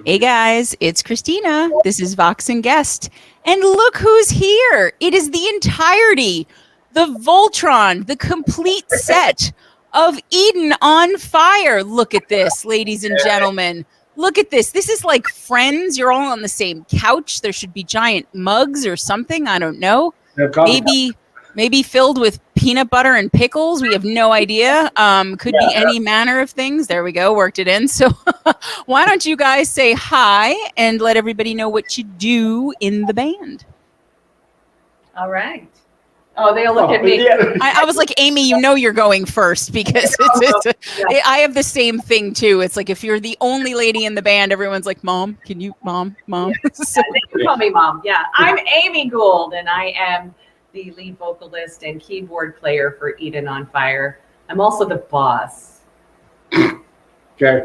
Hey guys, it's Christina. This is Vox and Guest. And look who's here. It is the entirety, the Voltron, the complete set of Eden on Fire. Look at this, ladies and gentlemen. Look at this. This is like Friends. You're all on the same couch. There should be giant mugs or something. I don't know. Maybe filled with peanut butter and pickles. We have no idea. Could be any manner of things. There we go. Worked it in. So why don't you guys say hi and let everybody know what you do in the band? All right. Oh, they all look at me. Yeah. I was like, Amy, you know you're going first because I have the same thing too. It's like if you're the only lady in the band, everyone's like, Mom, can you, Mom? Yeah, they can call me Mom. Yeah, I'm Amy Gould, and I am the lead vocalist and keyboard player for Eden on Fire. I'm also the boss. Okay.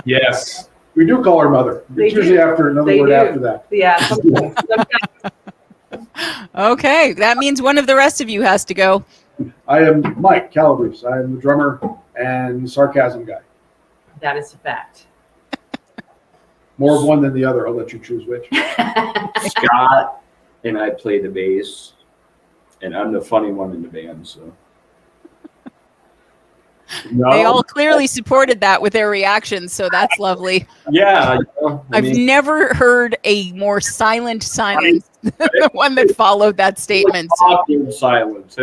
Yes. We do call her mother. It's usually after another word after that. Yeah. Sometimes. Okay. That means one of the rest of you has to go. I am Mike Calabrese. I am the drummer and sarcasm guy. That is a fact. More of one than the other. I'll let you choose which. Scott and I play the bass, and I'm the funny one in the band. So they all clearly supported that with their reactions, so that's lovely. Yeah, I've never heard a more silent silence than the one that followed that statement. Awkward silence.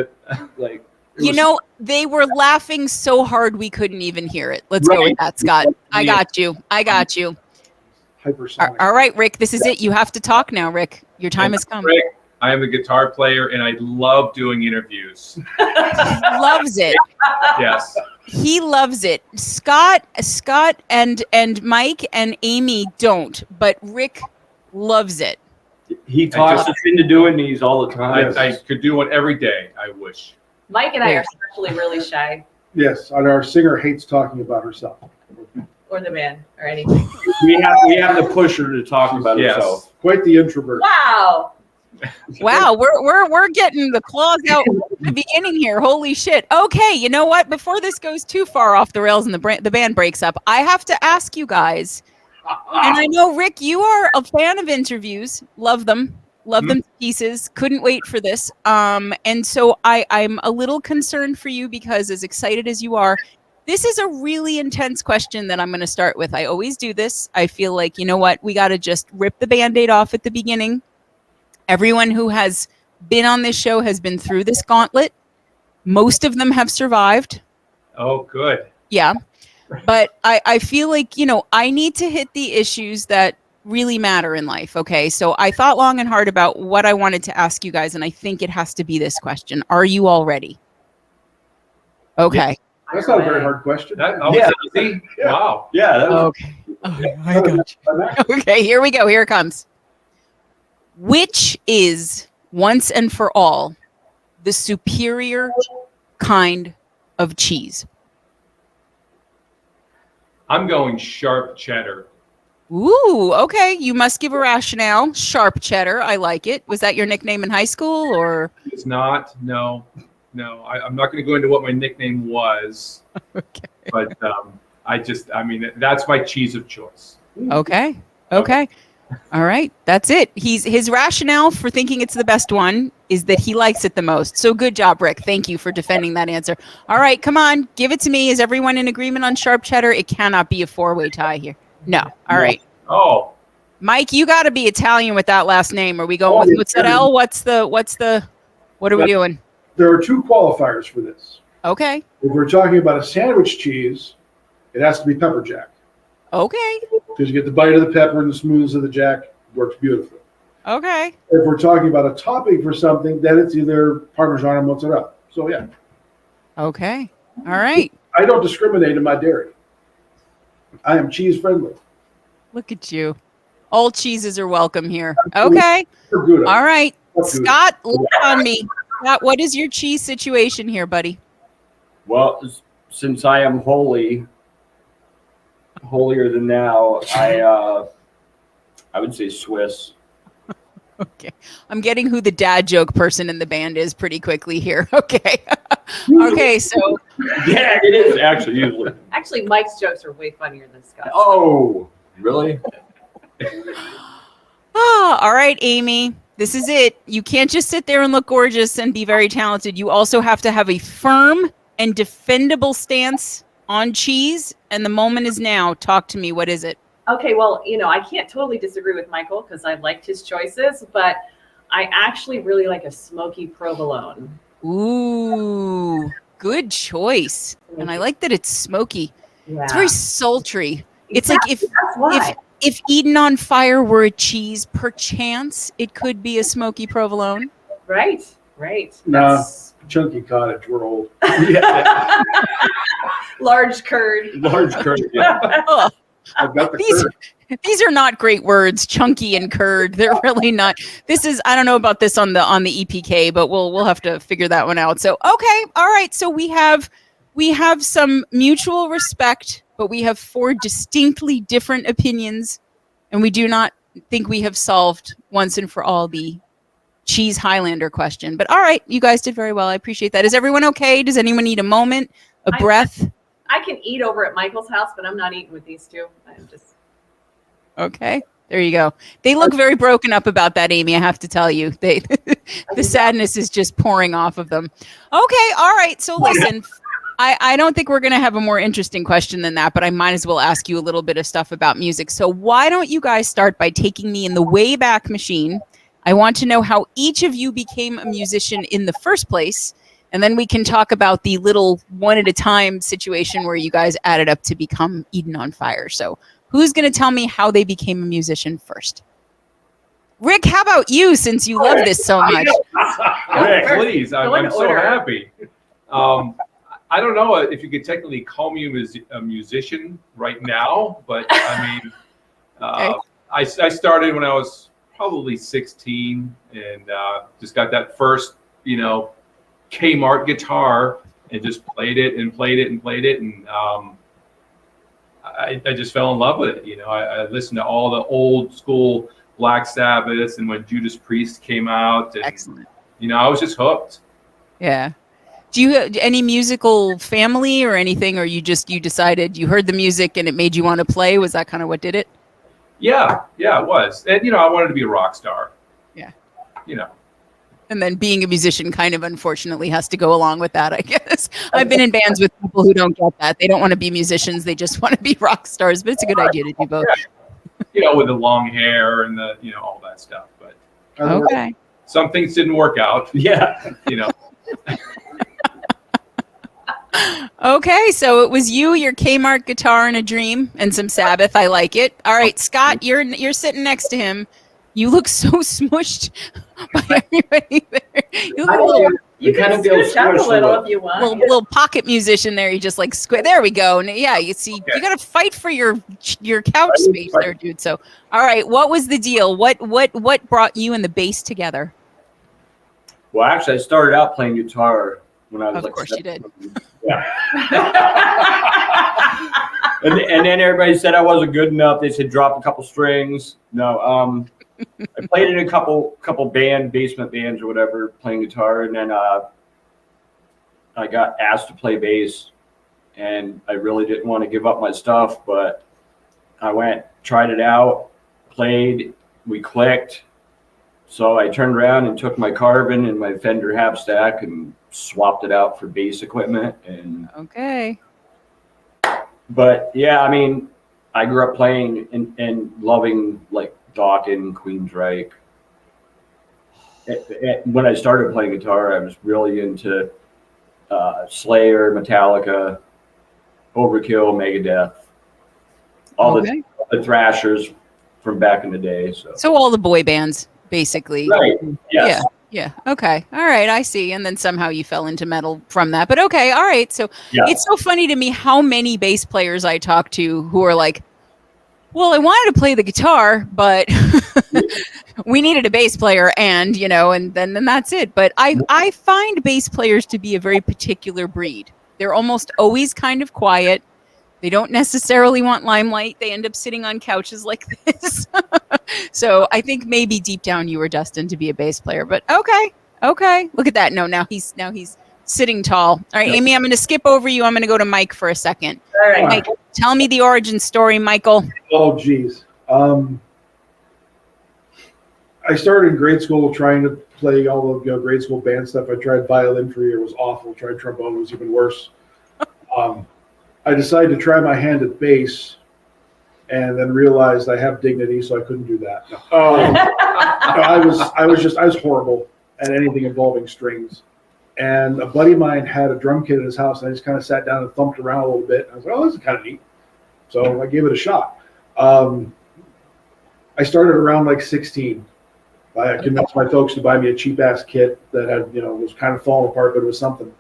They were laughing so hard we couldn't even hear it. Let's go with that, Scott. I got you. Hypersonic. All right, Rick, this is it. You have to talk now, Rick. Your time has come. Rick, I am a guitar player, and I love doing interviews. He loves it. Yes. He loves it. Scott and Mike and Amy don't, but Rick loves it. He talks us into doing these all the time. I could do one every day, I wish. Mike and I are especially really shy. Yes, and our singer hates talking about herself. Or the band, or anything. we have to push her to talk about herself. Quite the introvert. Wow. Wow, we're getting the claws out at the beginning here. Holy shit. Okay, you know what? Before this goes too far off the rails and the band breaks up, I have to ask you guys. And I know, Rick, you are a fan of interviews. Love them. Love them to pieces. Couldn't wait for this. And so I'm a little concerned for you because as excited as you are, this is a really intense question that I'm going to start with. I always do this. I feel like, you know what? We got to just rip the Band-Aid off at the beginning. Everyone who has been on this show has been through this gauntlet. Most of them have survived. Oh, good. Yeah. But I feel like, I need to hit the issues that really matter in life. Okay. So I thought long and hard about what I wanted to ask you guys. And I think it has to be this question. Are you all ready? Okay. Yeah. That's not a very hard question. That was easy. Yeah. Wow. Yeah. Okay. I got you. Okay. Here we go. Here it comes. Which is, once and for all, the superior kind of cheese? I'm going sharp cheddar. Ooh, okay. You must give a rationale. Sharp cheddar. I like it. Was that your nickname in high school, or? It's not. No. I'm not going to go into what my nickname was. Okay. But that's my cheese of choice. Okay. All right. That's it. His rationale for thinking it's the best one is that he likes it the most. So good job, Rick. Thank you for defending that answer. All right, come on. Give it to me. Is everyone in agreement on sharp cheddar? It cannot be a four-way tie here. No. All right. Oh. Mike, you got to be Italian with that last name. Are we going with mozzarella? What are we doing? There are two qualifiers for this. Okay. If we're talking about a sandwich cheese, it has to be pepper jack. Okay. Because you get the bite of the pepper and the smoothness of the jack. Works beautifully. Okay. If we're talking about a topping for something, then it's either Parmesan or mozzarella. So, yeah. Okay. All right. I don't discriminate in my dairy. I am cheese friendly. Look at you. All cheeses are welcome here. Okay. All right. Scott, look on me. Scott, what is your cheese situation here, buddy? Well, since I am holier than thou, I would say Swiss. Okay. I'm getting who the dad joke person in the band is pretty quickly here. Okay. Okay, so. Yeah, it is actually usually. Actually, Mike's jokes are way funnier than Scott's. Oh, Really? All right, Amy. This is it. You can't just sit there and look gorgeous and be very talented. You also have to have a firm and defendable stance on cheese. And the moment is now. Talk to me. What is it? Okay, well, I can't totally disagree with Michael because I liked his choices, but I actually really like a smoky provolone. Ooh, good choice. And I like that it's smoky. Yeah. It's very sultry. It's like That's why. if Eden on Fire were a cheese, perchance it could be a smoky provolone. Right. Nah. That's- Chunky cottage, we're old. Yeah. Large curd. Large curd. Yeah. Ugh. I've got the These curd. these are not great words, chunky and curd. They're really not. This is, I don't know about this on the EPK, but we'll have to figure that one out. So okay, all right. So we have some mutual respect, but we have 4 distinctly different opinions, and we do not think we have solved once and for all the cheese Highlander question. But all right, you guys did very well. I appreciate that. Is everyone okay? Does anyone need a moment, a breath? I can eat over at Michael's house, but I'm not eating with these two. I'm just Okay, there you go. They look very broken up about that, Amy. I have to tell you, the sadness is just pouring off of them. Okay, all right. So listen, I don't think we're going to have a more interesting question than that, but I might as well ask you a little bit of stuff about music. So why don't you guys start by taking me in the Wayback Machine? I want to know how each of you became a musician in the first place, and then we can talk about the little one at a time situation where you guys added up to become Eden on Fire. So who's going to tell me how they became a musician first? Rick, how about you, since you love this so much? Rick, Please, Go I'm in so order. happy. I don't know if you could technically call me a musician right now, but I mean, Okay. I started when I was probably 16 and just got that first, Kmart guitar and just played it. And I just fell in love with it. I listened to all the old school Black Sabbath and when Judas Priest came out. And, Excellent. I was just hooked. Yeah. Do you have any musical family or anything, or you decided you heard the music and it made you want to play? Was that kind of what did it? Yeah, it was. And, I wanted to be a rock star. Yeah. And then being a musician kind of unfortunately has to go along with that, I guess. I've been in bands with people who don't get that. They don't want to be musicians. They just want to be rock stars, but it's a good idea to do both. with the long hair and the, all that stuff. But Okay. some things didn't work out. Yeah. Okay, so it was you, your Kmart guitar and a dream, and some Sabbath. I like it. All right, Scott, you're sitting next to him. You look so smushed by everybody there. You look a little You kind can of feel scooch up a squished a little little. if you want. little pocket musician there. You just like there we go. And yeah, you see, you got to fight for your couch space there, dude. So, all right, what was the deal? What brought you and the bass together? Well, actually, I started out playing guitar when I was Of course you did. Yeah. and then everybody said I wasn't good enough. They said drop a couple strings. No, I played in a couple basement bands or whatever, playing guitar, and then I got asked to play bass, and I really didn't want to give up my stuff, but I went, tried it out, played, we clicked. So I turned around and took my Carbon and my Fender Hapstack and swapped it out for bass equipment. Okay. But yeah, I mean, I grew up playing and loving like Dokken, Queensryche. When I started playing guitar, I was really into Slayer, Metallica, Overkill, Megadeth, all Okay. the thrashers from back in the day. So all the boy bands, basically. Right. Yes. Yeah. Okay. All right. I see. And then somehow you fell into metal from that. But okay. All right. So Yeah. it's so funny to me how many bass players I talk to who are like, well, I wanted to play the guitar, but we needed a bass player and then that's it. But I find bass players to be a very particular breed. They're almost always kind of quiet. They don't necessarily want limelight. They end up sitting on couches like this. So I think maybe deep down you were destined to be a bass player. But okay. Look at that. No, now he's sitting tall. All right, Amy, I'm going to skip over you. I'm going to go to Mike for a second. All right. Mike, Tell me the origin story, Michael. Oh, geez. I started in grade school trying to play all the grade school band stuff. I tried violin for a year. It was awful. Tried trombone. It was even worse. I decided to try my hand at bass and then realized I have dignity, so I couldn't do that. No. I was horrible at anything involving strings. And a buddy of mine had a drum kit in his house, and I just kind of sat down and thumped around a little bit. I was like, oh, this is kind of neat. So I gave it a shot. I started around like 16. I convinced my folks to buy me a cheap ass kit that had, was kind of falling apart, but it was something.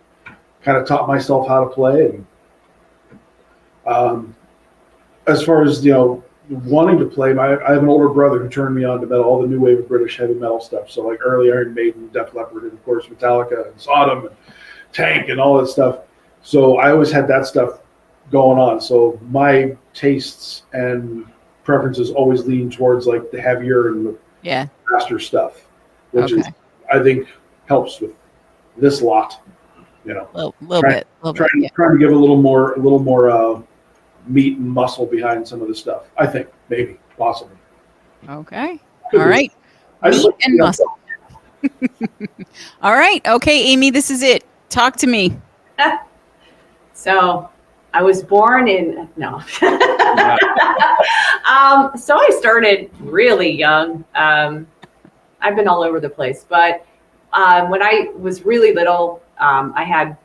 Kind of taught myself how to play. And as far as, wanting to play, I have an older brother who turned me on to metal, all the new wave of British heavy metal stuff. So like early Iron Maiden, Def Leppard, and of course Metallica and Sodom and Tank and all that stuff. So I always had that stuff going on. So my tastes and preferences always lean towards like the heavier and the faster stuff, which is, I think, helps with this lot. Little bit. Trying to give a little more meat and muscle behind some of the stuff. I think, maybe, possibly. Okay. All right. Meat and muscle. All right. Okay, Amy, this is it. Talk to me. So I was born in, no. So I started really young. I've been all over the place, but when I was really little, I had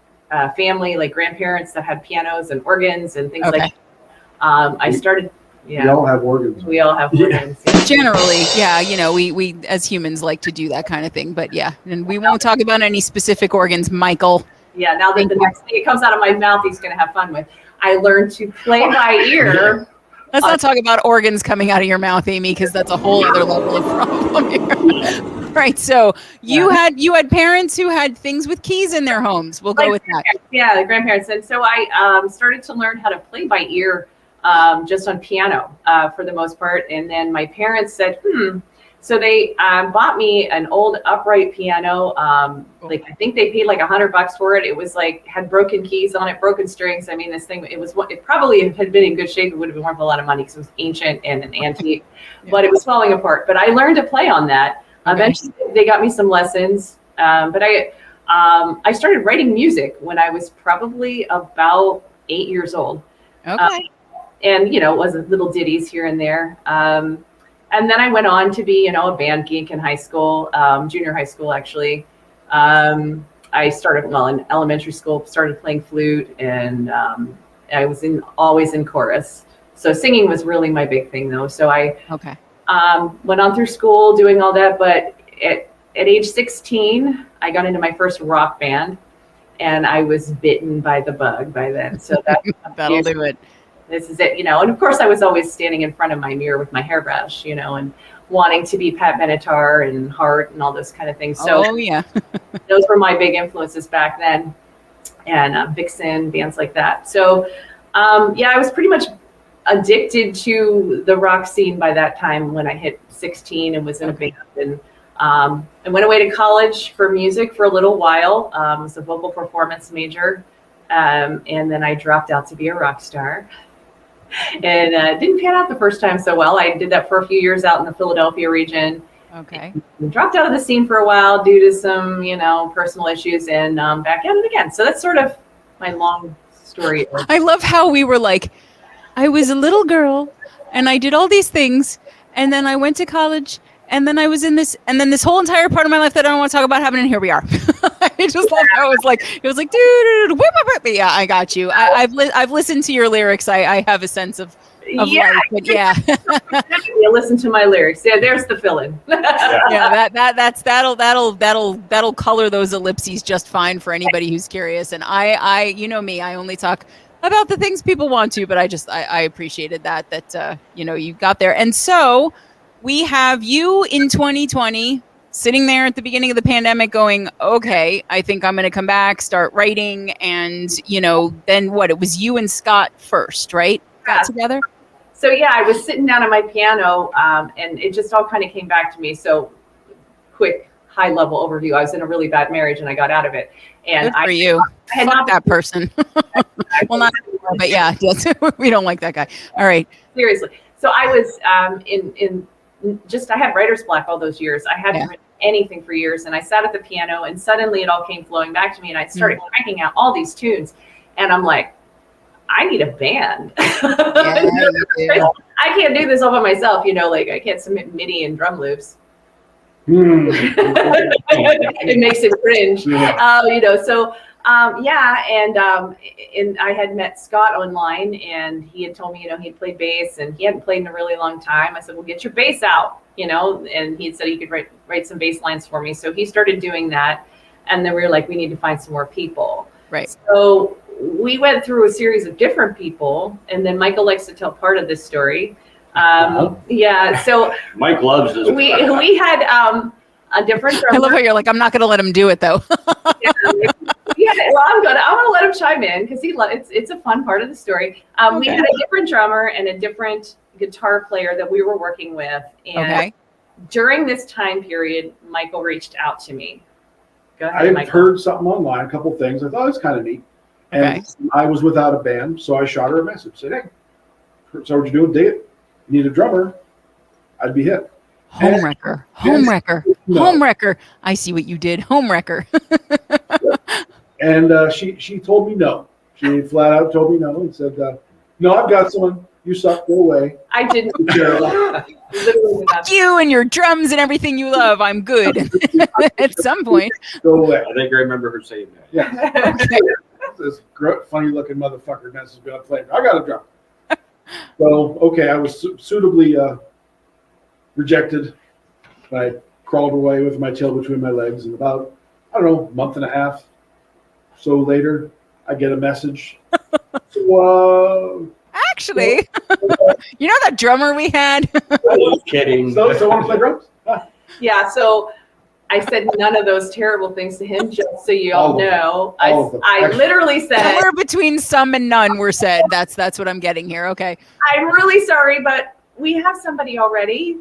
family, like grandparents that had pianos and organs and things like that. I started, We all have organs. We all have organs. Yeah. Generally, we as humans like to do that kind of thing, but and we won't talk about any specific organs, Michael. Yeah, now that the next thing it comes out of my mouth, he's going to have fun with. I learned to play by ear. Let's not talk about organs coming out of your mouth, Amy, because that's a whole other level of problem here. Right. So you had parents who had things with keys in their homes. We'll go with that. Yeah, the grandparents. And so I started to learn how to play by ear just on piano for the most part. And then my parents said, So they bought me an old upright piano. I think they paid like $100 for it. It was like, had broken keys on it, broken strings. I mean, this thing, it probably had been in good shape. It would have been worth a lot of money because it was ancient and an antique, but it was falling apart. But I learned to play on that. Eventually they got me some lessons. But I started writing music when I was probably about 8 years old. Okay. And, it was little ditties here and there. And then I went on to be, a band geek in high school, junior high school, actually. I started, in elementary school, started playing flute, and I was always in chorus. So singing was really my big thing, though. So I went on through school doing all that. But at age 16, I got into my first rock band, and I was bitten by the bug by then. So that'll do it. This is it, and of course I was always standing in front of my mirror with my hairbrush, and wanting to be Pat Benatar and Hart and all those kind of things. So those were my big influences back then, and Vixen, bands like that. So I was pretty much addicted to the rock scene by that time when I hit 16 and was in a band. And I went away to college for music for a little while. I was a vocal performance major, and then I dropped out to be a rock star. And it didn't pan out the first time so well. I did that for a few years out in the Philadelphia region. Okay. Dropped out of the scene for a while due to some, personal issues, and back at it again. So that's sort of my long story. I love how we were like, I was a little girl and I did all these things, and then I went to college, and then I was in this, and then this whole entire part of my life that I don't want to talk about happened, and here we are. I just love how it was like, dude, yeah, I got you. I've listened to your lyrics. I have a sense of life, but you listen to my lyrics. Yeah, there's the fill-in. That'll color those ellipses just fine for anybody who's curious. And I me, I only talk about the things people want to, but I appreciated that you got there. And so we have you in 2020 sitting there at the beginning of the pandemic going, okay, I think I'm going to come back, start writing. And, then what? It was you and Scott first, right? Got together? So, I was sitting down at my piano, and it just all kind of came back to me. So, quick high level overview. I was in a really bad marriage and I got out of it. And Good for you. I had Fuck not that person. Well, not, but yeah, yes, we don't like that guy. All right. Seriously. So I was I had writer's block all those years. I hadn't written anything for years, and I sat at the piano, and suddenly it all came flowing back to me, and I started cranking out all these tunes, and I'm like, I need a band. Yeah, I can't do this all by myself, like I can't submit MIDI and drum loops. It makes it cringe. And I had met Scott online, and he had told me, he'd played bass, and he hadn't played in a really long time. I said, well, get your bass out, and he said he could write some bass lines for me. So he started doing that, and then we were like, we need to find some more people. Right. So we went through a series of different people, and then Michael likes to tell part of this story. Yeah, so Mike loves this. we had a different drummer. I love how you're like, I'm not going to let him do it though. Yeah, well, I'm gonna let him chime in because it's a fun part of the story. We had a different drummer and a different guitar player that we were working with, and during this time period, Michael reached out to me. Go ahead, I've heard something online, a couple things. I thought it was kind of neat, and I was without a band, so I shot her a message. Said, "Hey, so what you doing? Dig it? You need a drummer? I'd be hit." Homewrecker. I see what you did. Homewrecker. And she told me no. She flat out told me no and said, no, I've got someone. You suck. Go away. I didn't. Fuck you and your drums and everything you love. I'm good. At some point. Go away. I think I remember her saying that. Yeah. This funny looking motherfucker messaged me on plane. I got a drum. So, I was suitably rejected. I crawled away with my tail between my legs, and about, a month and a half so later, I get a message. Actually, you know that drummer we had? I was kidding. So want to play drums? Yeah, so I said none of those terrible things to him, just so you all know. I literally said, somewhere between some and none were said. That's what I'm getting here. Okay. I'm really sorry, but we have somebody already.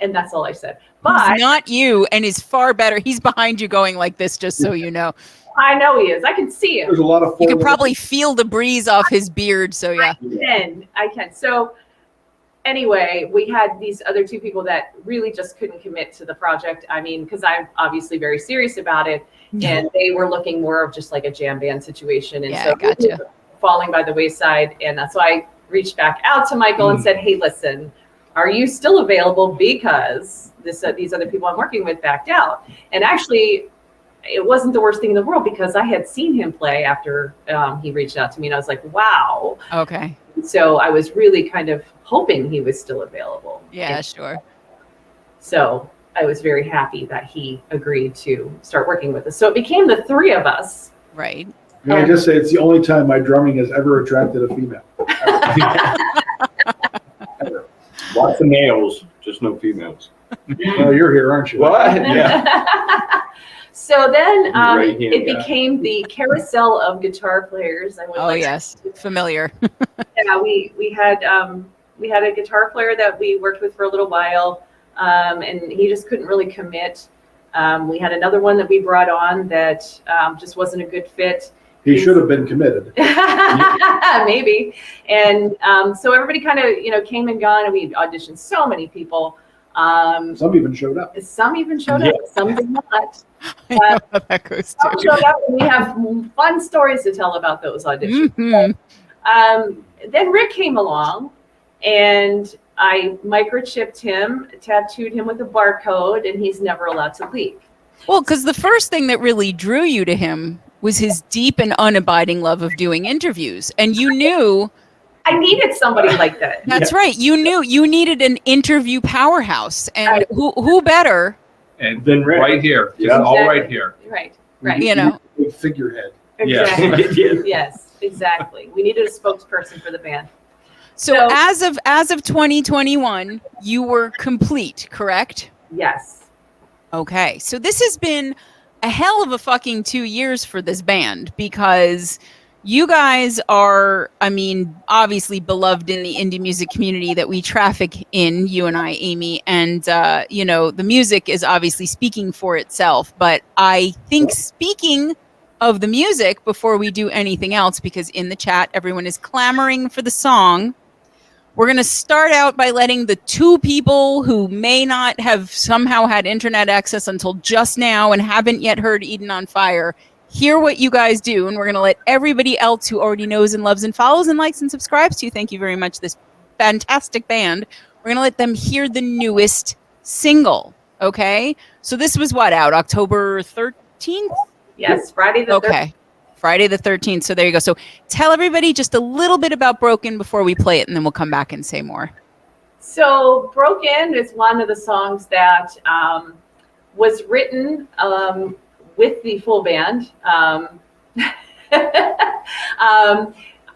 And that's all I said. But he's not you, and is far better. He's behind you going like this, just so you know. I know he is. I can see him. There's a lot of. You can probably feel the breeze off his beard. So yeah. I can. So anyway, we had these other two people that really just couldn't commit to the project. I mean, because I'm obviously very serious about it, and they were looking more of just like a jam band situation. And so gotcha. Falling by the wayside. And so I reached back out to Michael and said, hey, listen, are you still available? Because these other people I'm working with backed out. And actually, it wasn't the worst thing in the world because I had seen him play after he reached out to me, and I was like, wow. Okay. So I was really kind of hoping he was still available. Yeah, sure. So I was very happy that he agreed to start working with us. So it became the three of us. Right. Can I just say it's the only time my drumming has ever attracted a female. Lots of males, just no females. Well, you're here, aren't you? What? Yeah. So then it became the carousel of guitar players. Yes, familiar. Yeah, we had a guitar player that we worked with for a little while, and he just couldn't really commit. We had another one that we brought on that just wasn't a good fit. He should have been committed. Maybe. And so everybody kind of, came and gone, and we auditioned so many people. Some even showed up. Some did not. I know how that goes too. Some showed up, and we have fun stories to tell about those auditions. Mm-hmm. Then Rick came along, and I microchipped him, tattooed him with a barcode, and he's never allowed to leave. Well, because the first thing that really drew you to him was his deep and unabiding love of doing interviews. And you knew I needed somebody like that. That's right. You knew you needed an interview powerhouse. And who better? And then right here. Just all right here. Right. Big figurehead. Exactly. Yes, exactly. We needed a spokesperson for the band. So as of 2021, you were complete, correct? Yes. Okay. So this has been a hell of a fucking 2 years for this band because You guys are, I mean, obviously beloved in the indie music community that we traffic in, you and I, Amy. And, you know, the music is obviously speaking for itself. But I think speaking of the music, before we do anything else, because in the chat, everyone is clamoring for the song, we're going to start out by letting the two people who may not have somehow had internet access until just now and haven't yet heard Eden on Fire hear what you guys do, and we're going to let everybody else who already knows and loves and follows and likes and subscribes to you, thank you very much, this fantastic band, we're going to let them hear the newest single, okay? So this was what, out October 13th? Yes, Friday the 13th. Okay, Friday the 13th, so there you go. So tell everybody just a little bit about Broken before we play it, and then we'll come back and say more. So Broken is one of the songs that was written with the full band.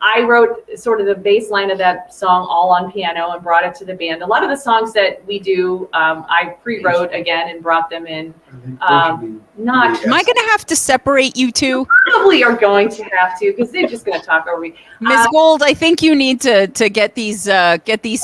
I wrote sort of the bass line of that song all on piano and brought it to the band. A lot of the songs that we do, I pre-wrote again and brought them in. Am I going to have to separate you two? Probably are going to have to, because they're just going to talk over me. Ms. Gold, I think you need to get these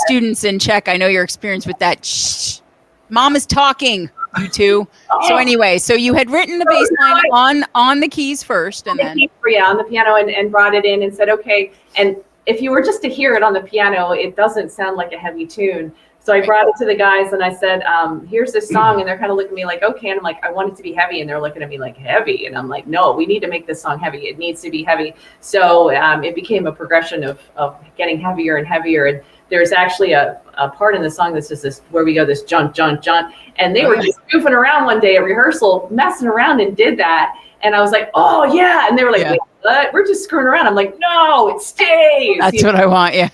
students in check. I know your experience with that. Shh. Mom is talking. You two. So anyway, so you had written the bass line on the keys first, and then on the piano, and brought it in and said, okay. And if you were just to hear it on the piano, it doesn't sound like a heavy tune. So I brought it to the guys and I said, here's this song, and they're kind of looking at me like, okay. And I'm like, I want it to be heavy, and they're looking at me like, heavy, and I'm like, no, we need to make this song heavy. It needs to be heavy. So it became a progression of getting heavier and heavier. And there's actually a part in the song that's just this, where we go this jump, jump, jump. And they were just goofing around one day at rehearsal, messing around, and did that. And I was like, oh yeah. And they were like, wait, what? We're just screwing around. I'm like, no, it stays. That's what I want. Yeah.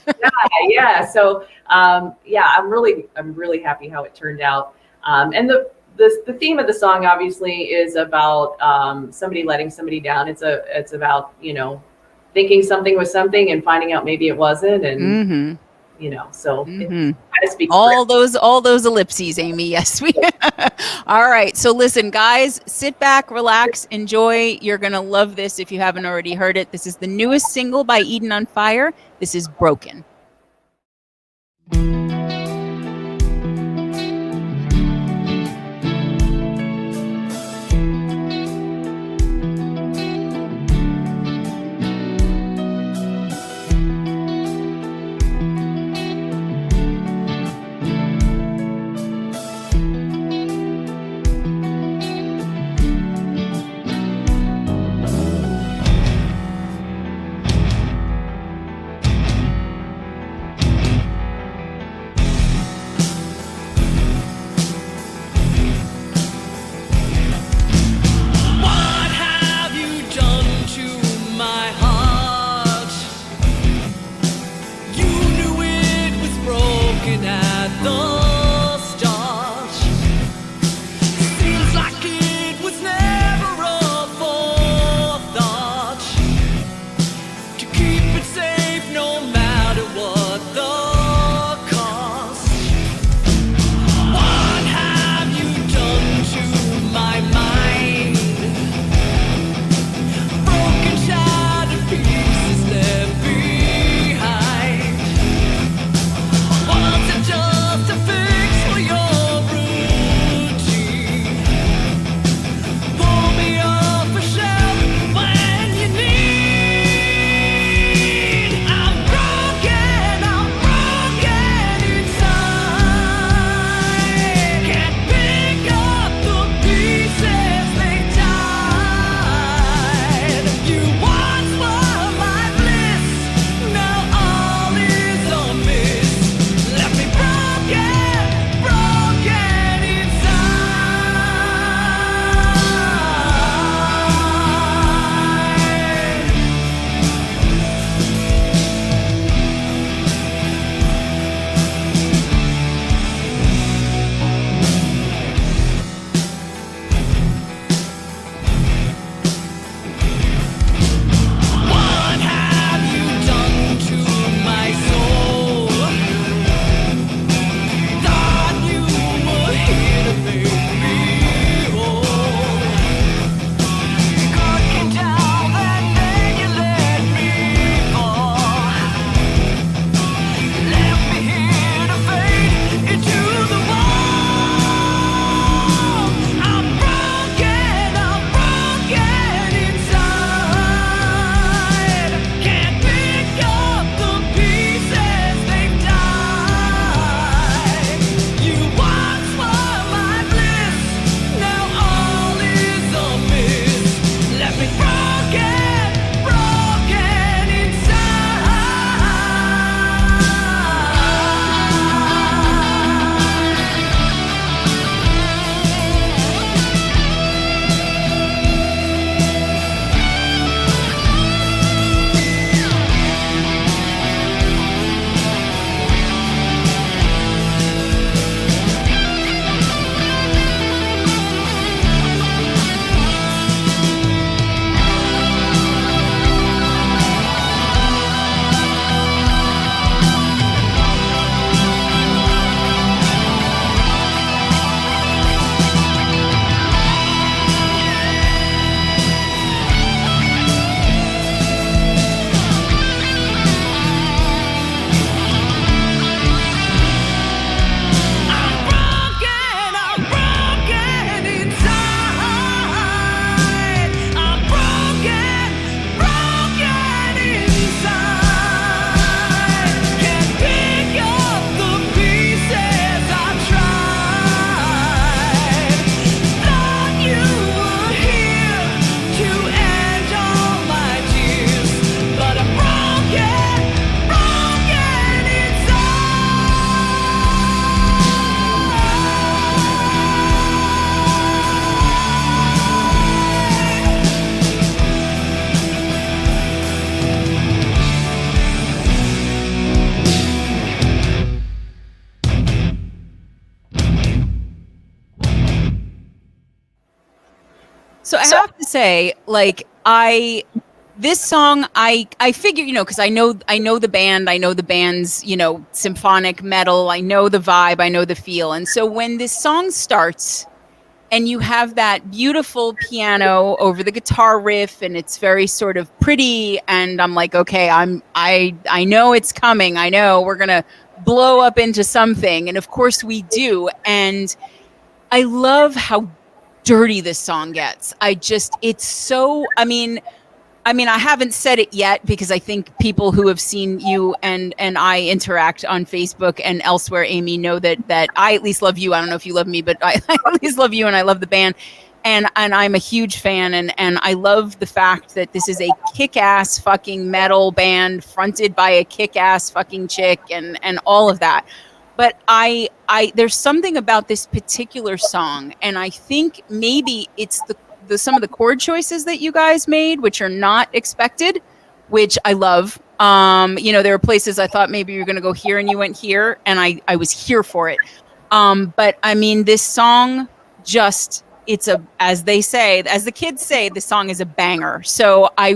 Yeah. So, I'm really happy how it turned out. And the theme of the song obviously is about somebody letting somebody down. It's about, thinking something was something and finding out maybe it wasn't. And, so it kind of speaks all those ellipses, Amy. Yes, we. All right. So listen, guys, sit back, relax, enjoy. You're going to love this if you haven't already heard it. This is the newest single by Eden on Fire. This is Broken. To So I have to say, like, this song, I figure, you know, because I know the band, I know the band's, you know, symphonic metal, I know the vibe, I know the feel. And so when this song starts and you have that beautiful piano over the guitar riff and it's very sort of pretty, and I'm like, okay, I know it's coming. I know we're going to blow up into something. And of course we do. And I love how dirty this song gets. It's so, I mean, I haven't said it yet because I think people who have seen you and I interact on Facebook and elsewhere, Amy, know that I at least love you. I don't know if you love me, but I at least love you and I love the band. And I'm a huge fan. And I love the fact that this is a kick-ass fucking metal band fronted by a kick-ass fucking chick and all of that. But there's something about this particular song, and I think maybe it's some of the chord choices that you guys made, which are not expected, which I love. You know, there are places I thought maybe you were going to go here and you went here, and I was here for it. But I mean, this song as the kids say, the song is a banger. So I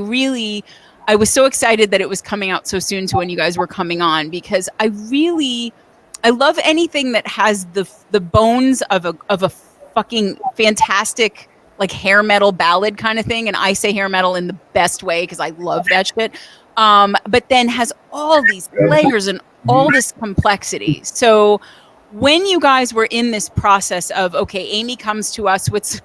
was so excited that it was coming out so soon to when you guys were coming on, because I love anything that has the bones of a fucking fantastic, like, hair metal ballad kind of thing. And I say hair metal in the best way because I love that shit. But then has all these layers and all this complexity. So when you guys were in this process of, okay, Amy comes to us with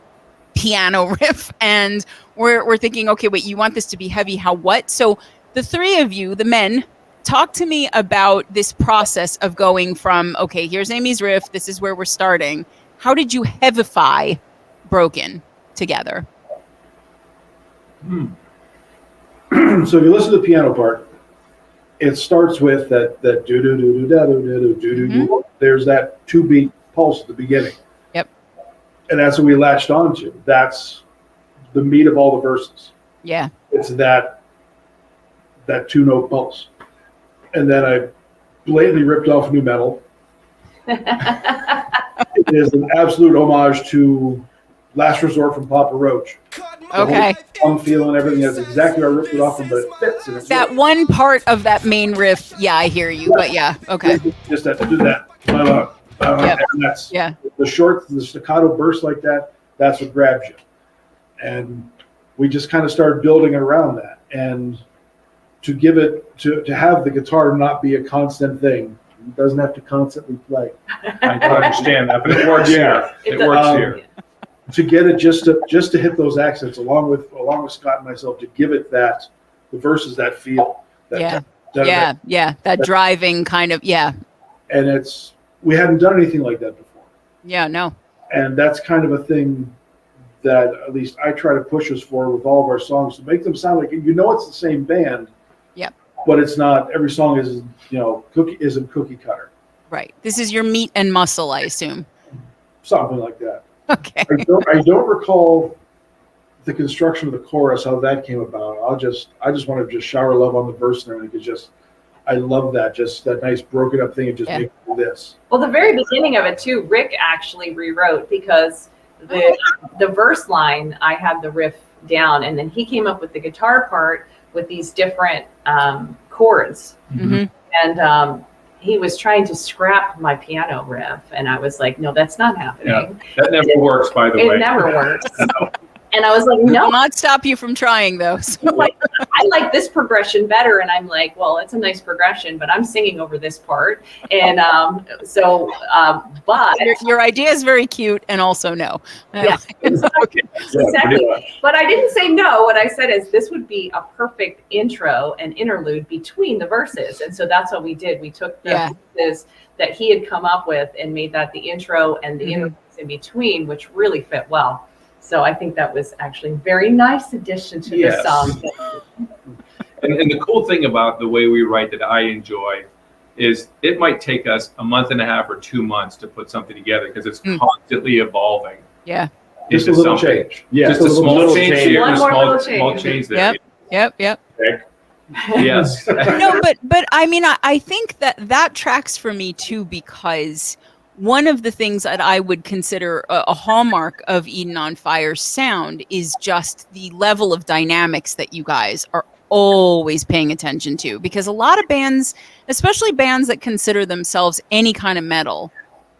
piano riff and we're thinking, okay, wait, you want this to be heavy, how, what? So the three of you, the men, talk to me about this process of going from, okay, here's Amy's riff, this is where we're starting. How did you heavify Broken together? So if you listen to the piano part, it starts with that do do do do da do do do do do. There's that 2-beat pulse at the beginning. Yep. And that's what we latched onto. That's the meat of all the verses. Yeah. It's that 2-note pulse. And then I blatantly ripped off nu metal. It is an absolute homage to Last Resort from Papa Roach. Okay. I'm feeling everything. That's exactly where I ripped it off from, but it fits. And it's that right. One part of that main riff, yeah, I hear you, but yeah, okay. Just have to do that. Yep. And that's Yeah. the staccato burst like that. That's what grabs you. And we just kind of started building around that. And to give it to have the guitar not be a constant thing. It doesn't have to constantly play. I understand that, but it works here. It works here. To get it just to hit those accents, along with Scott and myself, to give it the verses that feel. That driving kind of, yeah. And we hadn't done anything like that before. Yeah, no. And that's kind of a thing that at least I try to push us for with all of our songs, to make them sound like, it's the same band. Yep. But it's not, every song isn't cookie cutter. Right. This is your meat and muscle, I assume. Something like that. Okay. I don't recall the construction of the chorus, how that came about. I just want to just shower love on the verse and everything. I love that, just that nice broken up thing and just make this. Well, the very beginning of it too, Rick actually rewrote, because the verse line, I had the riff down, and then he came up with the guitar part with these different chords. Mm-hmm. And he was trying to scrap my piano riff, and I was like, no, that's not happening. Yeah, that never works, by the way. It never works. And I was like, no. Will not stop you from trying, though. So. I like this progression better. And I'm like, well, it's a nice progression, but I'm singing over this part. And but your idea is very cute, and also no. Yeah, exactly. But I didn't say no. What I said is this would be a perfect intro and interlude between the verses. And so that's what we did. We took the verses that he had come up with and made that the intro and the interludes in between, which really fit well. So I think that was actually a very nice addition to the song. And the cool thing about the way we write that I enjoy is it might take us a month and a half or 2 months to put something together, because it's constantly evolving. Yeah. Just a little change. Yeah. Just a small change here, One a more small change there. Yep. Yes. No, but I mean, I think that tracks for me too, because one of the things that I would consider a hallmark of Eden on Fire's sound is just the level of dynamics that you guys are always paying attention to, because a lot of bands, especially bands that consider themselves any kind of metal,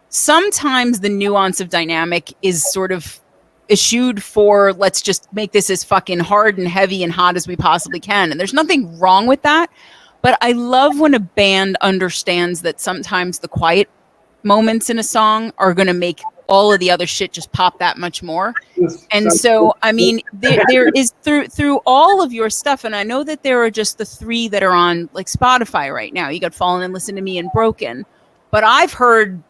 sometimes the nuance of dynamic is sort of eschewed for, let's just make this as fucking hard and heavy and hot as we possibly can. And there's nothing wrong with that. But I love when a band understands that sometimes the quiet moments in a song are going to make all of the other shit just pop that much more. And so, I mean, there is through all of your stuff, and I know that there are just the 3 that are on like Spotify right now. You got Fallen and Listen to Me and Broken, but I've heard,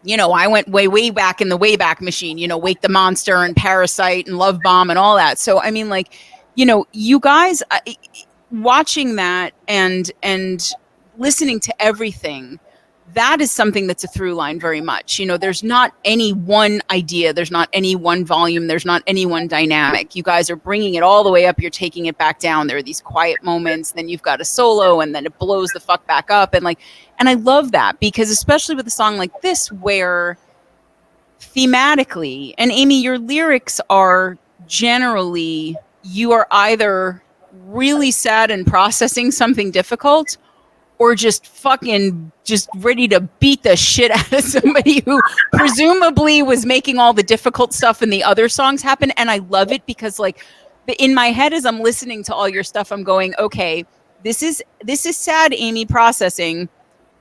you know, I went way back in the Wayback Machine, you know, Wake the Monster and Parasite and Love Bomb and all that. So, I mean, like, you know, you guys watching that and listening to everything, that is something that's a through line very much. You know, there's not any one idea. There's not any one volume. There's not any one dynamic. You guys are bringing it all the way up. You're taking it back down. There are these quiet moments. Then you've got a solo and then it blows the fuck back up. And I love that, because especially with a song like this, where thematically, and Amy, your lyrics are generally, you are either really sad and processing something difficult, or just ready to beat the shit out of somebody who presumably was making all the difficult stuff in the other songs happen. And I love it, because like in my head, as I'm listening to all your stuff, I'm going, okay, this is sad Amy processing.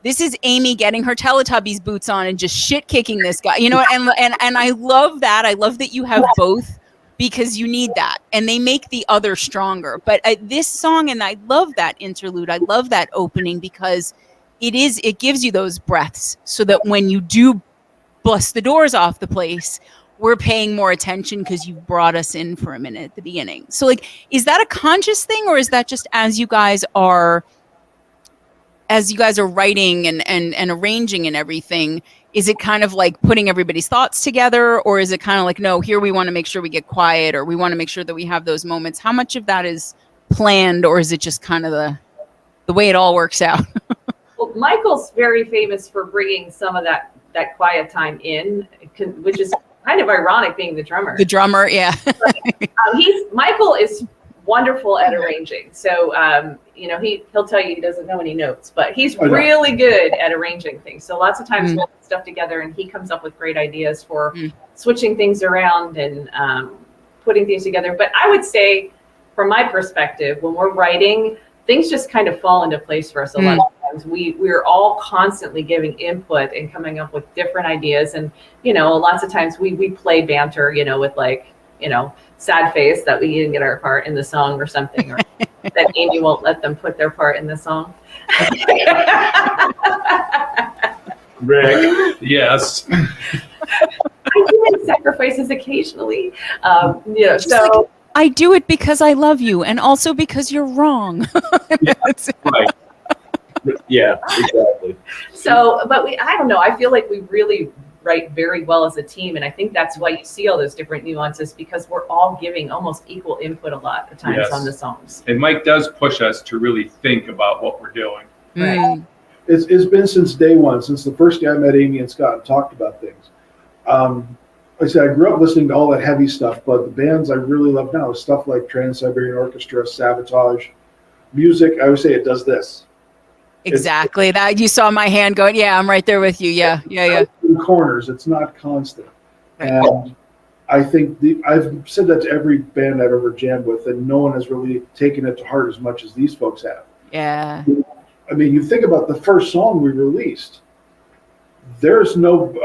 This is Amy getting her Teletubbies boots on and just shit kicking this guy, you know, and I love that. I love that you have both, because you need that, and they make the other stronger. But this song, and I love that interlude, I love that opening, because it gives you those breaths, so that when you do bust the doors off the place, we're paying more attention because you brought us in for a minute at the beginning. So like, is that a conscious thing, or is that just as you guys are writing and arranging and everything, is it kind of like putting everybody's thoughts together, or is it kind of like, no, here we want to make sure we get quiet, or we want to make sure that we have those moments? How much of that is planned, or is it just kind of the way it all works out? Well, Michael's very famous for bringing some of that quiet time in, which is kind of ironic, being the drummer. The drummer, yeah. Michael is wonderful at arranging. So, you know, he'll tell you he doesn't know any notes, but he's really good at arranging things. So lots of times we'll put stuff together and he comes up with great ideas for switching things around and putting things together. But I would say, from my perspective, when we're writing, things just kind of fall into place for us a lot of times. We're all constantly giving input and coming up with different ideas. And, you know, lots of times we play banter, you know, with like, you know, sad face that we didn't get our part in the song or something, or that Amy won't let them put their part in the song. Rick. Yes. I do make sacrifices occasionally. You know, so like, I do it because I love you, and also because you're wrong. Right. Yeah, exactly. So, but I don't know. I feel like we really write very well as a team, and I think that's why you see all those different nuances, because we're all giving almost equal input a lot of times on the songs. And Mike does push us to really think about what we're doing. Right. It's been since day one, since the first day I met Amy and Scott and talked about things. Like I said, I grew up listening to all that heavy stuff, but the bands I really love now is stuff like Trans-Siberian Orchestra, Sabotage, music. I would say it does this. Exactly. That you saw my hand going, yeah, I'm right there with you. Yeah. In corners, it's not constant. And I think I've said that to every band I've ever jammed with, and no one has really taken it to heart as much as these folks have. Yeah. I mean, you think about the first song we released. There's no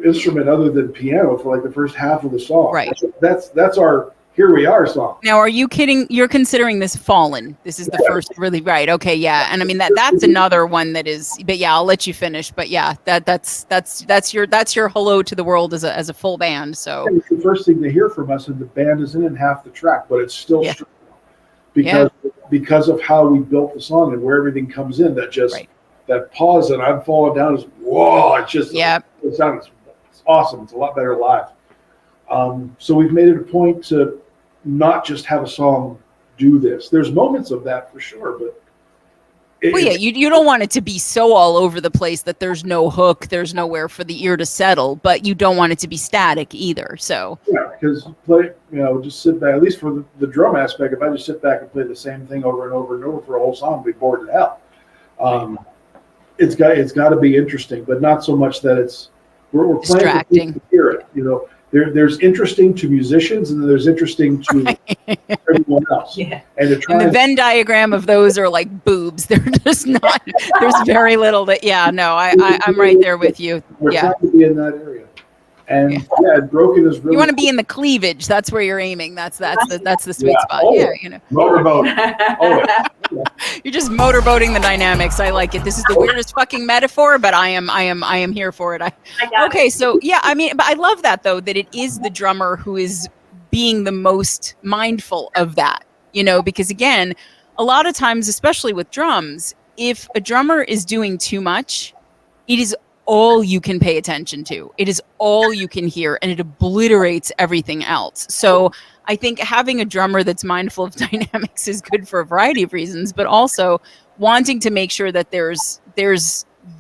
instrument other than piano for like the first half of the song. Right. That's our Here We Are song. Now, are you kidding? You're considering this Fallen. This is the first, really, right? Okay, yeah. And I mean that's another one that is. But yeah, I'll let you finish. But yeah, that's your hello to the world as a full band. So it's the first thing they hear from us, and the band isn't in half the track, but it's still strong because of how we built the song and where everything comes in. That just that pause and I'm falling down is whoa. It's just it sounds awesome. It's a lot better live. So we've made it a point to not just have a song do this. There's moments of that for sure, but Well, yeah, you don't want it to be so all over the place that there's no hook, there's nowhere for the ear to settle, but you don't want it to be static either. So yeah, because just sit back. At least for the drum aspect, if I just sit back and play the same thing over and over and over for a whole song, I'd be bored to hell. It's got to be interesting, but not so much that we're playing distracting. To hear it. There's interesting to musicians, and then there's interesting to everyone else. Yeah. And the Venn diagram of those are like boobs. They're just not. There's very little that. Yeah, no, I'm right there with you. We're Yeah. trying to be in that area, and broken is really. You want to be in the cleavage. That's where you're aiming. That's the sweet spot. Oh, Yeah, motorboat. You're just motorboating the dynamics. I like it. This is the weirdest fucking metaphor, but I am here for it. Okay, so yeah, I mean, but I love that though, that it is the drummer who is being the most mindful of that, because again, a lot of times, especially with drums, if a drummer is doing too much, it is all you can pay attention to. It is all you can hear, and it obliterates everything else. So I think having a drummer that's mindful of dynamics is good for a variety of reasons, but also wanting to make sure that there's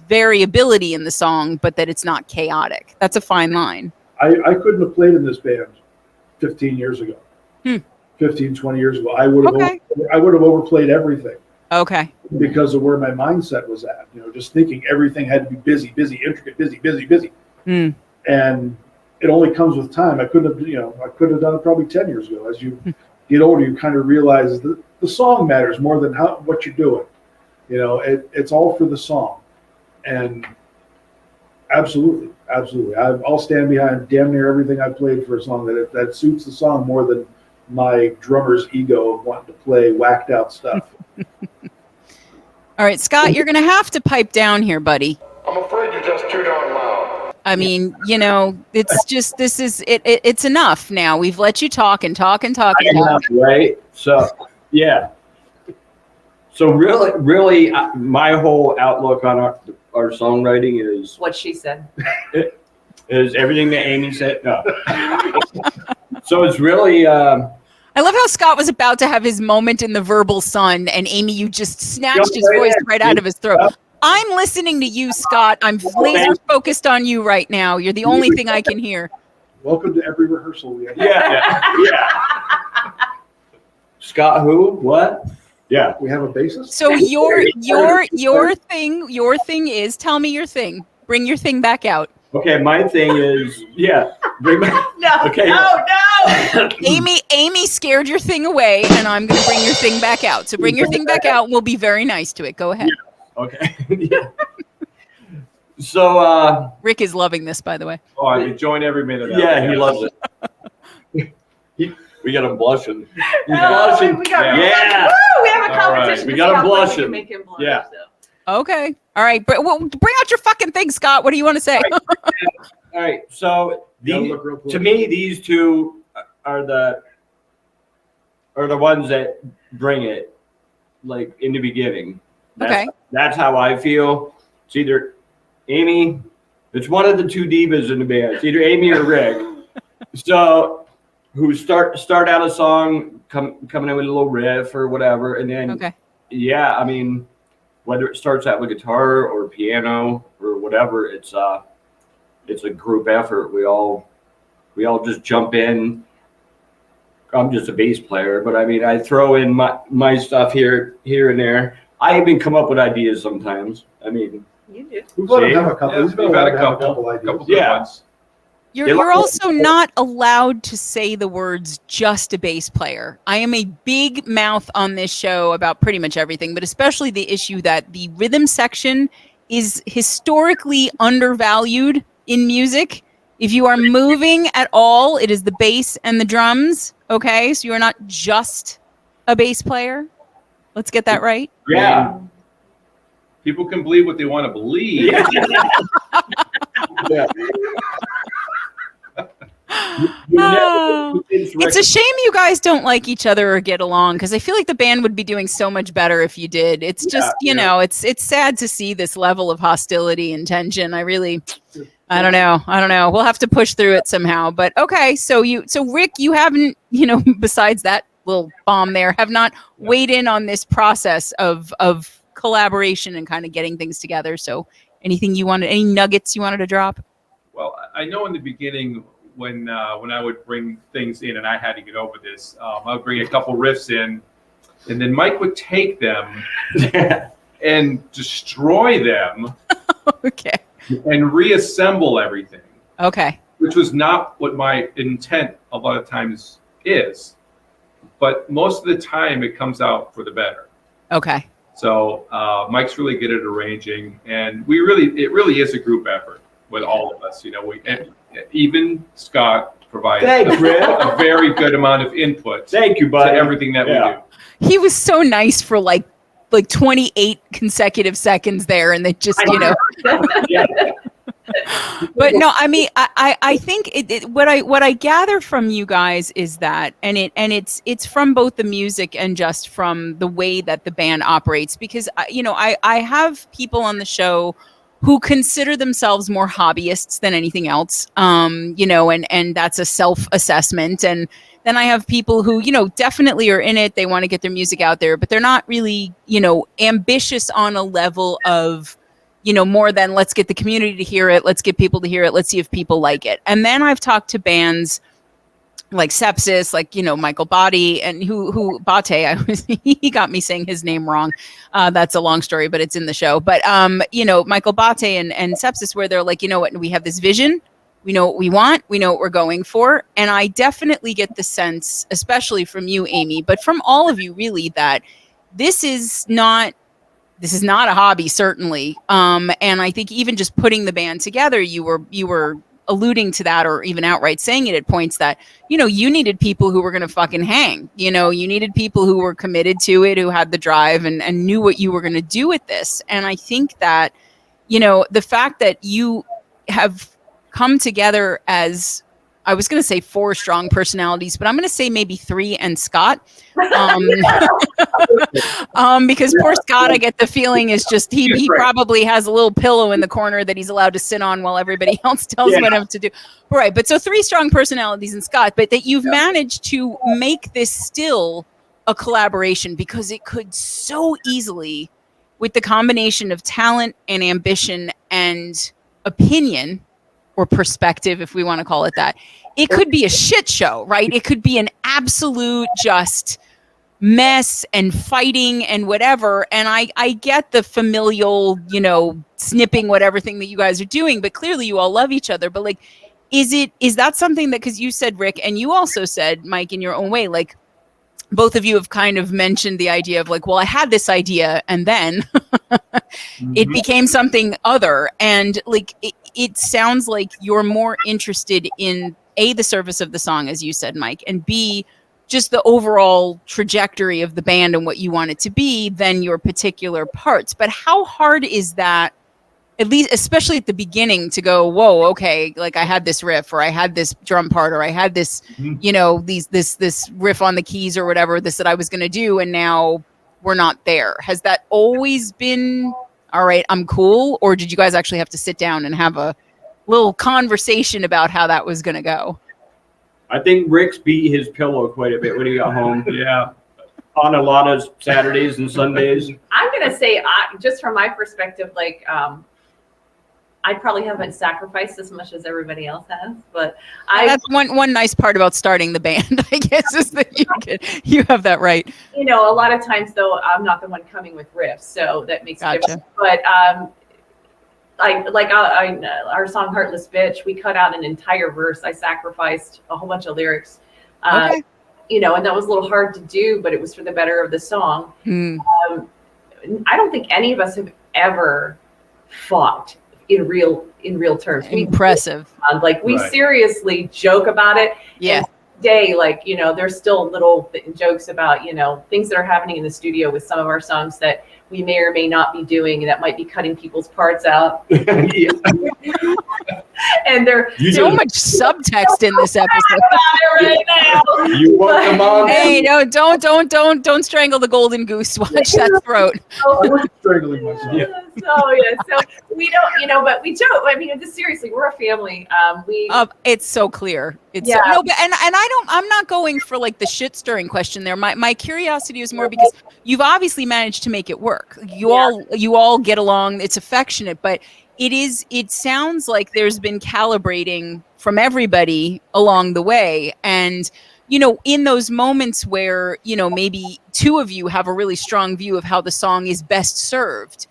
variability in the song, but that it's not chaotic. That's a fine line. I couldn't have played in this band 15 years ago. 15, 20 years ago. I would have overplayed everything. Okay. Because of where my mindset was at, just thinking everything had to be busy, intricate, busy. And it only comes with time. I could have done it probably 10 years ago. As you get older, you kind of realize that the song matters more than what you're doing. It's all for the song. And absolutely. I'll stand behind damn near everything I played for a song that suits the song more than my drummer's ego of wanting to play whacked out stuff. All right, Scott, you're going to have to pipe down here, buddy. I'm afraid you're just too darn loud. I mean, it's just, this is, it's enough now. We've let you talk and talk and talk and talk. Right? So, yeah. So really, my whole outlook on our songwriting is... What she said. Is everything that Amy said. No. So it's really... I love how Scott was about to have his moment in the verbal sun, and Amy, you just snatched his voice right out of his throat. I'm listening to you, Scott. I'm laser focused on you right now. You're the only thing I can hear. Welcome to every rehearsal we have. Yeah. Scott, who? What? Yeah. We have a bassist. So your thing is, tell me your thing. Bring your thing back out. Okay, my thing is, bring my, no. Amy scared your thing away, and I'm going to bring your thing back out. So bring your thing back out, and we'll be very nice to it. Go ahead. Yeah. Okay. Yeah. So Rick is loving this, by the way. Oh, I'm enjoying every minute of it. Yeah, he loves it. We got him blushing. We got yeah. Woo, we have a competition. Right. We got him blushing. Make him blush, Yeah. So. Okay. All right. Bring out your fucking thing, Scott. What do you want to say? All right. So to me, these two are the ones that bring it, like in the beginning. That's how I feel. It's either Amy. It's one of the two divas in the band. It's either Amy or Rick. So who start out a song, coming in with a little riff or whatever, and then I mean, whether it starts out with guitar or piano or whatever, it's a group effort. We all just jump in. I'm just a bass player, but I mean, I throw in my stuff here and there. I even come up with ideas sometimes. I mean, you do. We've let him have a couple. We've had a couple ideas. good ones. You're also not allowed to say the words just a bass player. I am a big mouth on this show about pretty much everything, but especially the issue that the rhythm section is historically undervalued in music. If you are moving at all, it is the bass and the drums. Okay, so you are not just a bass player. Let's get that right. Yeah. People can believe what they want to believe. Yeah. It's a shame you guys don't like each other or get along, because I feel like the band would be doing so much better if you did. It's just, it's sad to see this level of hostility and tension. I don't know. We'll have to push through it somehow. But okay, so Rick, you haven't, besides that little bomb there, have not weighed in on this process of collaboration and kind of getting things together. So any nuggets you wanted to drop? Well, I know in the beginning when I would bring things in and I had to get over this, I would bring a couple riffs in, and then Mike would take them and destroy them. Okay. And reassemble everything. Okay. Which was not what my intent a lot of times is. But most of the time it comes out for the better. Okay. So Mike's really good at arranging, and it really is a group effort with all of us. And even Scott provides a very good amount of input. Thank you, buddy. To everything that we do. He was so nice for like 28 consecutive seconds there, and they just But no, I mean, I think what I gather from you guys is that, and it's from both the music and just from the way that the band operates, because I have people on the show who consider themselves more hobbyists than anything else, and that's a self-assessment. And then I have people who, definitely are in it. They want to get their music out there, but they're not really, ambitious on a level of, more than let's get the community to hear it. Let's get people to hear it. Let's see if people like it. And then I've talked to bands like Sepsis, like, Michael Bate, and he got me saying his name wrong. That's a long story, but it's in the show. But, Michael Bate and Sepsis, where they're like, we have this vision. We know what we want. We know what we're going for. And I definitely get the sense, especially from you, Amy, but from all of you really, that this is not a hobby, certainly. And I think even just putting the band together, you were alluding to that, or even outright saying it at points that, you needed people who were going to fucking hang. You needed people who were committed to it, who had the drive and knew what you were going to do with this. And I think that, the fact that you have come together as, I was going to say 4 strong personalities, but I'm going to say maybe 3 and Scott. Because poor Scott, I get the feeling is just, he probably has a little pillow in the corner that he's allowed to sit on while everybody else tells him what to do. Right. But so 3 strong personalities in Scott, but that you've managed to make this still a collaboration, because it could so easily, with the combination of talent and ambition and opinion, or perspective, if we want to call it that, it could be a shit show, right? It could be an absolute just mess and fighting and whatever. And I get the familial, snipping, whatever thing that you guys are doing, but clearly you all love each other. But like, is that something that, because you said, Rick, and you also said, Mike, in your own way, like, both of you have kind of mentioned the idea of like, well, I had this idea and then it became something other. And like, it sounds like you're more interested in A, the service of the song, as you said, Mike, and B, just the overall trajectory of the band and what you want it to be than your particular parts. But how hard is that, at least, especially at the beginning, to go, whoa, okay, like I had this riff, or I had this drum part, or I had this, this riff on the keys or whatever, this that I was going to do, and now we're not there. Has that always been, all right, I'm cool? Or did you guys actually have to sit down and have a little conversation about how that was going to go? I think Rick's beat his pillow quite a bit when he got home. Yeah. On a lot of Saturdays and Sundays. I'm going to say, just from my perspective, like, I probably haven't sacrificed as much as everybody else has, but that's one nice part about starting the band, I guess, is that you have that right. A lot of times though, I'm not the one coming with riffs, so that makes a difference. But our song "Heartless Bitch," we cut out an entire verse. I sacrificed a whole bunch of lyrics. Okay. And that was a little hard to do, but it was for the better of the song. I don't think any of us have ever fought in real terms. Impressive. We seriously joke about it. Yeah. Today, there's still little jokes about, things that are happening in the studio with some of our songs that we may or may not be doing, and that might be cutting people's parts out. And and they're so much subtext in this episode. Right now. You want them on? Hey, no, don't strangle the golden goose. Watch that throat. I was strangling myself. Yeah. So we don't, but we joke. I mean, seriously, we're a family. It's so clear. It's Yeah. no, but I'm not going for like the shit stirring question there. My curiosity is more because you've obviously managed to make it work. You all get along. It's affectionate, but it sounds like there's been calibrating from everybody along the way. And, in those moments where, maybe two of you have a really strong view of how the song is best served,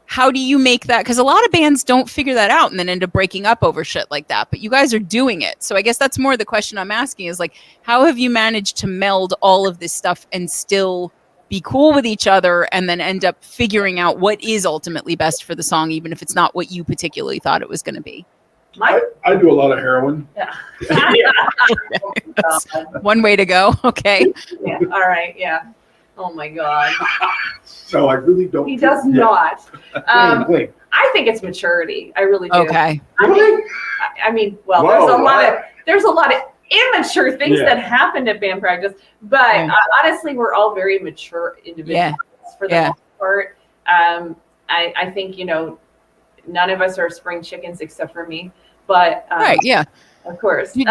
how do you make that? Because a lot of bands don't figure that out and then end up breaking up over shit like that. But you guys are doing it. So I guess that's more the question I'm asking is like, how have you managed to meld all of this stuff and still be cool with each other and then end up figuring out what is ultimately best for the song, even if it's not what you particularly thought it was going to be? I do a lot of heroin. Yeah. One way to go. Okay. Yeah. All right. Yeah. Oh my God. So I really don't. He does not. Wait. I think it's maturity. I really do. Okay. I mean, well, there's a lot of immature things that happened at band practice, but honestly, we're all very mature individuals for the most part. I think none of us are spring chickens except for me, but of course, you're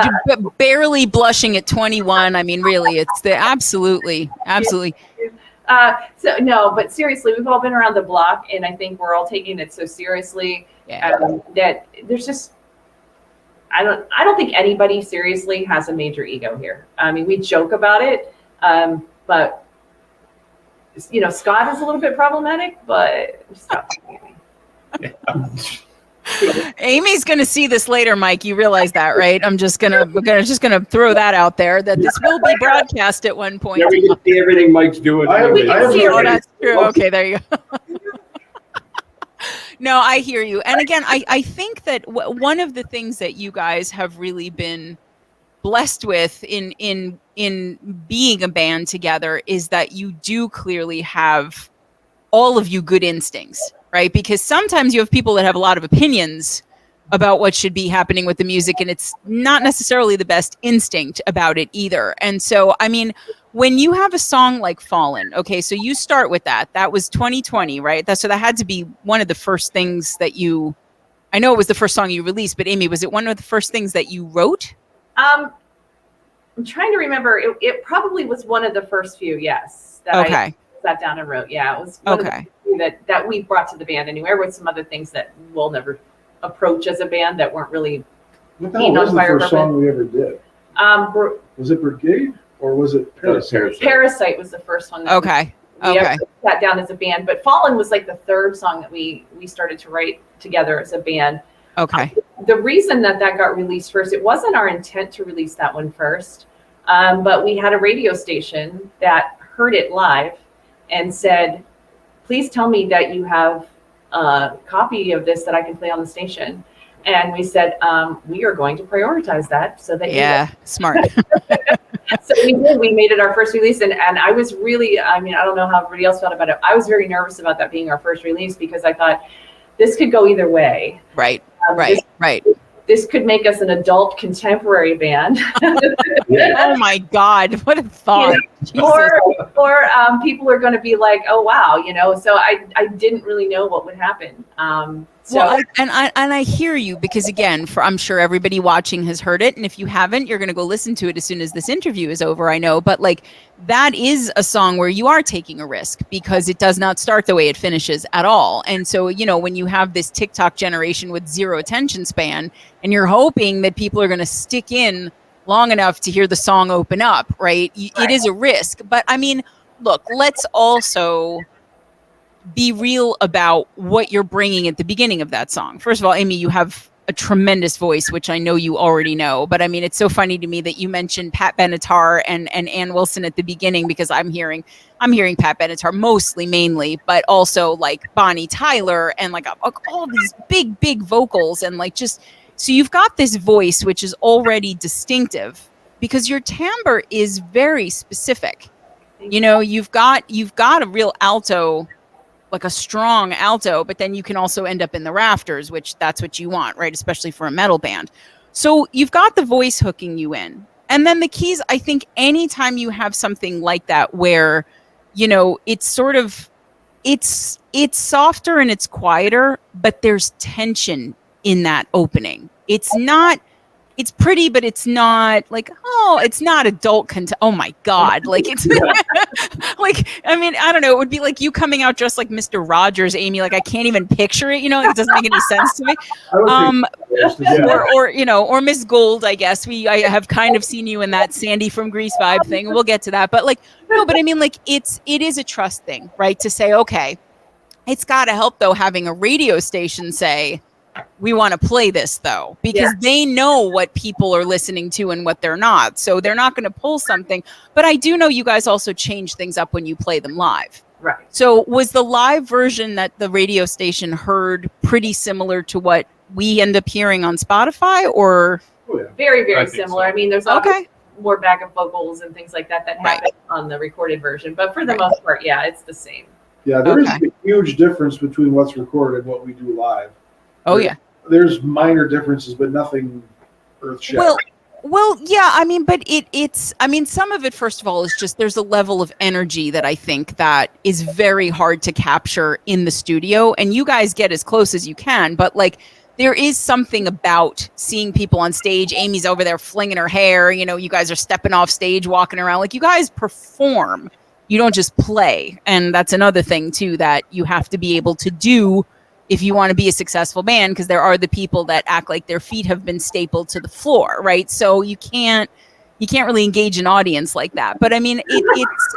barely blushing at 21. I mean, really, it's absolutely. So no, but seriously, we've all been around the block, and I think we're all taking it so seriously that there's just. I don't think anybody seriously has a major ego here. I mean, we joke about it, but Scott is a little bit problematic, but stop. Amy's gonna see this later, Mike. You realize that, right? We're gonna throw that out there that this will be broadcast at one point. Yeah, we can see everything Mike's doing. Oh, that's true. Okay, there you go. No, I hear you. And again, I think that one of the things that you guys have really been blessed with in being a band together is that you do clearly have all of you good instincts, right? Because sometimes you have people that have a lot of opinions about what should be happening with the music, and it's not necessarily the best instinct about it either. And so, I mean, when you have a song like Fallen, okay, so you start with that. That was 2020, right? So that had to be one of the first things that I know it was the first song you released, but Amy, was it one of the first things that you wrote? I'm trying to remember. It probably was one of the first few, yes. That I sat down and wrote. Yeah, it was one of the few that we brought to the band anywhere with some other things that we'll never approach as a band that weren't really what the hell was the first song we ever did? Was it Brigade or was it Parasite? Parasite was the first one that we ever sat down as a band, but Fallen was like the third song that we started to write together as a band. The reason that got released first, it wasn't our intent to release that one first, but we had a radio station that heard it live and said, please tell me that you have a copy of this that I can play on the station. And we said, we are going to prioritize that so that smart. So we did. We made it our first release, and I was really, I mean, I don't know how everybody else felt about it. I was very nervous about that being our first release because I thought this could go either way. Right. This could make us an adult contemporary band. Oh my God, what a thought. Or people are going to be like, oh wow, so I didn't really know what would happen. I hear you because again, I'm sure everybody watching has heard it, and if you haven't, you're going to go listen to it as soon as this interview is over. I know, but like that is a song where you are taking a risk because it does not start the way it finishes at all. And so, when you have this TikTok generation with zero attention span, and you're hoping that people are going to stick in long enough to hear the song open up, right? It is a risk. But I mean, look, let's also be real about what you're bringing at the beginning of that song. First of all, Amy, you have a tremendous voice, which I know you already know, but I mean, it's so funny to me that you mentioned Pat Benatar and Ann Wilson at the beginning, because I'm hearing Pat Benatar mainly, but also like Bonnie Tyler and like all these big vocals and like just, so you've got this voice, which is already distinctive because your timbre is very specific. You've got a real alto like a strong alto, but then you can also end up in the rafters, which that's what you want, right? Especially for a metal band. So you've got the voice hooking you in. And then the keys, I think anytime you have something like that where, you know, it's sort of, it's softer and it's quieter, but there's tension in that opening. It's not, it's pretty, but it's not like, oh, it's not adult content. Oh my God. Like it's like, I mean, I don't know. It would be like you coming out dressed like Mr. Rogers, Amy. Like I can't even picture it, you know, like, it doesn't make any sense to me. Or, you know, or Miss Gold, I guess I have kind of seen you in that Sandy from Grease vibe thing. We'll get to that. But like, no, but I mean, like it is a trust thing, right? To say, okay, it's got to help though, having a radio station say, we want to play this though, because they know what people are listening to and what they're not. So they're not going to pull something. But I do know you guys also change things up when you play them live. Right. So was the live version that the radio station heard pretty similar to what we end up hearing on Spotify, or? Oh, yeah. Very, very I think similar. so. I mean, there's more backup vocals and things like that happen on the recorded version. But for the most part, yeah, it's the same. Yeah, there is a huge difference between what's recorded and what we do live. Oh, yeah. There's minor differences, but nothing earth-shattering. Well, yeah, I mean, but it's, I mean, some of it, first of all, is just there's a level of energy that I think that is very hard to capture in the studio. And you guys get as close as you can, but like, there is something about seeing people on stage. Amy's over there flinging her hair. You know, you guys are stepping off stage, walking around. Like, you guys perform. You don't just play. And that's another thing, too, that you have to be able to do if you want to be a successful band, because there are the people that act like their feet have been stapled to the floor, right? So you can't really engage an audience like that. But I mean, it's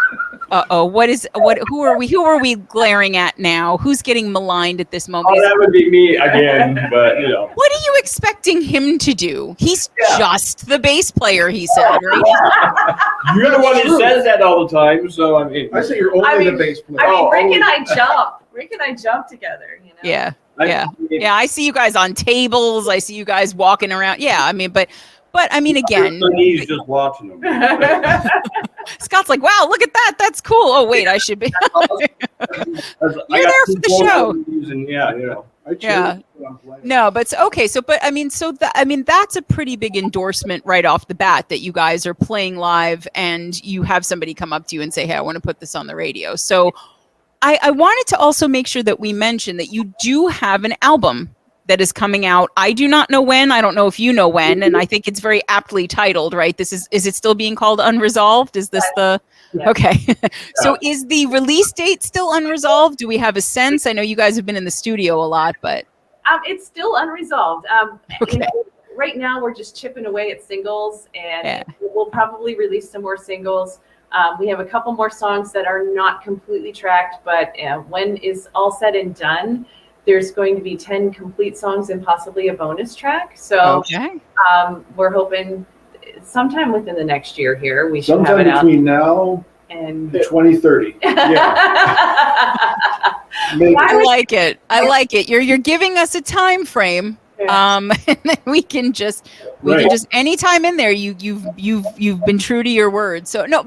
who are we glaring at now? Who's getting maligned at this moment? Oh, that would be me again, but you know. What are you expecting him to do? He's just the bass player, he said, right? You're the one who says that all the time, so I mean. I say you're only the bass player. I mean, Rick and I jump together, you know? Yeah. Yeah, I see you guys on tables. I see you guys walking around. Yeah, I mean, but I mean, again, he's just watching them. Scott's like, wow, look at that. That's cool. Oh, wait, I should be. You're there for the show. Yeah, you know. Yeah. No, but okay. So, but I mean, that's a pretty big endorsement right off the bat that you guys are playing live and you have somebody come up to you and say, hey, I want to put this on the radio. So I wanted to also make sure that we mention that you do have an album that is coming out. I do not know when. I don't know if you know when. And I think it's very aptly titled, right? Is it still being called Unresolved? Is this okay. So is the release date still unresolved? Do we have a sense? I know you guys have been in the studio a lot, but. It's still unresolved. Okay. You know, right now we're just chipping away at singles, and we'll probably release some more singles. We have a couple more songs that are not completely tracked, but when is all said and done, there's going to be 10 complete songs and possibly a bonus track. So we're hoping sometime within the next year here, we should have it out. Sometime between now and 2030. I like it. I like it. You're giving us a time frame. And then we can just anytime in there you've been true to your word. So now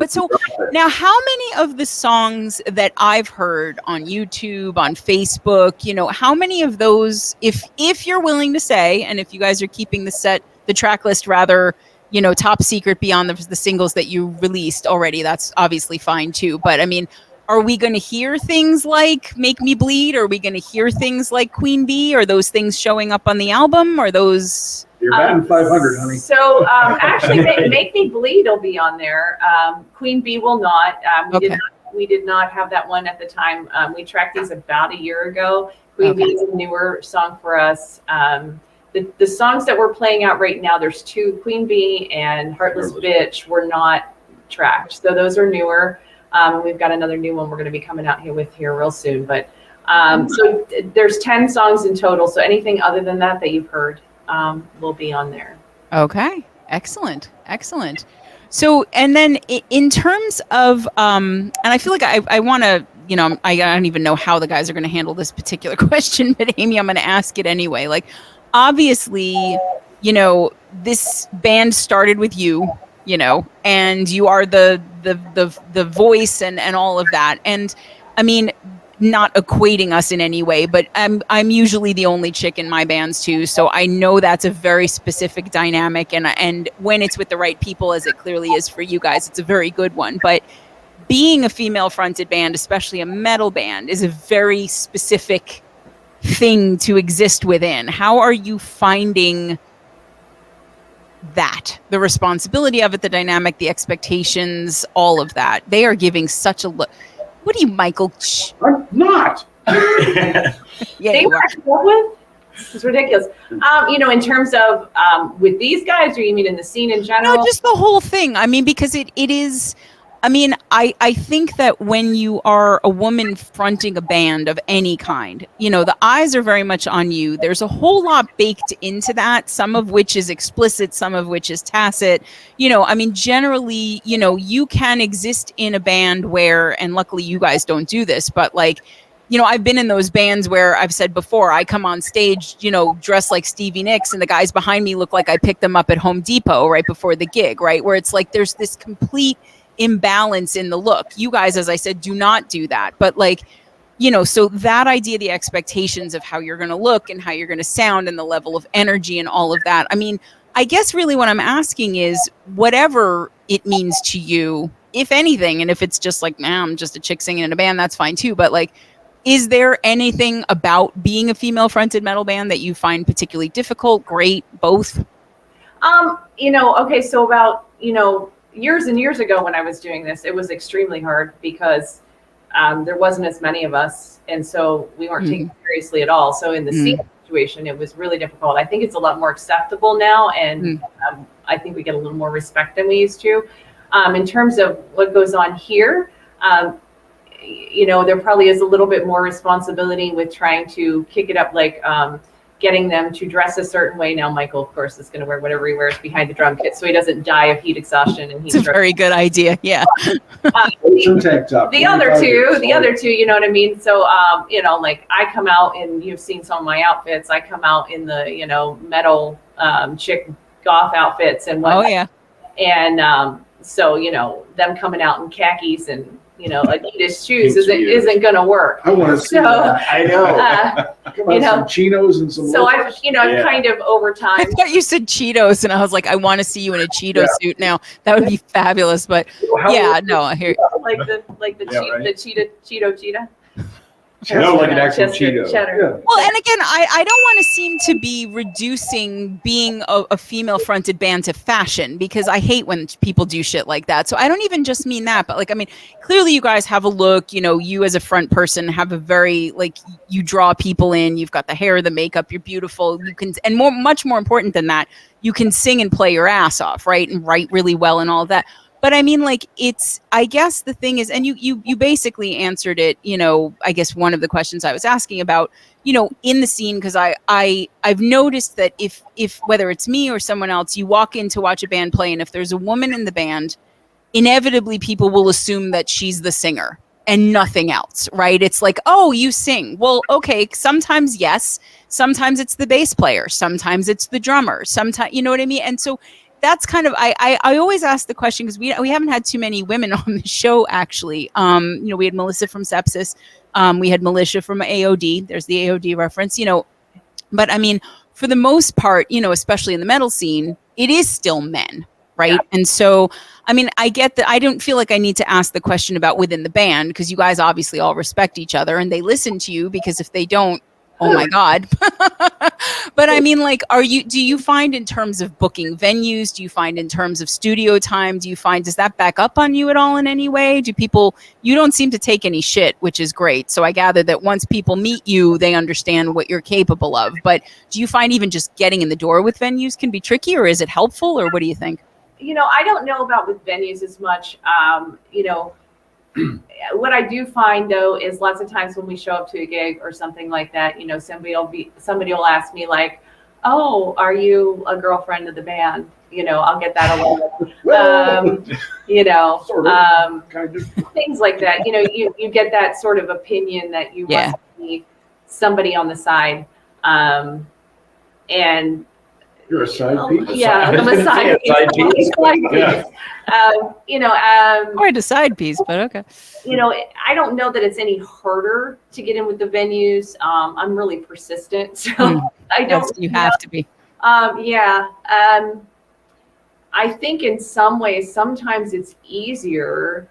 how many of the songs that I've heard on YouTube, on Facebook, you know, how many of those, if you're willing to say, and if you guys are keeping the track list rather, you know, top secret beyond the singles that you released already, that's obviously fine too. But I mean, are we going to hear things like Make Me Bleed? Are we going to hear things like Queen Bee? Are those things showing up on the album? Are those... You're batting 500, honey. So actually, Make Me Bleed will be on there. Queen Bee will not. We did not have that one at the time. We tracked these about a year ago. Queen Bee is a newer song for us. The songs that we're playing out right now, there's two, Queen Bee and Heartless Bitch, were not tracked. So those are newer. We've got another new one we're going to be coming out here real soon. But so there's 10 songs in total. So anything other than that you've heard will be on there. Okay. Excellent. So, and then in terms of, and I feel like I want to, you know, I don't even know how the guys are going to handle this particular question, but Amy, I'm going to ask it anyway. Like, obviously, you know, this band started with you, you know, and you are the voice and all of that. And I mean, not equating us in any way, but I'm usually the only chick in my bands too, so I know that's a very specific dynamic, and when it's with the right people, as it clearly is for you guys, it's a very good one. But being a female fronted band, especially a metal band, is a very specific thing to exist within. How are you finding that, the responsibility of it, the dynamic, the expectations, all of that? They are giving such a look. What are you, Michael? I'm not. Yeah, They were with. It's ridiculous. In terms of with these guys, or you mean in the scene in general? No, just the whole thing. I mean, because it is. I mean, I think that when you are a woman fronting a band of any kind, the eyes are very much on you. There's a whole lot baked into that, some of which is explicit, some of which is tacit. I mean, generally, you can exist in a band where, and luckily you guys don't do this, but like, I've been in those bands where I've said before, I come on stage, dressed like Stevie Nicks, and the guys behind me look like I picked them up at Home Depot right before the gig, right? Where it's like there's this complete imbalance in the look. You guys, as I said, do not do that. But like, so that idea, the expectations of how you're going to look and how you're going to sound and the level of energy and all of that. I mean, I guess really what I'm asking is whatever it means to you, if anything, and if it's just like, I'm just a chick singing in a band, that's fine too. But like, is there anything about being a female fronted metal band that you find particularly difficult, great, both? Okay, so about, years and years ago when I was doing this, it was extremely hard because there wasn't as many of us, and so we weren't taken seriously at all. So in the scene situation, it was really difficult. I think it's a lot more acceptable now, and I think we get a little more respect than we used to. In terms of what goes on here, there probably is a little bit more responsibility with trying to kick it up, like getting them to dress a certain way. Now, Michael, of course, is going to wear whatever he wears behind the drum kit, so he doesn't die of heat exhaustion. And it's a very good idea. Yeah. The other two, you know what I mean? So, like I come out, and you've seen some of my outfits. I come out in the, metal chick goth outfits and whatnot. Oh yeah. And so, them coming out in khakis and Adidas shoes isn't going to work. I want to see that. I know. Some chinos and some. So I've kind of over time. I thought you said Cheetos, and I was like, I want to see you in a Cheeto suit now. That would be fabulous. But I hear you. Like the Cheeto. No, like an actual Cheeto. Cheddar. Well, and again, I don't want to seem to be reducing being a female-fronted band to fashion, because I hate when people do shit like that. So I don't even just mean that, but like, I mean, clearly you guys have a look. You as a front person have a very, like, you draw people in. You've got the hair, the makeup. You're beautiful. You can, and much more important than that, you can sing and play your ass off, right, and write really well and all of that. But I mean, like, I guess the thing is, and you basically answered it, I guess one of the questions I was asking about, in the scene, because I've noticed that if whether it's me or someone else, you walk in to watch a band play, and if there's a woman in the band, inevitably people will assume that she's the singer and nothing else, right? It's like, oh, you sing. Well, okay, sometimes yes, sometimes it's the bass player, sometimes it's the drummer, sometimes, you know what I mean? And so that's kind of, I always ask the question, because we haven't had too many women on the show, actually. We had Melissa from Sepsis. We had Militia from AOD. There's the AOD reference, But I mean, for the most part, especially in the metal scene, it is still men, right? Yeah. And so, I mean, I get that. I don't feel like I need to ask the question about within the band, because you guys obviously all respect each other and they listen to you, because if they don't, oh my God. But I mean, like, do you find in terms of booking venues, do you find in terms of studio time, does that back up on you at all in any way? You don't seem to take any shit, which is great. So I gather that once people meet you, they understand what you're capable of. But do you find even just getting in the door with venues can be tricky, or is it helpful, or what do you think? I don't know about with venues as much. What I do find, though, is lots of times when we show up to a gig or something like that, somebody will ask me, like, oh, are you a girlfriend of the band? I'll get that a lot. Sort of, kind of. Things like that. You get that sort of opinion that you must be somebody on the side. And You're a side piece? Yeah, I'm a side piece. Side piece. Yeah. Or a side piece, but okay. I don't know that it's any harder to get in with the venues. I'm really persistent, so I don't. You have to be. Yeah. I think in some ways, sometimes it's easier.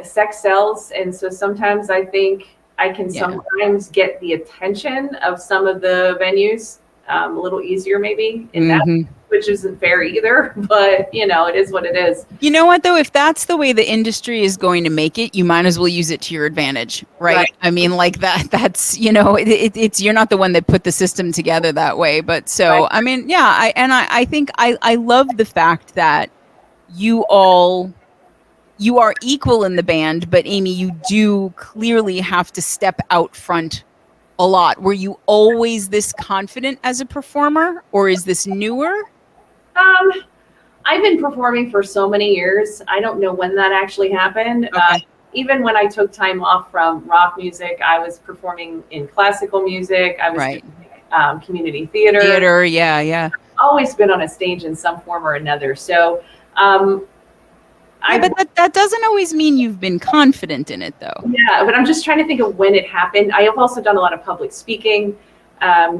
Sex sells, and so sometimes I think I can sometimes get the attention of some of the venues a little easier, maybe in that, which isn't fair either. But it is what it is. You know what though? If that's the way the industry is going to make it, you might as well use it to your advantage, right? I mean, like that's it's you're not the one that put the system together that way, but so right. I mean, yeah. I think I love the fact that you are equal in the band, but Amy, you do clearly have to step out front a lot. Were you always this confident as a performer, or is this newer? I've been performing for so many years. I don't know when that actually happened. Okay. Even when I took time off from rock music, I was performing in classical music. I was doing community theater. Theater, yeah. Always been on a stage in some form or another. So, but that doesn't always mean you've been confident in it, though. Yeah, but I'm just trying to think of when it happened. I have also done a lot of public speaking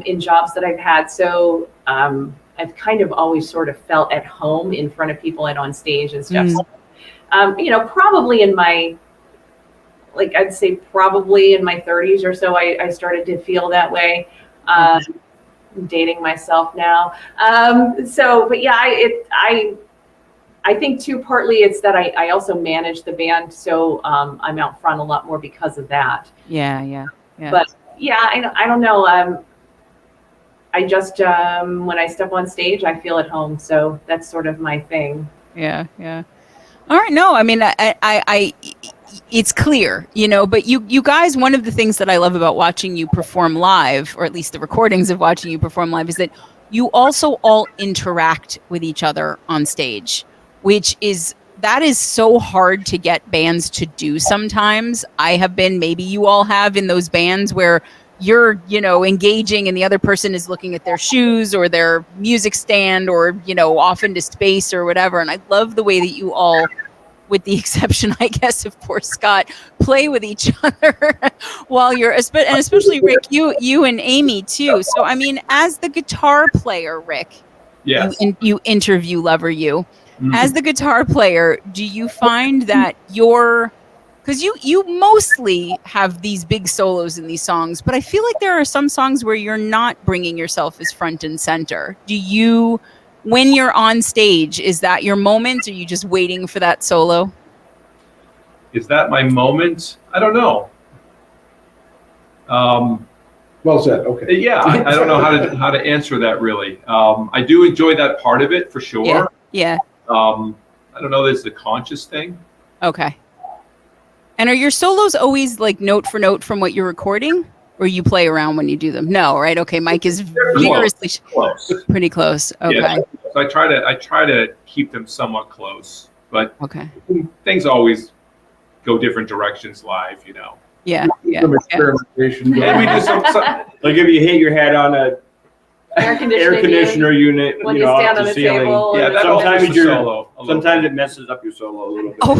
in jobs that I've had. So I've kind of always sort of felt at home in front of people and on stage and stuff. So, probably in my, I'd say probably in my 30s or so, I started to feel that way. I'm dating myself now. But yeah, I think too, partly it's that I also manage the band, so I'm out front a lot more because of that. Yeah. But yeah, I don't know. I just when I step on stage, I feel at home, so that's sort of my thing. Yeah. All right. No, I mean, I it's clear, but you guys, one of the things that I love about watching you perform live, or at least the recordings of watching you perform live, is that you also all interact with each other on stage, that is so hard to get bands to do sometimes. I have been, maybe you all have, in those bands where you're, engaging and the other person is looking at their shoes or their music stand or, off into space or whatever. And I love the way that you all, with the exception, I guess, of poor Scott, play with each other while you're, and especially Rick, you and Amy too. So, I mean, as the guitar player, Rick, yes, you interview Lover You. As the guitar player, do you find that because you mostly have these big solos in these songs, but I feel like there are some songs where you're not bringing yourself as front and center. When you're on stage, is that your moment? Or are you just waiting for that solo? Is that my moment? I don't know. Well said. Okay. Yeah, I don't know how to answer that really. I do enjoy that part of it for sure. Yeah. I don't know that it's a conscious thing. Okay. And are your solos always like note for note from what you're recording, or you play around when you do them? No, right? Okay, Mike is vigorously close. Pretty close. Okay. Yeah, so I try to keep them somewhat close, but okay, things always go different directions live, Yeah. Some experimentation. And we do some like if you hit your head on a air conditioner unit, when you stand on the table. Yeah, that sometimes solo. Sometimes it messes up your solo a little bit. Oh,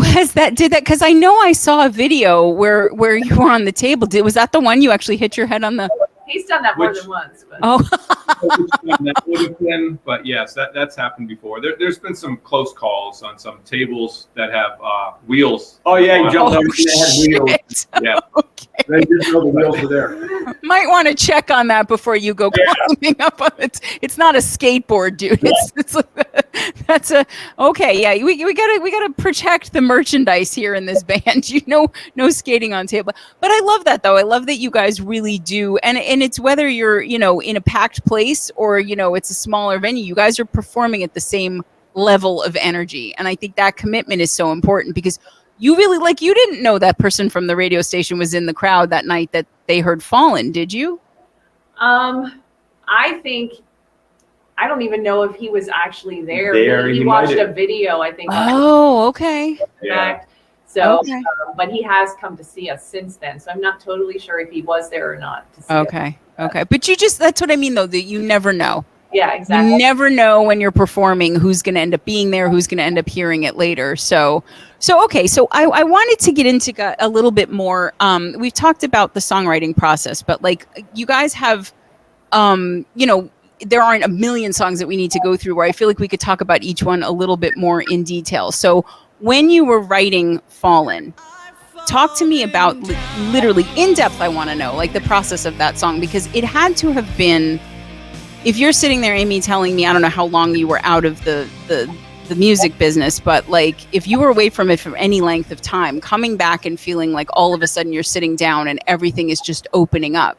did that? Because I know I saw a video where you were on the table. Was that the one you actually hit your head on the? He's done that more than once. But. Oh. That would have been, but yes, that's happened before. There's been some close calls on some tables that have wheels. Oh yeah, you jumped over that had wheels. Yeah. Okay. They didn't know the wheels were there. Might want to check on that before you go climbing up on it. It's not a skateboard, dude. That's a okay. Yeah, we gotta protect the merchandise here in this band. No skating on table. But I love that though. I love that you guys really do, and it's whether you're in a packed place or it's a smaller venue. You guys are performing at the same level of energy, and I think that commitment is so important because. You really you didn't know that person from the radio station was in the crowd that night that they heard Fallen, did you? I think I don't even know if he was actually there. He watched a video, I think. Oh, okay. Yeah. So, Okay. but he has come to see us since then. So I'm not totally sure if he was there or not to see us. Okay. But that's what I mean though, that you never know. Yeah, exactly. You never know when you're performing who's going to end up being there, who's going to end up hearing it later. So okay. So I wanted to get into a little bit more. We've talked about the songwriting process, but like you guys have, there aren't a million songs that we need to go through where I feel like we could talk about each one a little bit more in detail. So when you were writing Fallen, talk to me about literally in depth. I want to know like the process of that song, because it had to have been, if you're sitting there, Amy, telling me, I don't know how long you were out of the music business, but like if you were away from it for any length of time, coming back and feeling like all of a sudden you're sitting down and everything is just opening up,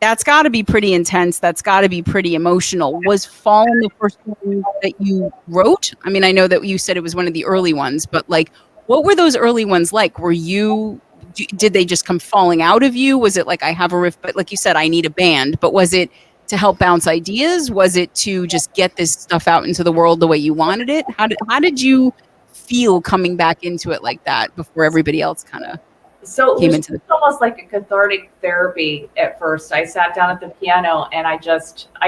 that's got to be pretty intense. That's got to be pretty emotional. Was Fallen the first one that you wrote? I mean, I know that you said it was one of the early ones, but like, what were those early ones like? Did they just come falling out of you? Was it like, I have a riff, but like you said, I need a band, but was it to help bounce ideas? Was it to just get this stuff out into the world the way you wanted it? How did you feel coming back into it like that before everybody else kind of came into it's almost like a cathartic therapy at first. I sat down at the piano and I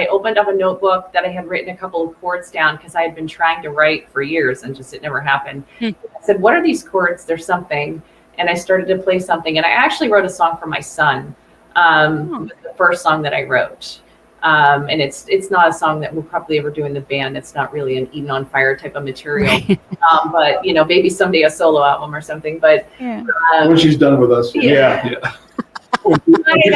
opened up a notebook that I had written a couple of chords down because I had been trying to write for years and just it never happened. I said, what are these chords? There's something. And I started to play something. And I actually wrote a song for my son. It was the first song that I wrote. And it's not a song that we'll probably ever do in the band. It's not really an Eden on Fire type of material. But maybe someday a solo album or something. But when she's done with us, yeah. Tired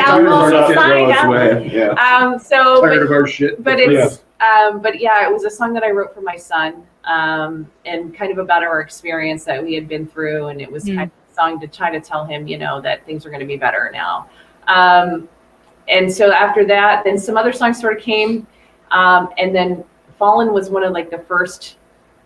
of our shit. But it's but yeah, it was a song that I wrote for my son, and kind of about our experience that we had been through, and it was kind of a song to try to tell him, that things are going to be better now. And so after that, then some other songs sort of came, and then Fallen was one of like the first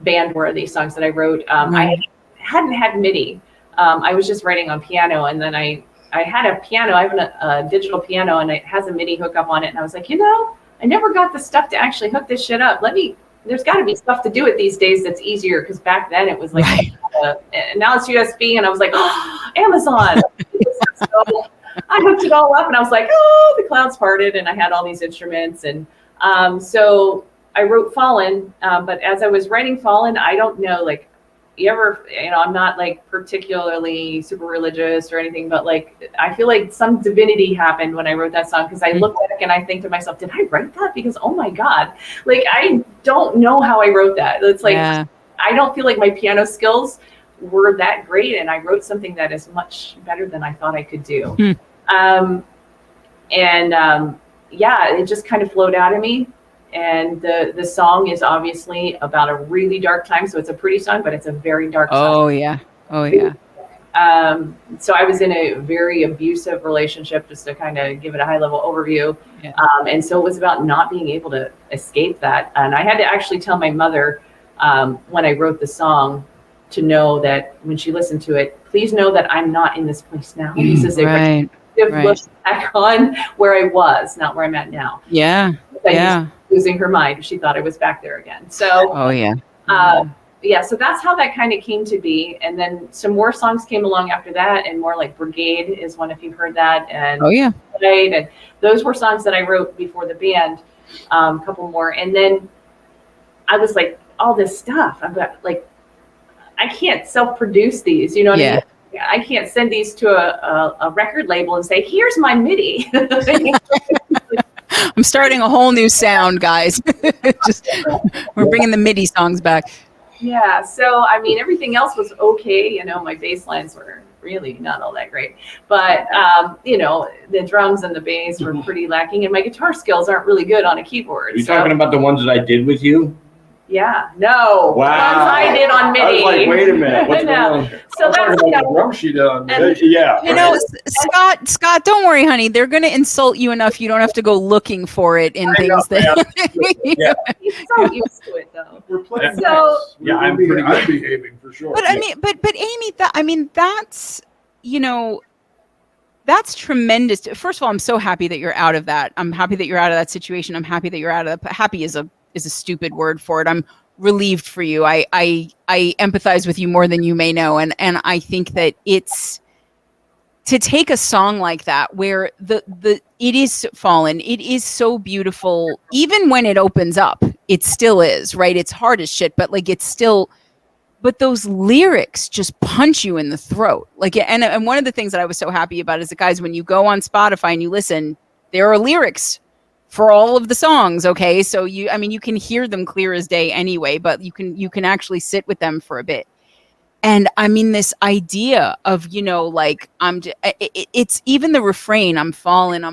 band-worthy songs that I wrote. I hadn't had MIDI. I was just writing on piano, and then I had a piano. I have a digital piano, and it has a MIDI hookup on it. And I was like, I never got the stuff to actually hook this shit up. There's got to be stuff to do it these days that's easier, because back then it was like, and now it's USB, and I was like, oh, Amazon. So I hooked it all up, and I was like, oh, the clouds parted, and I had all these instruments. And so I wrote Fallen, but as I was writing Fallen, I don't know, like, I'm not like particularly super religious or anything, but like, I feel like some divinity happened when I wrote that song, because I look back and I think to myself, did I write that? Because, oh my God, like, I don't know how I wrote that. It's like, I don't feel like my piano skills were that great, and I wrote something that is much better than I thought I could do. It just kind of flowed out of me. And the song is obviously about a really dark time. So it's a pretty song, but it's a very dark song. Oh yeah. So I was in a very abusive relationship, just to kind of give it a high level overview. And so it was about not being able to escape that. And I had to actually tell my mother, when I wrote the song, to know that when she listened to it, please know that I'm not in this place now. This is a look back on where I was, not where I'm at now. Losing her mind. She thought I was back there again. So, so that's how that kind of came to be. And then some more songs came along after that, and more like Brigade is one, if you've heard that. And and those were songs that I wrote before the band. A couple more, and then I was like, all this stuff. I've got like, I can't self-produce these. You know what I mean? I can't send these to a record label and say, here's my MIDI. I'm starting a whole new sound, guys. We're bringing the MIDI songs back. Yeah. So, I mean, everything else was okay. My bass lines were really not all that great, but, the drums and the bass were pretty lacking, and my guitar skills aren't really good on a keyboard. Are you talking about the ones that I did with you? Yeah, no. Wow. The ones I did on MIDI. I was like, wait a minute. What's going on? So that's the drum she did on MIDI. Yeah. Scott, don't worry, honey. They're going to insult you enough. You don't have to go looking for it in things. He's so used to it, though. We're playing. So I'm behaving for sure. But I mean, but Amy, that's that's tremendous. First of all, I'm so happy that you're out of that. I'm happy that you're out of that situation. I'm happy that you're out of that. Happy is a stupid word for it. I'm relieved for you. I empathize with you more than you may know, and I think that it's to take a song like that where it is fallen, it is so beautiful. Even when it opens up, it still is, right? It's hard as shit, but like it's still. But those lyrics just punch you in the throat. Like, and one of the things that I was so happy about is that, guys, when you go on Spotify and you listen, there are lyrics for all of the songs. Okay. So you can hear them clear as day anyway, but you can actually sit with them for a bit. And I mean, this idea of, like, it's even the refrain, I'm falling.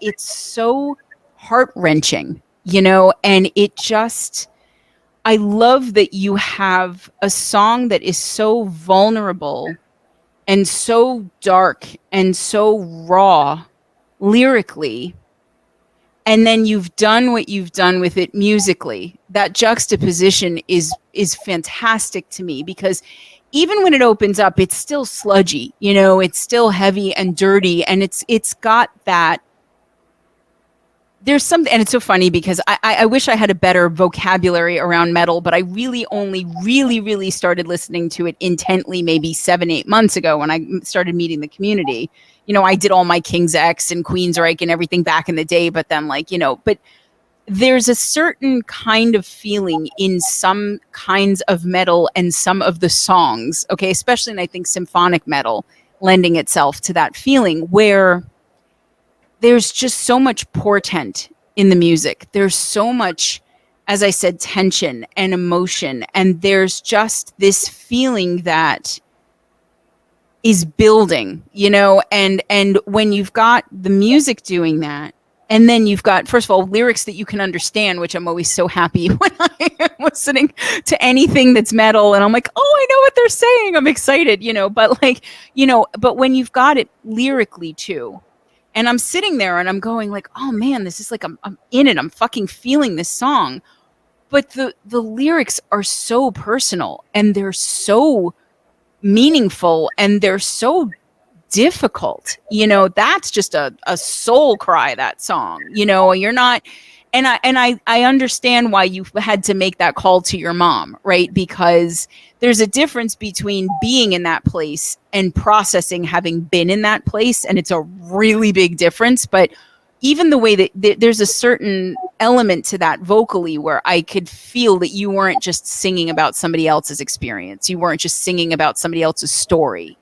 It's so heart-wrenching, and it just, I love that you have a song that is so vulnerable and so dark and so raw lyrically, and then you've done what you've done with it musically. That juxtaposition is fantastic to me, because even when it opens up, it's still sludgy, it's still heavy and dirty, and it's got that. There's something, and it's so funny because I wish I had a better vocabulary around metal, but I really only really started listening to it intently maybe 7-8 months ago when I started meeting the community. I did all my King's X and Queensryche and everything back in the day, but then but there's a certain kind of feeling in some kinds of metal and some of the songs, okay, especially in, I think, symphonic metal lending itself to that feeling where there's just so much portent in the music. There's so much, as I said, tension and emotion. And there's just this feeling that is building, and when you've got the music doing that, and then you've got, first of all, lyrics that you can understand, which I'm always so happy when I am listening to anything that's metal and I'm like, oh, I know what they're saying. I'm excited, but when you've got it lyrically too, and I'm sitting there and I'm going like, oh man, this is like, I'm in it. I'm fucking feeling this song. But the lyrics are so personal and they're so meaningful and they're so difficult. That's just a soul cry, that song. You're not, and I understand why you had to make that call to your mom, right? Because there's a difference between being in that place and processing having been in that place, and it's a really big difference. But even the way that there's a certain element to that vocally where I could feel that you weren't just singing about somebody else's experience. You weren't just singing about somebody else's story,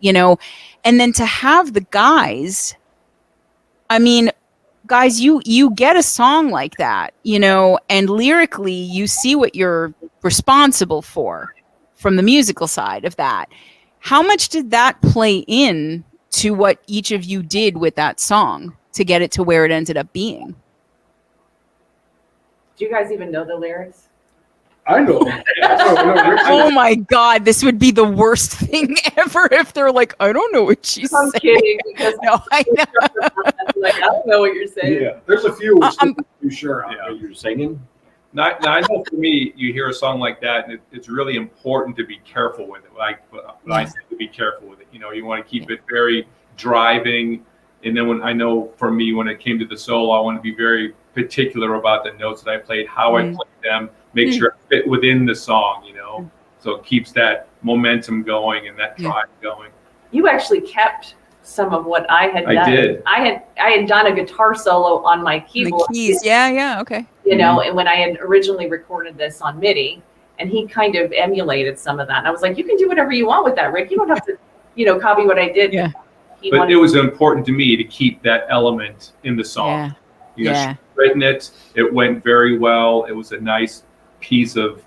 and then to have the guys, I mean, guys, you get a song like that, and lyrically you see what you're responsible for from the musical side of that. How much did that play in to what each of you did with that song to get it to where it ended up being? Do you guys even know the lyrics? I know. Oh my God, this would be the worst thing ever if they're like, I don't know what she's saying. I'm kidding. Because No, I know. like, I don't know what you're saying. Yeah, there's a few we're still not too sure on. Yeah. You're singing? Now, I know for me, you hear a song like that, and it's really important to be careful with it. Like I say, to be careful with it. You want to keep it very driving. And then when I know for me, when it came to the solo, I want to be very particular about the notes that I played, how I played them, make sure it fit within the song, so it keeps that momentum going and that drive going. You actually kept some of what I had done. I did. I had done a guitar solo on my keyboard. The keys, yeah, okay. And when I had originally recorded this on MIDI, and he kind of emulated some of that. And I was like, you can do whatever you want with that, Rick. You don't have to, copy what I did. Yeah. But it was important to me to keep that element in the song. Yeah. She'd written it. It went very well. It was a nice piece of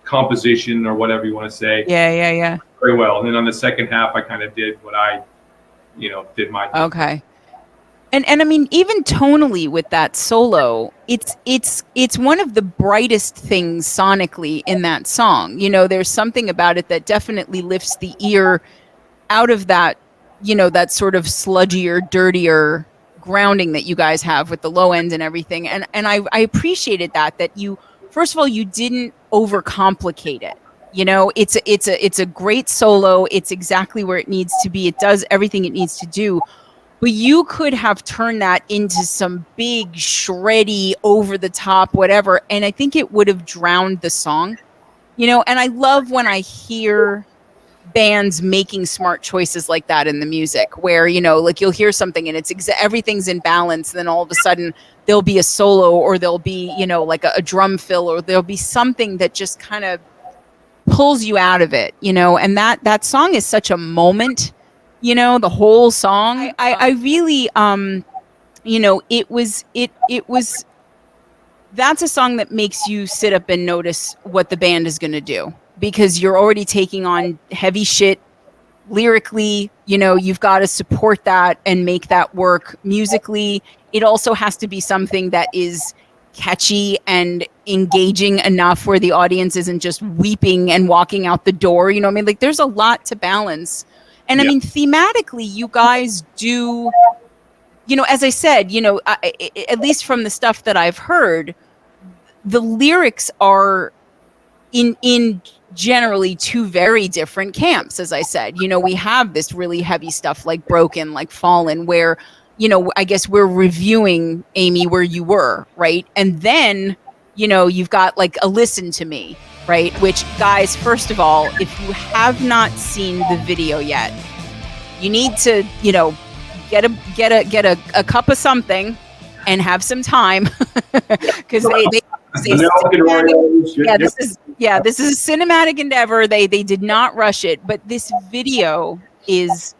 composition or whatever you want to say. Yeah. Very well. And then on the second half, I kind of did what I, did my thing. Okay. And I mean, even tonally with that solo, it's one of the brightest things sonically in that song. There's something about it that definitely lifts the ear out of that, that sort of sludgier, dirtier grounding that you guys have with the low end and everything. And I appreciated that you, first of all, you didn't overcomplicate it. It's a great solo. It's exactly where it needs to be. It does everything it needs to do. but you could have turned that into some big, shreddy, over the top, whatever. And I think it would have drowned the song, you know, and I love when I hear bands making smart choices like that in the music where, you know, like you'll hear something and it's everything's in balance. And then all of a sudden there'll be a solo or there'll be, you know, like a drum fill or there'll be something that just kind of pulls you out of it, you know, and that song is such a moment. You know, the whole song, I really, you know, it was, that's a song that makes you sit up and notice what the band is going to do because you're already taking on heavy shit lyrically, you know, you've got to support that and make that work musically. It also has to be something that is catchy and engaging enough where the audience isn't just weeping and walking out the door. You know what I mean? Like there's a lot to balance. And I mean, thematically, you guys do, you know, as I said, you know, at least from the stuff that I've heard, the lyrics are in generally two very different camps. As I said, you know, we have this really heavy stuff like Broken, like Fallen, where, you know, I guess we're reviewing, Amy, where you were, right? And then, you know, you've got like a Listen to Me, right? Which, guys, first of all, if you have not seen the video yet, you need to, you know, get a cup of something and have some time because they this is a cinematic endeavor. They did not rush it, but this video is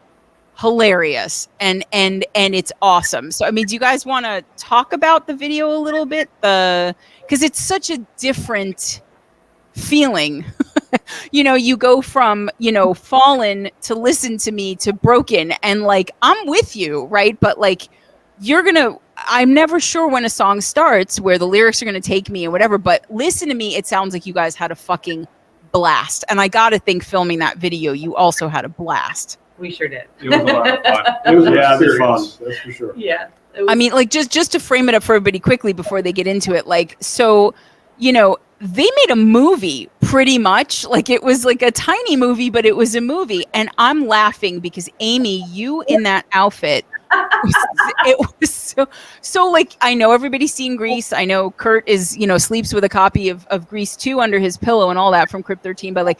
hilarious and it's awesome. So I mean, do you guys want to talk about the video a little bit? Because it's such a different feeling. You know, you go from, you know, Fallen to Listen to Me to Broken, and like I'm with you, right? But like I'm never sure when a song starts where the lyrics are gonna take me and whatever, but Listen to Me, it sounds like you guys had a fucking blast. And I gotta think filming that video, you also had a blast. We sure did. It was a lot of fun. It was fun. That's for sure. Yeah. I mean, like just to frame it up for everybody quickly before they get into it, like, so, you know, they made a movie pretty much. Like it was like a tiny movie, but it was a movie. And I'm laughing because Amy, you in that outfit, it was so like, I know everybody's seen Grease. I know Kurt is, you know, sleeps with a copy of Grease 2 under his pillow and all that from Crypt 13. But like,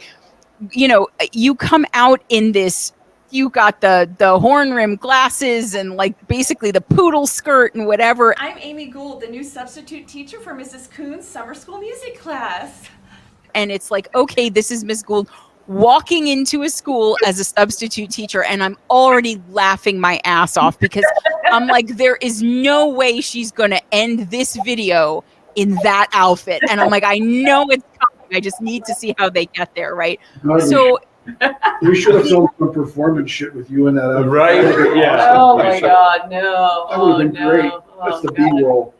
you know, you come out in this, you got the horn rim glasses and like basically the poodle skirt and whatever. I'm Amy Gould, the new substitute teacher for Mrs. Coon's summer school music class. And it's like, okay, this is Miss Gould walking into a school as a substitute teacher, and I'm already laughing my ass off because I'm like, there is no way she's going to end this video in that outfit. And I'm like, I know it's coming. I just need to see how they get there, right? So we should have filmed some performance shit with you in that outfit. Right? Yeah. Oh my God, no. That would have been great. Oh, That's the God. B-roll.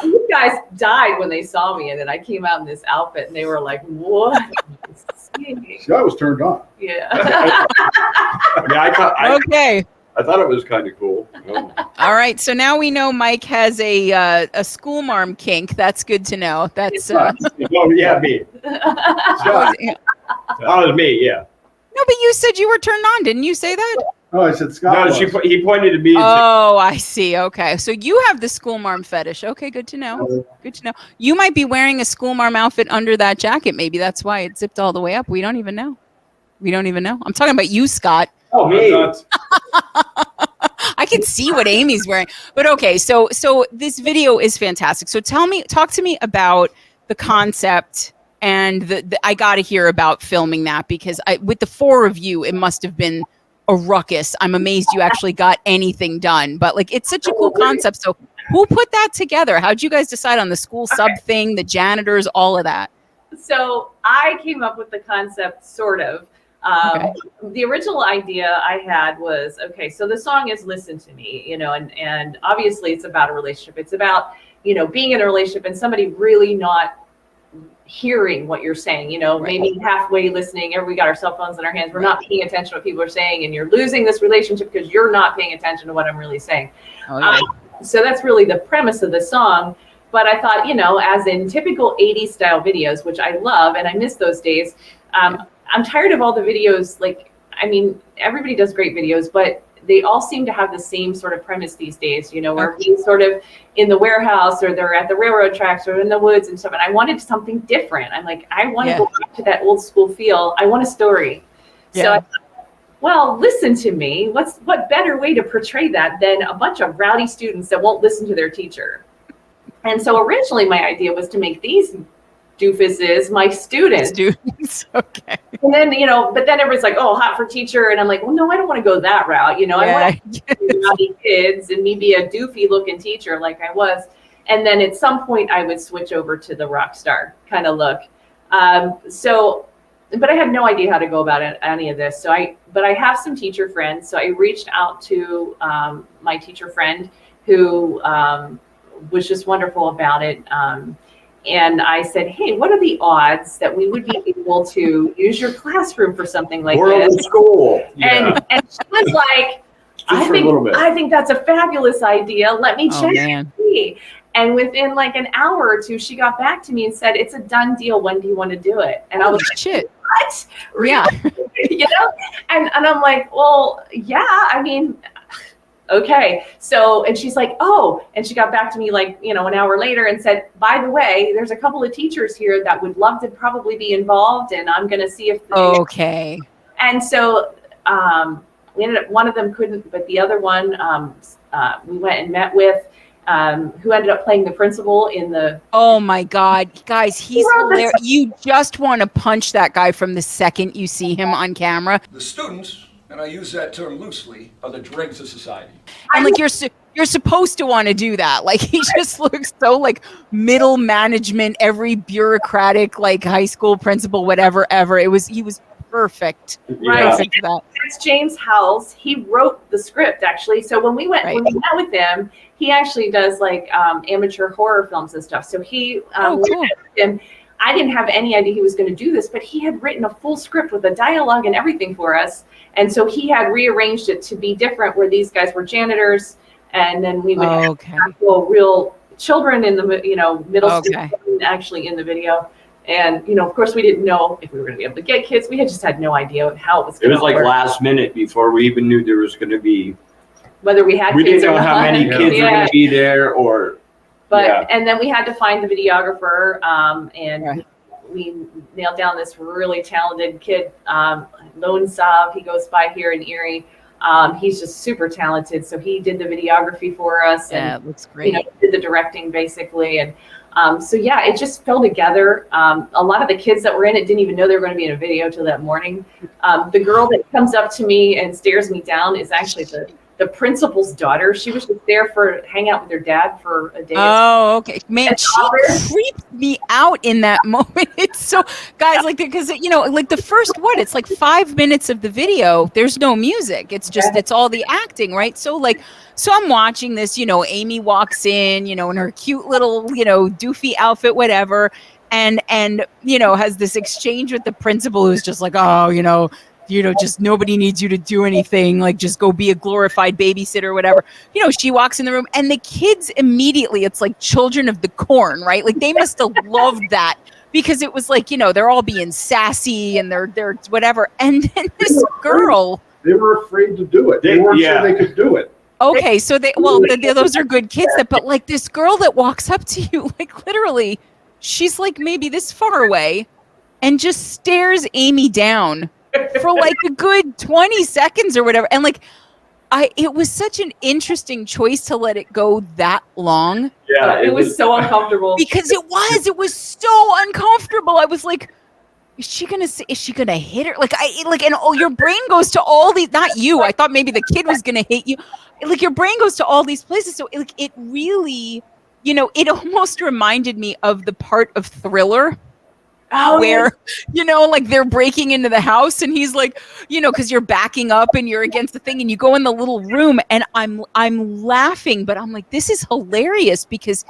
You guys died when they saw me, and then I came out in this outfit, and they were like, "What?" See, I was turned on. Yeah. okay. I thought it was kind of cool. Oh. All right. So now we know Mike has a school marm kink. That's good to know. That's Oh yeah, me. That was me. Yeah. No, but you said you were turned on. Didn't you say that? Oh, I said Scott. No, he pointed to me. Oh, I see. Okay. So you have the school marm fetish. Okay, good to know. Good to know. You might be wearing a school marm outfit under that jacket. Maybe that's why it zipped all the way up. We don't even know. I'm talking about you, Scott. Oh, me. I can see what Amy's wearing. But okay, so this video is fantastic. So talk to me about the concept, and I got to hear about filming that, because with the four of you, it must have been a ruckus. I'm amazed you actually got anything done, but like, it's such a cool concept. So who put that together? How'd you guys decide on the school sub thing, the janitors, all of that? So I came up with the concept, sort of. The original idea I had was, okay, so the song is Listen to Me, you know, and obviously it's about a relationship. It's about, you know, being in a relationship and somebody really not hearing what you're saying, you know, maybe halfway listening. We got our cell phones in our hands. We're not paying attention to what people are saying, and you're losing this relationship because you're not paying attention to what I'm really saying. So that's really the premise of the song. But I thought, you know, as in typical 80s style videos, which I love, and I miss those days. I'm tired of all the videos. Like, I mean, everybody does great videos, but they all seem to have the same sort of premise these days, you know, where we sort of in the warehouse or they're at the railroad tracks or in the woods and stuff. And I wanted something different. I'm like, I want to go back to that old school feel. I want a story. So I thought, well, listen to me. What better way to portray that than a bunch of rowdy students that won't listen to their teacher? And so originally my idea was to make these doofuses my students. Okay. And then, you know, but then everybody's like, oh, hot for teacher. And I'm like, well, no, I don't want to go that route. You know, I want to be rowdy kids and me be a doofy looking teacher like I was. And then at some point I would switch over to the rock star kind of look. But I had no idea how to go about any of this. But I have some teacher friends. So I reached out to my teacher friend who was just wonderful about it. And I said, hey, what are the odds that we would be able to use your classroom for something like this? Of school. And she was like, I think that's a fabulous idea. Let me check. And within like an hour or two, she got back to me and said, it's a done deal. When do you want to do it? And I was like, shit. What? Really? Yeah. You know? And I'm like, well, yeah, I mean, okay. So, and she's like, oh, and she got back to me like, you know, an hour later and said, by the way, there's a couple of teachers here that would love to probably be involved. And I'm going to see if. Okay. And so we ended up, one of them couldn't, but the other one we went and met with, who ended up playing the principal in the. Oh my God, guys, he's hilarious. You just want to punch that guy from the second you see him on camera. The students, and I use that term loosely, are the dregs of society. And like you're supposed to want to do that. Like he just looks so like middle management, every bureaucratic like high school principal, whatever ever. He was perfect. Right. Perfect for that. It's James Howells. He wrote the script actually. So when we met with him, he actually does like amateur horror films and stuff. So he cool. And I didn't have any idea he was going to do this, but he had written a full script with the dialogue and everything for us. And so he had rearranged it to be different, where these guys were janitors, and then we would have actual real children in the middle school actually in the video. And of course, we didn't know if we were going to be able to get kids. We had just had no idea how it was going to work. It was like last minute before we even knew there was going to be. Whether we had we kids didn't know how many kids were going to be there, and then we had to find the videographer, and we nailed down this really talented kid, Lone Saab. He goes by here in Erie. He's just super talented. So he did the videography for us. Yeah, and, it looks great. Did the directing basically. And it just fell together. A lot of the kids that were in it didn't even know they were going to be in a video till that morning. The girl that comes up to me and stares me down is actually the principal's daughter. She was just there for hang out with her dad for a day. Oh, okay. Man, she creeped me out in that moment. It's so, guys, like, because, like the first, it's like 5 minutes of the video, there's no music. It's just, it's all the acting, right? So I'm watching this, Amy walks in, in her cute little, doofy outfit, whatever. And has this exchange with the principal who's just like, oh, just nobody needs you to do anything. Like, just go be a glorified babysitter or whatever. She walks in the room and the kids immediately, it's like Children of the Corn, right? Like they must have loved that because it was like, they're all being sassy and they're whatever. And then this girl. They were afraid to do it. They weren't sure they could do it. Okay. So those are good kids but like this girl that walks up to you, like literally, she's like maybe this far away and just stares Amy down for like a good 20 seconds or whatever. And like, it was such an interesting choice to let it go that long. Yeah, it was so uncomfortable. Because it was so uncomfortable. I was like, is she gonna hit her? Your brain goes to all these, not you. I thought maybe the kid was gonna hit you. Like your brain goes to all these places. So it really, it almost reminded me of the part of Thriller. Where, like they're breaking into the house and he's like, because you're backing up and you're against the thing and you go in the little room and I'm laughing, but I'm like, this is hilarious because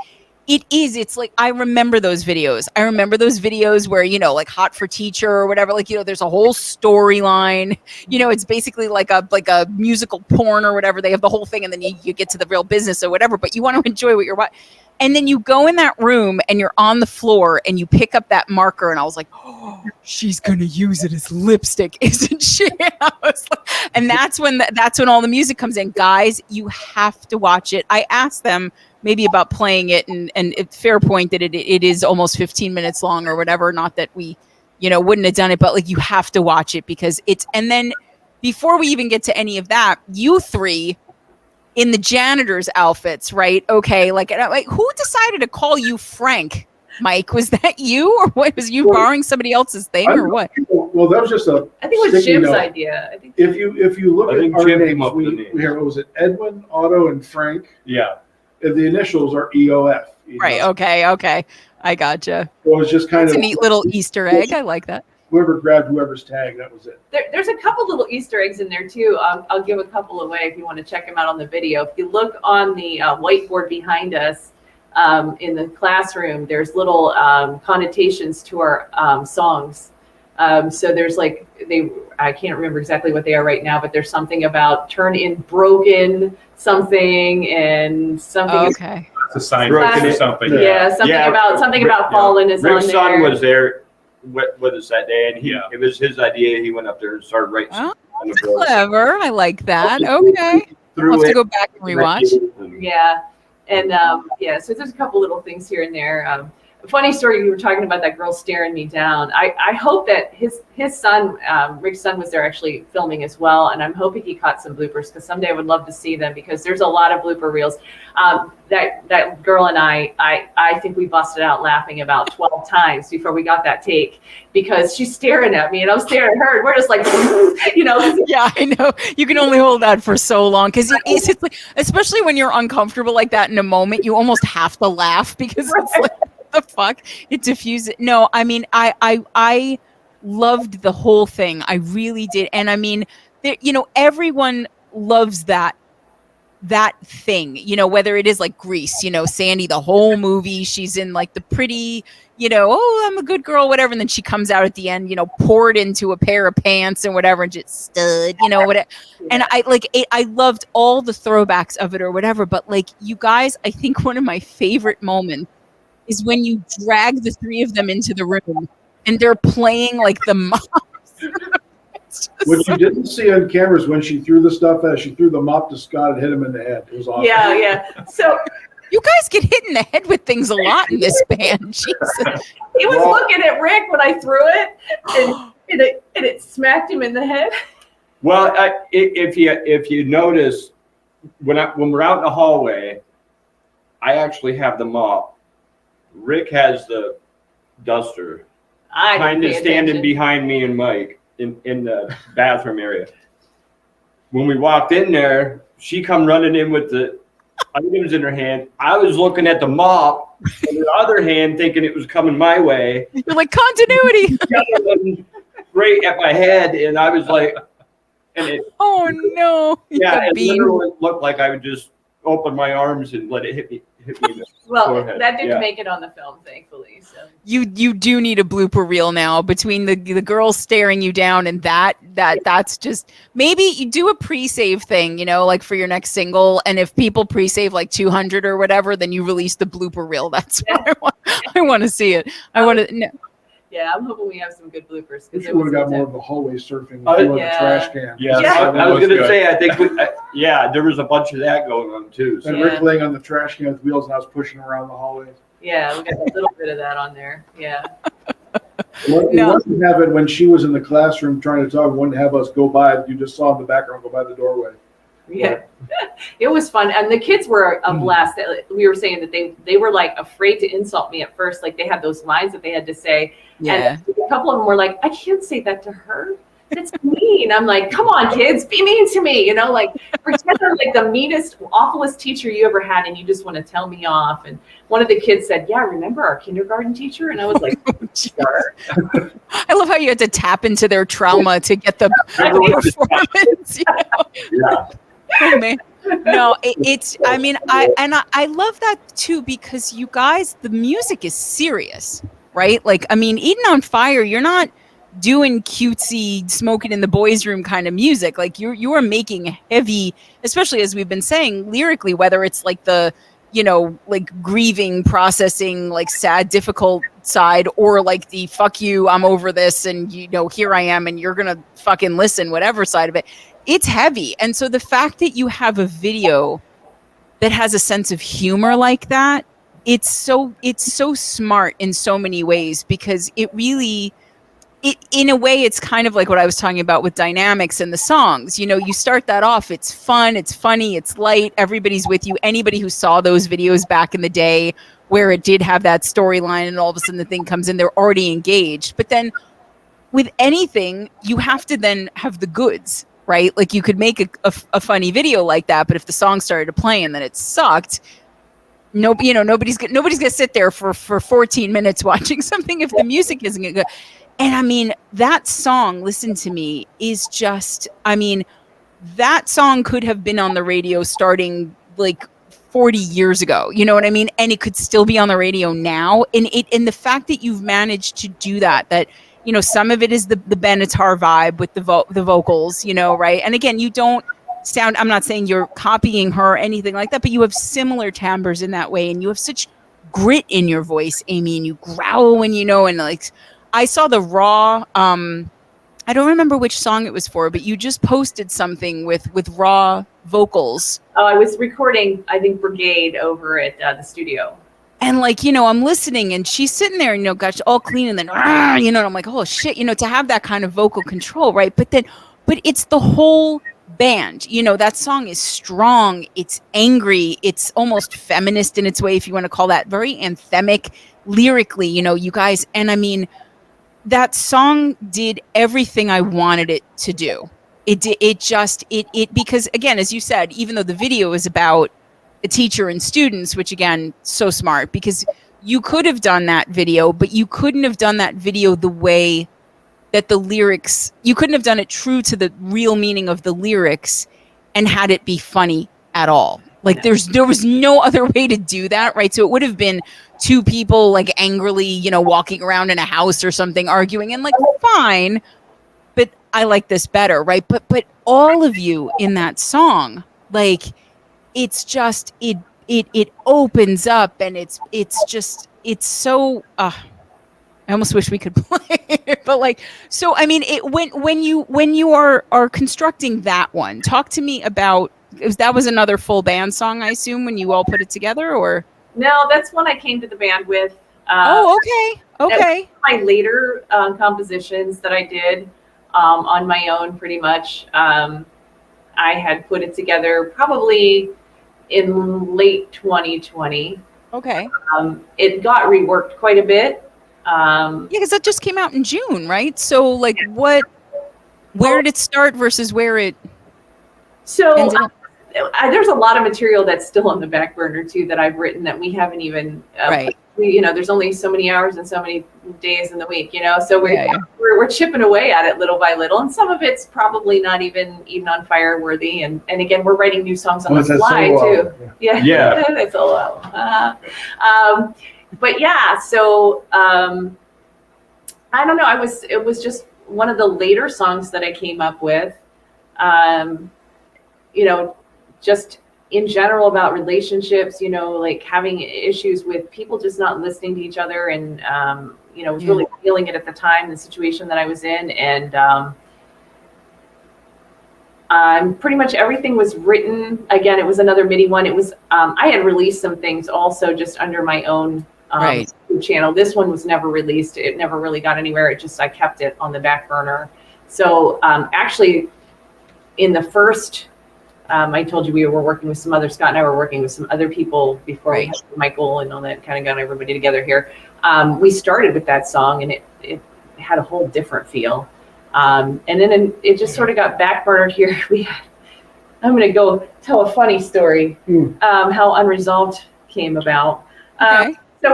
it's like, I remember those videos. I remember those videos where, like Hot for Teacher or whatever, like, there's a whole storyline, it's basically like a musical porn or whatever. They have the whole thing and then you get to the real business or whatever, but you want to enjoy what you're watching. And then you go in that room and you're on the floor and you pick up that marker, and I was like, oh, she's gonna use it as lipstick, isn't she? I was like, and that's when all the music comes in. Guys, you have to watch it. I asked them maybe about playing it, and it's fair point that it is almost 15 minutes long or whatever. Not that we, wouldn't have done it, but like you have to watch it because it's. And then before we even get to any of that, you three in the janitor's outfits, right? Okay, like who decided to call you Frank? Mike, was that you, or what? Was you borrowing somebody else's thing, or what? Well, that was just I think it was Jim's idea. I think if you look at our Jim names, came up with the name. we have, what was it, Edwin, Otto, and Frank? Yeah. And the initials are EOF. Right. Okay. I gotcha. So it was just kind It's of a neat little Easter egg. I like that. whoever grabbed whoever's tag, that was it. There's a couple little Easter eggs in there too. I'll give a couple away if you want to check them out on the video. If you look on the whiteboard behind us in the classroom, there's little connotations to our songs. So there's like, I can't remember exactly what they are right now, but there's something about turn in broken something and something. Oh, okay. It's a sign or something. Yeah, something about fallen is Rick's on there. son was there with us that day, and it was his idea. He went up there and started writing. Oh, that's clever. I like that. Okay. I'll have to go back and rewatch. Yeah. And so there's a couple little things here and there. A funny story, you were talking about that girl staring me down. I hope that his son, Rick's son, was there actually filming as well. And I'm hoping he caught some bloopers, because someday I would love to see them, because there's a lot of blooper reels. That girl and I think we busted out laughing about 12 times before we got that take, because she's staring at me and I'm staring at her, and we're just like, Yeah, I know. You can only hold that for so long, because it's like, especially when you're uncomfortable like that in a moment, you almost have to laugh, because it's like, the fuck, it diffuses. No, I mean, I loved the whole thing. I really did. And I mean, everyone loves that thing, whether it is like Grease, Sandy, the whole movie, she's in like the pretty, oh, I'm a good girl, whatever. And then she comes out at the end, poured into a pair of pants and whatever, and just stood, whatever. And I loved all the throwbacks of it or whatever. But like, you guys, I think one of my favorite moments is when you drag the three of them into the room and they're playing like the mops. What you didn't see on cameras when she threw the stuff out, she threw the mop to Scott and hit him in the head. It was awesome. Yeah. So you guys get hit in the head with things a lot in this band. Jesus. He was looking at Rick when I threw it, and it smacked him in the head. Well, if you notice, when we're out in the hallway, I actually have the mop. Rick has the duster, kind of standing behind me and Mike in the bathroom area. When we walked in there, she come running in with the items in her hand. I was looking at the mop in the other hand, thinking it was coming my way. You're like, continuity. Right at my head, and I was like, oh no. Yeah, it literally looked like I would just open my arms and let it hit me. Well, that didn't make it on the film, thankfully. So you do need a blooper reel now, between the girls staring you down and that's just, maybe you do a pre-save thing, like for your next single, and if people pre-save like 200 or whatever, then you release the blooper reel. That's what I want to see it. Yeah, I'm hoping we have some good bloopers. We would have got more of the hallway surfing the trash can. Yeah. I was going to say, I think, there was a bunch of that going on too. So. And Rick laying on the trash can with wheels, and I was pushing around the hallways. Yeah, we got a little bit of that on there. Yeah. It wasn't have it when she was in the classroom trying to talk. Wouldn't have us go by. You just saw in the background go by the doorway. Yeah, it was fun, and the kids were a blast. We were saying that they were like afraid to insult me at first. Like they had those lines that they had to say. Yeah. And a couple of them were like, "I can't say that to her. That's mean." I'm like, "Come on, kids, be mean to me." Like pretend I'm like the meanest, awfulest teacher you ever had, and you just want to tell me off. And one of the kids said, "Yeah, remember our kindergarten teacher?" And I was like, "Sure." I love how you had to tap into their trauma to get the performance. Yeah. Oh man. No, I love that too, because you guys, the music is serious, right? Like, I mean, Eden on Fire, you're not doing cutesy smoking in the boys' room kind of music. Like you are making heavy, especially as we've been saying, lyrically, whether it's like the you know, like grieving, processing, like sad, difficult side, or like the fuck you, I'm over this, and you know, here I am, and you're gonna fucking listen, whatever side of it, it's heavy. And so the fact that you have a video that has a sense of humor like that, it's so smart in so many ways, because it really, in a way, it's kind of like what I was talking about with dynamics in the songs. You know, you start that off, it's fun, it's funny, it's light, everybody's with you. Anybody who saw those videos back in the day where it did have that storyline, and all of a sudden the thing comes in, they're already engaged. But then with anything, you have to then have the goods, right? Like, you could make a funny video like that, but if the song started to play and then it sucked, nobody's gonna sit there for 14 minutes watching something if the music isn't good. And I mean, that song, Listen to Me, is just, I mean, that song could have been on the radio starting like 40 years ago. You know what I mean? And it could still be on the radio now. And the fact that you've managed to do that, you know, some of it is the Benatar vibe with the vocals, you know, right? And again, you don't sound, I'm not saying you're copying her or anything like that, but you have similar timbres in that way. And you have such grit in your voice, Amy, and you growl when, you know, and like, I saw the raw, I don't remember which song it was for, but you just posted something with raw vocals. Oh, I was recording, I think, Brigade over at the studio. And like, you know, I'm listening, and she's sitting there, and, you know, gosh, all clean, and then, you know, and I'm like, oh shit, you know, to have that kind of vocal control, right? But it's the whole band, you know, that song is strong, it's angry, it's almost feminist in its way, if you want to call that, very anthemic lyrically, you know, you guys, and I mean, that song did everything I wanted it to do. It because again, as you said, even though the video is about a teacher and students, which again, so smart, because you could have done that video, but you couldn't have done that video the way that the lyrics, you couldn't have done it true to the real meaning of the lyrics and had it be funny at all. Like, there was no other way to do that, right? So it would have been two people like angrily, you know, walking around in a house or something, arguing, and like, fine, but I like this better, right? But all of you in that song, like, it's just it opens up, and it's so I almost wish we could play it, but like, so I mean, when you are constructing that one, talk to me about, that was another full band song, I assume, when you all put it together, or? No, that's one I came to the band with. Okay. My later compositions that I did on my own, pretty much. I had put it together probably in late 2020. Okay. It got reworked quite a bit. Yeah, because that just came out in June, right? So, like, where did it start versus where it? So there's a lot of material that's still on the back burner too that I've written that we haven't even. Right. You know, there's only so many hours and so many days in the week. You know, so we're chipping away at it little by little, and some of it's probably not even on fire worthy. And again, we're writing new songs on the fly too. Yeah. It's a while. But yeah, so I don't know. It was just one of the later songs that I came up with. You know, just in general about relationships, you know, like having issues with people just not listening to each other, and you know, was really feeling it at the time, the situation that I was in, and pretty much everything was written. Again, it was another MIDI one. It was I had released some things also just under my own YouTube channel. This one was never released. It never really got anywhere. I kept it on the back burner. So actually, in the first, I told you we were working with some other, Scott and I were working with some other people before we had Michael and all that, kind of got everybody together here. We started with that song, and it had a whole different feel. And then it just sort of got backburnered here. I'm going to go tell a funny story, how Unresolved came about. So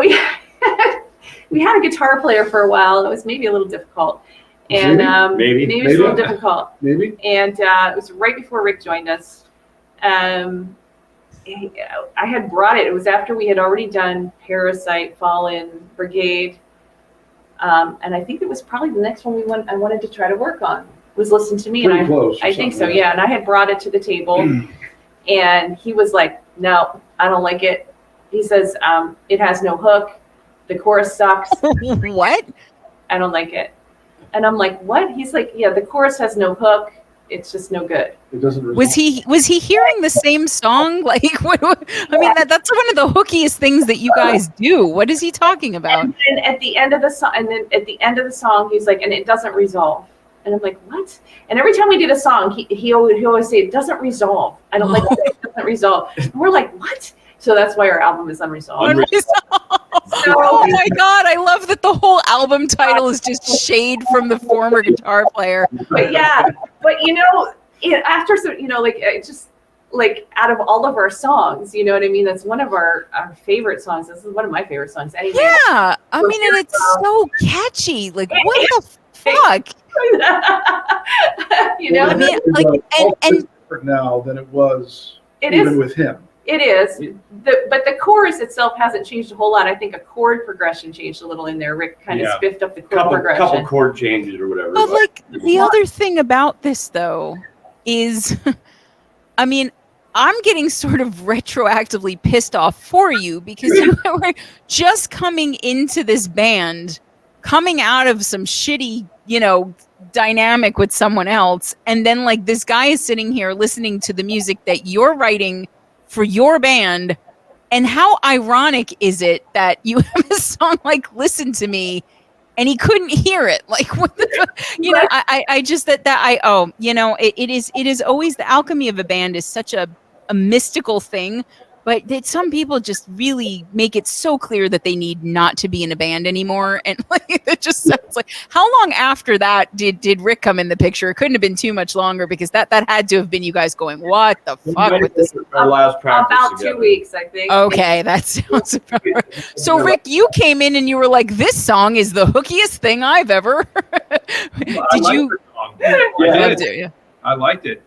we had a guitar player for a while. It was maybe a little difficult. And maybe it was a little difficult. Maybe. And it was right before Rick joined us. I had brought it. It was after we had already done Parasite, Fallen, Brigade. And I think it was probably the next one I wanted to try to work on, was Listen to Me. Pretty close. I think so, yeah. And I had brought it to the table. And he was like, no, I don't like it. he says, it has no hook. The chorus sucks. What? I don't like it. And I'm like, what? He's like, yeah, the chorus has no hook. It's just no good. It doesn't. Was he hearing the same song? Like, I mean, that's one of the hookiest things that you guys do. What is he talking about? And at the end of the song, he's like, and it doesn't resolve. And I'm like, what? And every time we did a song, he always say, it doesn't resolve. I don't like it. It doesn't resolve. And we're like, what? So that's why our album is Unresolved. Oh my God, I love that the whole album title is just shade from the former guitar player. But yeah, but after some, like just like out of all of our songs, you know what I mean? That's one of our favorite songs. This is one of my favorite songs anyway. Yeah, I mean, and it's so catchy. Like, what the fuck? I mean, like, and different now than it was even with him. It is, but the chorus itself hasn't changed a whole lot. I think a chord progression changed a little in there. Rick kind of spiffed up the chord progression. Couple chord changes or whatever. But like the other thing about this though is, I mean, I'm getting sort of retroactively pissed off for you because you were just coming into this band, coming out of some shitty, dynamic with someone else, and then like this guy is sitting here listening to the music that you're writing for your band, and how ironic is it that you have a song like "Listen to Me" and he couldn't hear it? Like, what the, I just it is always the alchemy of a band is such a mystical thing, but that some people just really make it so clear that they need not to be in a band anymore. And like, it just sounds like, how long after that did Rick come in the picture? It couldn't have been too much longer because that had to have been you guys going, what the fuck with this? Our last practice about together. 2 weeks, I think. Okay, that sounds about right. So Rick, you came in and you were like, this song is the hookiest thing I've ever heard. Did you? I liked it.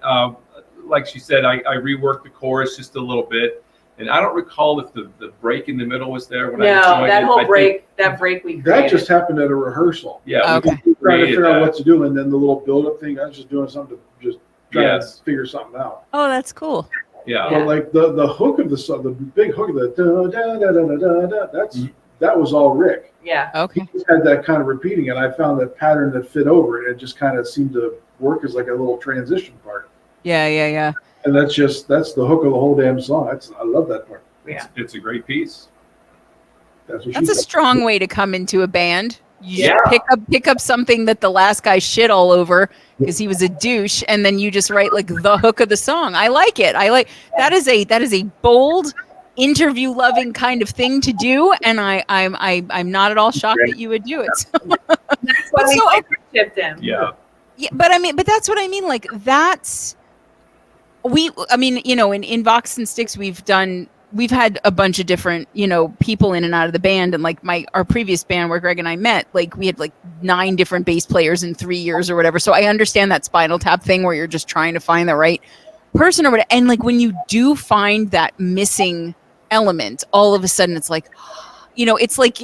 Like she said, I reworked the chorus just a little bit. And I don't recall if the break in the middle was there when I joined. That whole break we created. That just happened at a rehearsal. Yeah. Okay. Trying to figure out what to do, and then the little build-up thing, I was just doing something to just try to figure something out. Oh, that's cool. Yeah. But like the hook of the song, the big hook of the da da da da da da, that was all Rick. Yeah. Okay. He just had that kind of repeating, and I found that pattern that fit over it. It just kind of seemed to work as like a little transition part. Yeah. And that's the hook of the whole damn song. I love that part. Yeah. It's a great piece. That's a strong way to come into a band. You just pick up something that the last guy shit all over because he was a douche, and then you just write like the hook of the song. I like it. That is a bold, interview loving kind of thing to do, and I'm not at all shocked that you would do it. That's why we tipped him. Yeah. Yeah, but that's what I mean. Like that's in Vox and Stix we've had a bunch of different, people in and out of the band. And like our previous band where Greg and I met, like we had like 9 different bass players in 3 years or whatever. So I understand that Spinal Tap thing where you're just trying to find the right person or whatever. And like when you do find that missing element, all of a sudden it's like, it's like,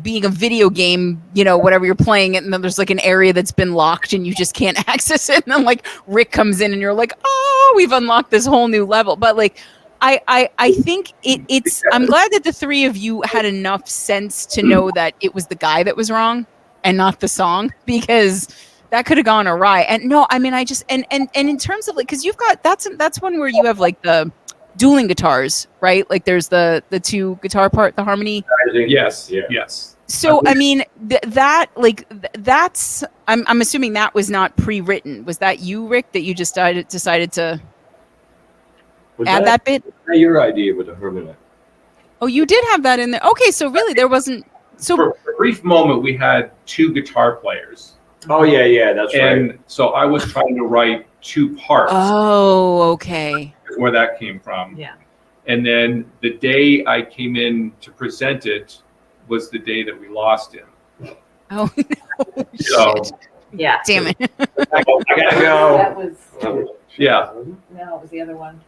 being a video game, whatever you're playing it, and then there's like an area that's been locked and you just can't access it. And then like Rick comes in and you're like, oh, we've unlocked this whole new level. But like, I think it's, I'm glad that the 3 of you had enough sense to know that it was the guy that was wrong and not the song, because that could have gone awry. And no, I mean, I just, and in terms of like, cause you've got, that's one where you have like the dueling guitars, right? Like there's the 2 guitar part, the harmony. Yes. Yeah. Yes. So I mean that's I'm assuming that was not pre-written. Was that you, Rick, that you just decided to add that bit? Your idea with the harmony. Oh, you did have that in there. Okay, so really there wasn't. So for a brief moment we had 2 guitar players. Oh yeah, that's right. And so I was trying to write 2 parts. Oh, okay. Where that came from. Yeah. And then the day I came in to present it was the day that we lost him. Oh no! So, yeah. Damn it! I gotta go. That was. Yeah. No, it was the other one.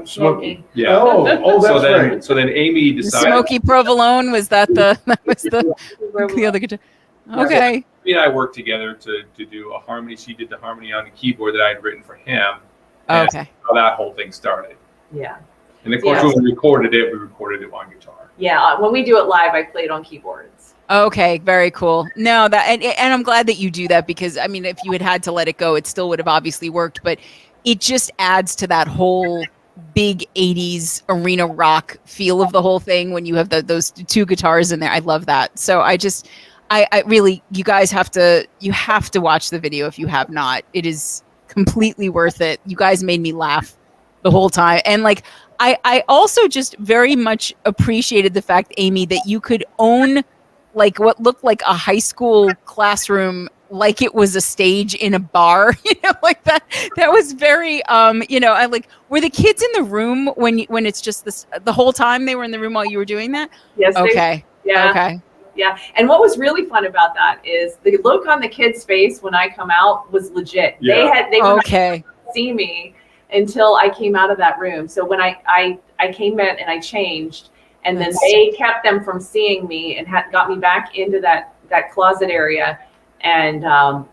Smoky. Yeah. Oh, that's right. So then Amy decided. Smoky Provolone, was that the other guitar? Okay. Amy and I worked together to do a harmony. She did the harmony on the keyboard that I had written for him. Okay. How that whole thing started. Yeah. And of course, when we recorded it on guitar. Yeah, when we do it live, I play it on keyboards. Okay, very cool. No, that and I'm glad that you do that because I mean, if you had to let it go, it still would have obviously worked, but it just adds to that whole big 80s arena rock feel of the whole thing when you have those two guitars in there. I love that. So I really, you guys have to watch the video if you have not. It is completely worth it. You guys made me laugh the whole time. And like, I also just very much appreciated the fact, Amy, that you could own like what looked like a high school classroom like it was a stage in a bar, like that was very I like, were the kids in the room when it's just this the whole time they were in the room while you were doing that? Yes. Okay. Yeah. Okay. Yeah. And what was really fun about that is the look on the kids' face when I come out was legit. Yeah. They were not see me until I came out of that room. So when I came in and I changed, and then they kept them from seeing me and got me back into that closet area. And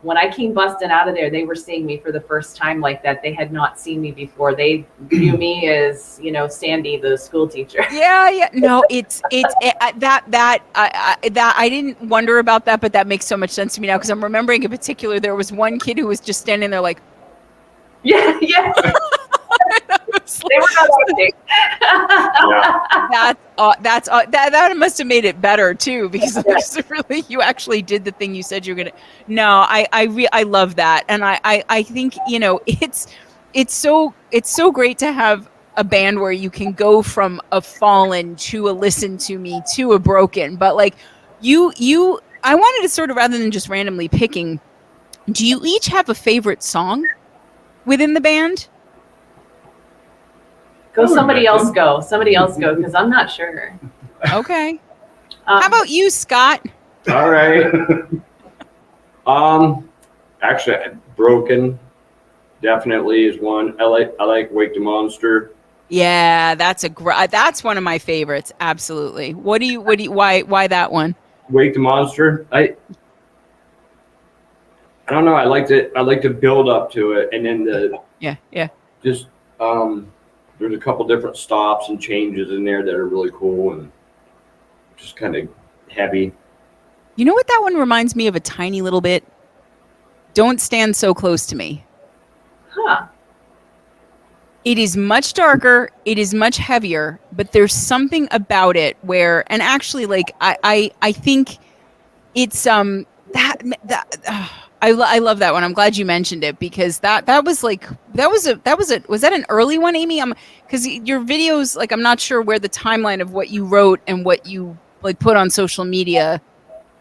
when I came busting out of there, they were seeing me for the first time like that. They had not seen me before. They view me as, Sandy, the school teacher. Yeah. No, it's that I didn't wonder about that, but that makes so much sense to me now because I'm remembering in particular there was one kid who was just standing there like, yeah. They were not acting. That must have made it better too because really you actually did the thing you said you were gonna. No, I love that, and I think it's so great to have a band where you can go from a Fallen to a Listen to Me to a Broken, but like I wanted to sort of, rather than just randomly picking, do you each have a favorite song within the band? Somebody else go because I'm not sure. Okay. How about you, Scott? All right. Actually, Broken definitely is one. I like Wake the Monster. Yeah, that's one of my favorites. Absolutely. Why that one? Wake the Monster. I don't know. I like to build up to it, and then just there's a couple different stops and changes in there that are really cool and just kind of heavy. You know what that one reminds me of a tiny little bit? Don't Stand So Close to Me. Huh. It is much darker. It is much heavier, but there's something about it where, and actually, like I think it's I love that one. I'm glad you mentioned it because was that an early one, Amy? Because your videos, like, I'm not sure where the timeline of what you wrote and what you like put on social media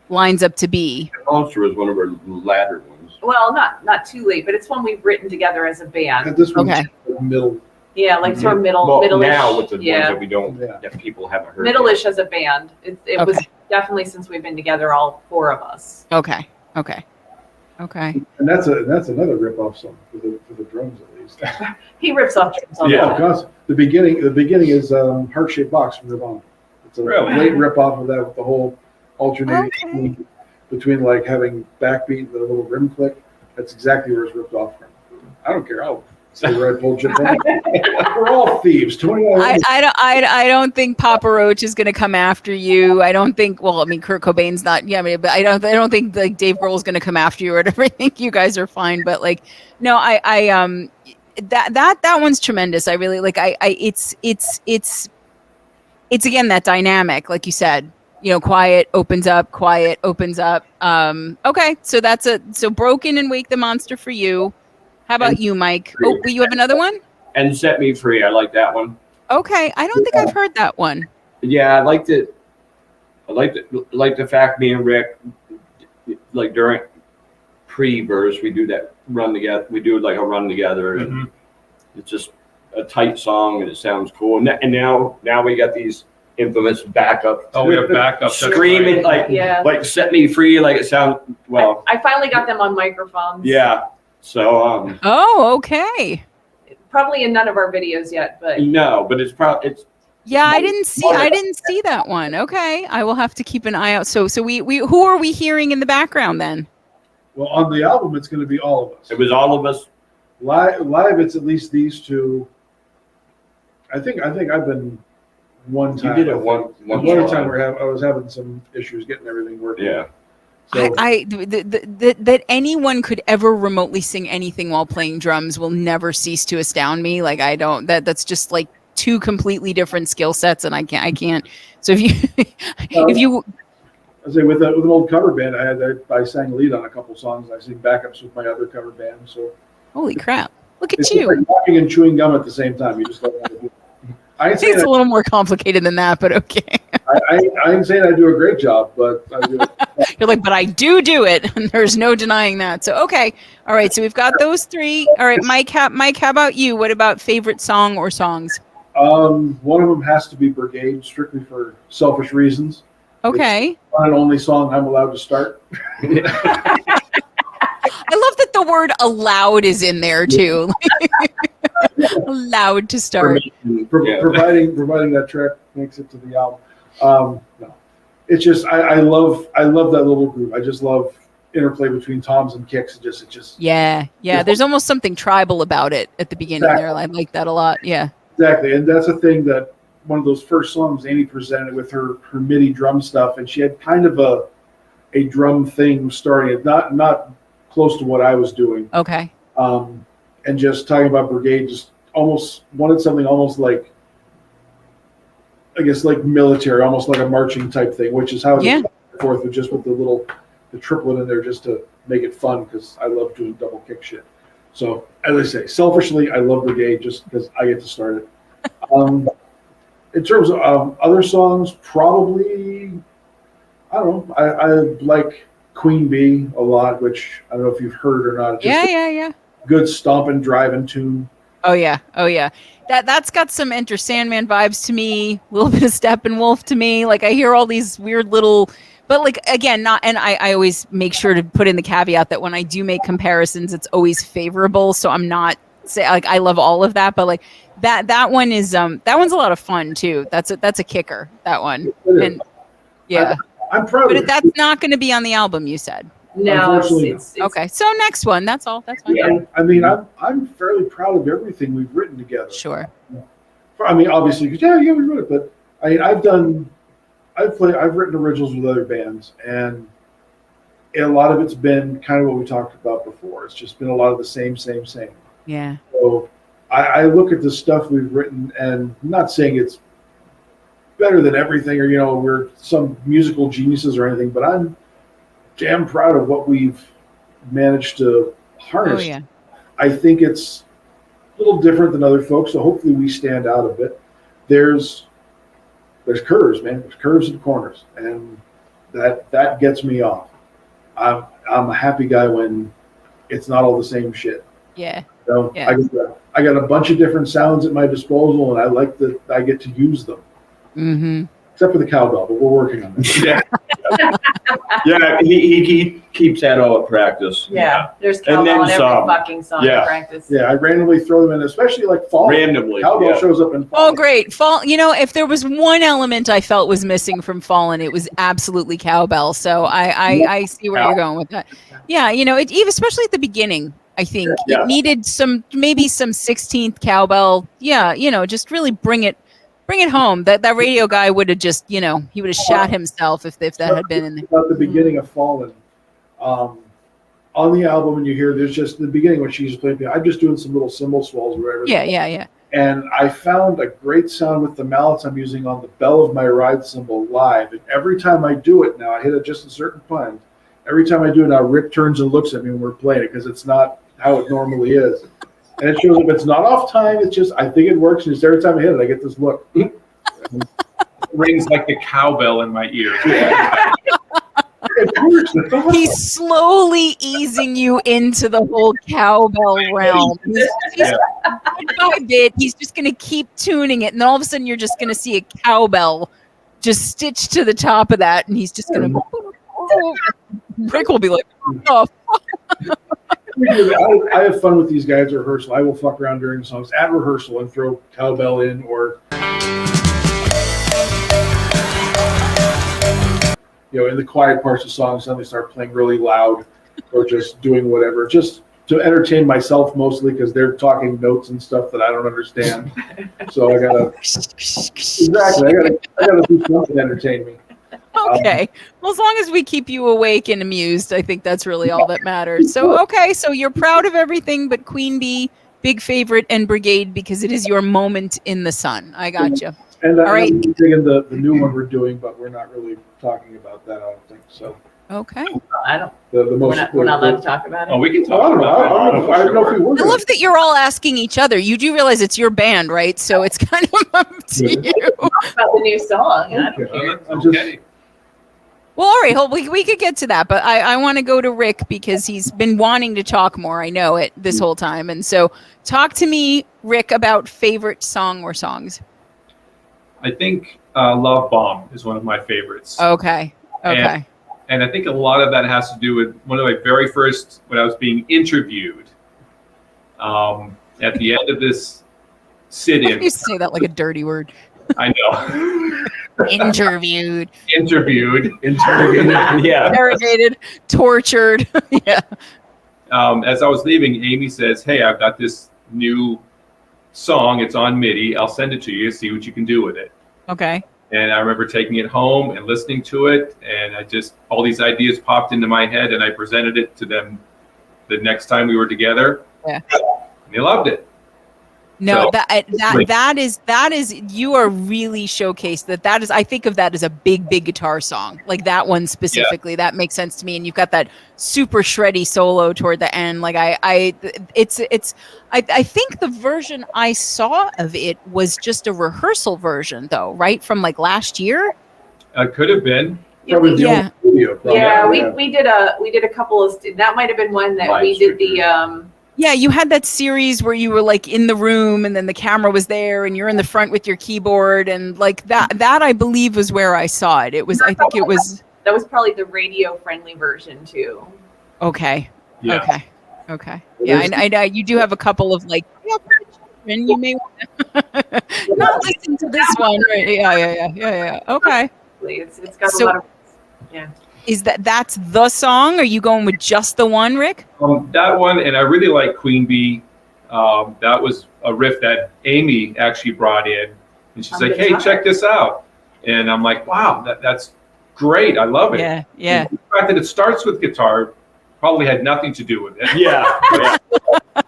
lines up to be. Monster was one of our latter ones. Well, not too late, but it's one we've written together as a band. And this one's middle. Yeah, like sort of middle-ish. Now with the ones that we don't, that people haven't heard. Middle-ish as a band. It was definitely since we've been together, all four of us. Okay. And that's another rip-off song for the drums, at least. He rips off drums all the time. Because the beginning is Heart-Shaped Box from Nirvana. It's a late rip-off of that with the whole alternating between like having backbeat and the little rim click. That's exactly where it's ripped off from. I don't care. I'll say Red Bull Chip. We're all thieves. I don't think Papa Roach is going to come after you. I don't think. Well, I mean, Kurt Cobain's not. Yeah, I mean, but I don't think like Dave Grohl's going to come after you or whatever. I think you guys are fine. But like, no, that one's tremendous. I really like. It's again that dynamic, like you said. Quiet opens up. Okay, so Broken and Wake the Monster for you. How about you, Mike? Oh, you have another one? And Set Me Free. I like that one. Okay, I don't think I've heard that one. Yeah, I liked it. I like the fact me and Rick, like during pre-verse, we do that run together. We do like a run together, and it's just a tight song, and it sounds cool. And now we got these infamous backup. Oh, we have backup screaming like Set Me Free, like it sounds well. I finally got them on microphones. Yeah. So okay. Probably in none of our videos yet, but no, but it's probably yeah. I didn't see that one. Okay, I will have to keep an eye out. So we who are we hearing in the background then? Well, on the album, it's going to be all of us. It was all of us. Live, it's at least these two. I think I've been one time. You did it I think. one One time. time I was having some issues getting everything working. Yeah. So, That anyone could ever remotely sing anything while playing drums will never cease to astound me. Like I don't that's just like two completely different skill sets, and I can't. So if you I say with an old cover band, I sang lead on a couple songs. I sing backups with my other cover band. So holy crap, look at it's you. like walking and chewing gum at the same time. You just don't want to do it. I I think it's a little more complicated than that, but okay. I ain't saying I do a great job, but I do it. You're like, but I do it, and there's no denying that. So okay, all right. So we've got those three. All right, Mike, how about you? What about favorite song or songs? One of them has to be Brigade, strictly for selfish reasons. Okay. It's one and only song I'm allowed to start. I love that the word "allowed" is in there too. Allowed to start. Providing that track makes it to the album. No, it's just I love that little group. I just love interplay between toms and kicks. It just Yeah. There's almost something tribal about it at the beginning there. I like that a lot. Yeah. Exactly, and that's a thing that one of those first songs Amy presented with her MIDI drum stuff, and she had kind of a drum thing starting it, not close to what I was doing. Okay. And just talking about Brigade, just almost wanted something almost like, I guess, like military, almost like a marching type thing, which is how it's forth with just with the triplet in there just to make it fun, because I love doing double kick shit. So as I say, selfishly, I love Brigade just because I get to start it. In terms of other songs, probably, I don't know, I like Queen Bee a lot, which I don't know if you've heard or not. Just Yeah. Good stomping, driving tune. Oh yeah. That's got some Enter Sandman vibes to me. A little bit of Steppenwolf to me. Like I hear all these weird little, but like again, not. And I always make sure to put in the caveat that when I do make comparisons, it's always favorable. So I'm not say like I love all of that, but like that one is that one's a lot of fun too. That's a kicker. That one. And yeah, I'm proud. But of it. that's not going to be on the album. You said. No, it's Okay. So next one. That's all. That's fine. Yeah, I mean, I'm fairly proud of everything we've written together. Sure. I mean, obviously, because we wrote it, but I mean, I've written originals with other bands, and a lot of it's been kind of what we talked about before. It's just been a lot of the same. Yeah. So I look at the stuff we've written, and I'm not saying it's better than everything, or we're some musical geniuses or anything, but I'm damn proud of what we've managed to harness. Oh yeah. I think it's a little different than other folks, so hopefully we stand out a bit. There's curves, man. There's curves and corners, and that gets me off. I'm a happy guy when it's not all the same shit. Yeah. So Yeah. I got a bunch of different sounds at my disposal, and I like that I get to use them. Mm-hmm. Except for the cowbell, but we're working on that. Yeah, he keeps that all at practice. Yeah, there's And cowbell then on every some. fucking song Yeah. in practice. Yeah, I randomly throw them in, especially like fall. Randomly, Cowbell yeah. shows up in fall. Oh, great. Fall. If there was one element I felt was missing from Fallen, it was absolutely cowbell. So I see where you're going with that. Yeah. Even especially at the beginning, I think it needed maybe some 16th cowbell. Yeah. Just really bring it home. That radio guy would have just, he would have shot himself if that had been in there. About the beginning of Fallen, on the album, when you hear there's just the beginning when she's playing piano, I'm just doing some little cymbal swells or whatever. Yeah. And I found a great sound with the mallets I'm using on the bell of my ride cymbal live. And every time I do it now, I hit it just a certain point. Every time I do it now, Rick turns and looks at me when we're playing it because it's not how it normally is. And it shows up it's not off time. It's just I think it works. And just every time I hit it, I get this look. It rings like the cowbell in my ear. He's slowly easing you into the whole cowbell realm. He's bit by bit, he's just going to keep tuning it, and then all of a sudden you're just going to see a cowbell just stitched to the top of that, and he's just going to. Rick will be like, "Oh." I have fun with these guys at rehearsal. I will fuck around during the songs at rehearsal and throw cowbell in, or in the quiet parts of songs, suddenly start playing really loud, or just doing whatever. Just to entertain myself mostly because they're talking notes and stuff that I don't understand. So I gotta do something to entertain me. Okay. Well, as long as we keep you awake and amused, I think that's really all that matters. So, okay. So you're proud of everything but Queen Bee, big favorite, and Brigade because it is your moment in the sun. I gotcha. And all right. I'm digging the new one we're doing, but we're not really talking about that, I don't think. So. Okay. I don't. The most, we're not allowed to talk about it. Oh, we can I talk don't know. about it. I don't know if we were. I love that you're all asking each other. You do realize it's your band, right? So it's kind of up to you. Talk about the new song. I don't care. Okay. Well, all right, we could get to that, but I want to go to Rick because he's been wanting to talk more. I know it this whole time. And so talk to me, Rick, about favorite song or songs. I think Love Bomb is one of my favorites. Okay. And I think a lot of that has to do with one of my very first, when I was being interviewed at the end of this sit-in. You say that like a dirty word. I know. Interviewed. Interrogated. Yeah. Interrogated. Tortured. Yeah. As I was leaving, Amy says, "Hey, I've got this new song. It's on MIDI. I'll send it to you. See what you can do with it." Okay. And I remember taking it home and listening to it, and all these ideas popped into my head, and I presented it to them the next time we were together. Yeah. And they loved it. No, So, that is you are really showcased that is I think of that as a big guitar song. Like that one specifically. Yeah. That makes sense to me. And you've got that super shreddy solo toward the end. Like I think the version I saw of it was just a rehearsal version though, right? From like last year? Could have been. Yeah, we did a couple of that might have been one that we did the Yeah, you had that series where you were like in the room and then the camera was there and you're in the front with your keyboard and like that I believe was where I saw it. It was that was probably the radio friendly version too. Okay. Yeah. Okay. Yeah, I know you do have a couple of like and you may want to not listen to this one. Right? Yeah. Okay. It's got a lot of Is that's the song? Are you going with just the one, Rick? That one, and I really like Queen Bee. That was a riff that Amy actually brought in, and she's like, "Hey, check this out," and I'm like, "Wow, that's great! I love it." Yeah. And the fact that it starts with guitar probably had nothing to do with it. Yeah.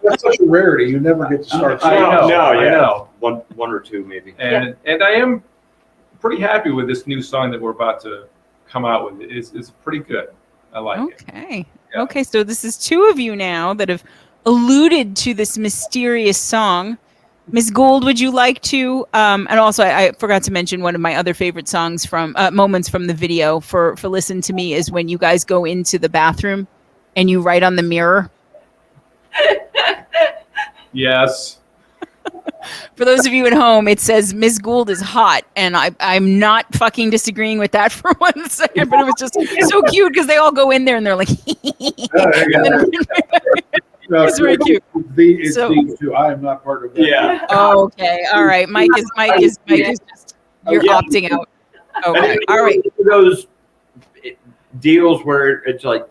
That's such a rarity. You never get to start. I know. One or two maybe. And I am pretty happy with this new song that we're about to come out with. It's pretty good. I like it. Okay. Yeah. Okay, so this is two of you now that have alluded to this mysterious song. Ms. Gould, would you like to and also I forgot to mention one of my other favorite songs from moments from the video for Listen to Me is when you guys go into the bathroom and you write on the mirror. Yes. For those of you at home, it says Ms. Gould is hot, and I'm not fucking disagreeing with that for 1 second, but it was just so cute because they all go in there and they're like, it's very cute. It's these two. I am not part of that. Yeah. Okay. All right. Mike is just you're opting out. Okay. All right. Those deals where it's like,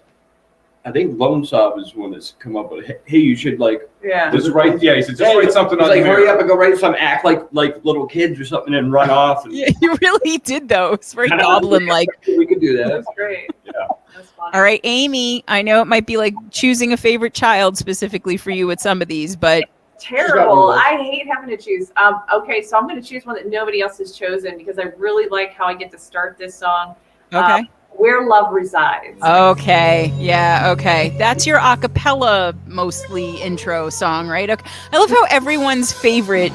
I think Lone Sob is one that's come up with, hey, you should like just write. Yeah, he said just write something on like, the mirror. hurry up and go write something, act like little kids or something, and run off. And, yeah, you really did though. It's very goblin-like. We could do that. That's great. Yeah. That's fun. All right, Amy. I know it might be like choosing a favorite child specifically for you with some of these, but terrible. I hate having to choose. Okay, so I'm going to choose one that nobody else has chosen because I really like how I get to start this song. Okay. Where Love Resides. Okay. Yeah. Okay. That's your a cappella mostly intro song, right? Okay. I love how everyone's favorite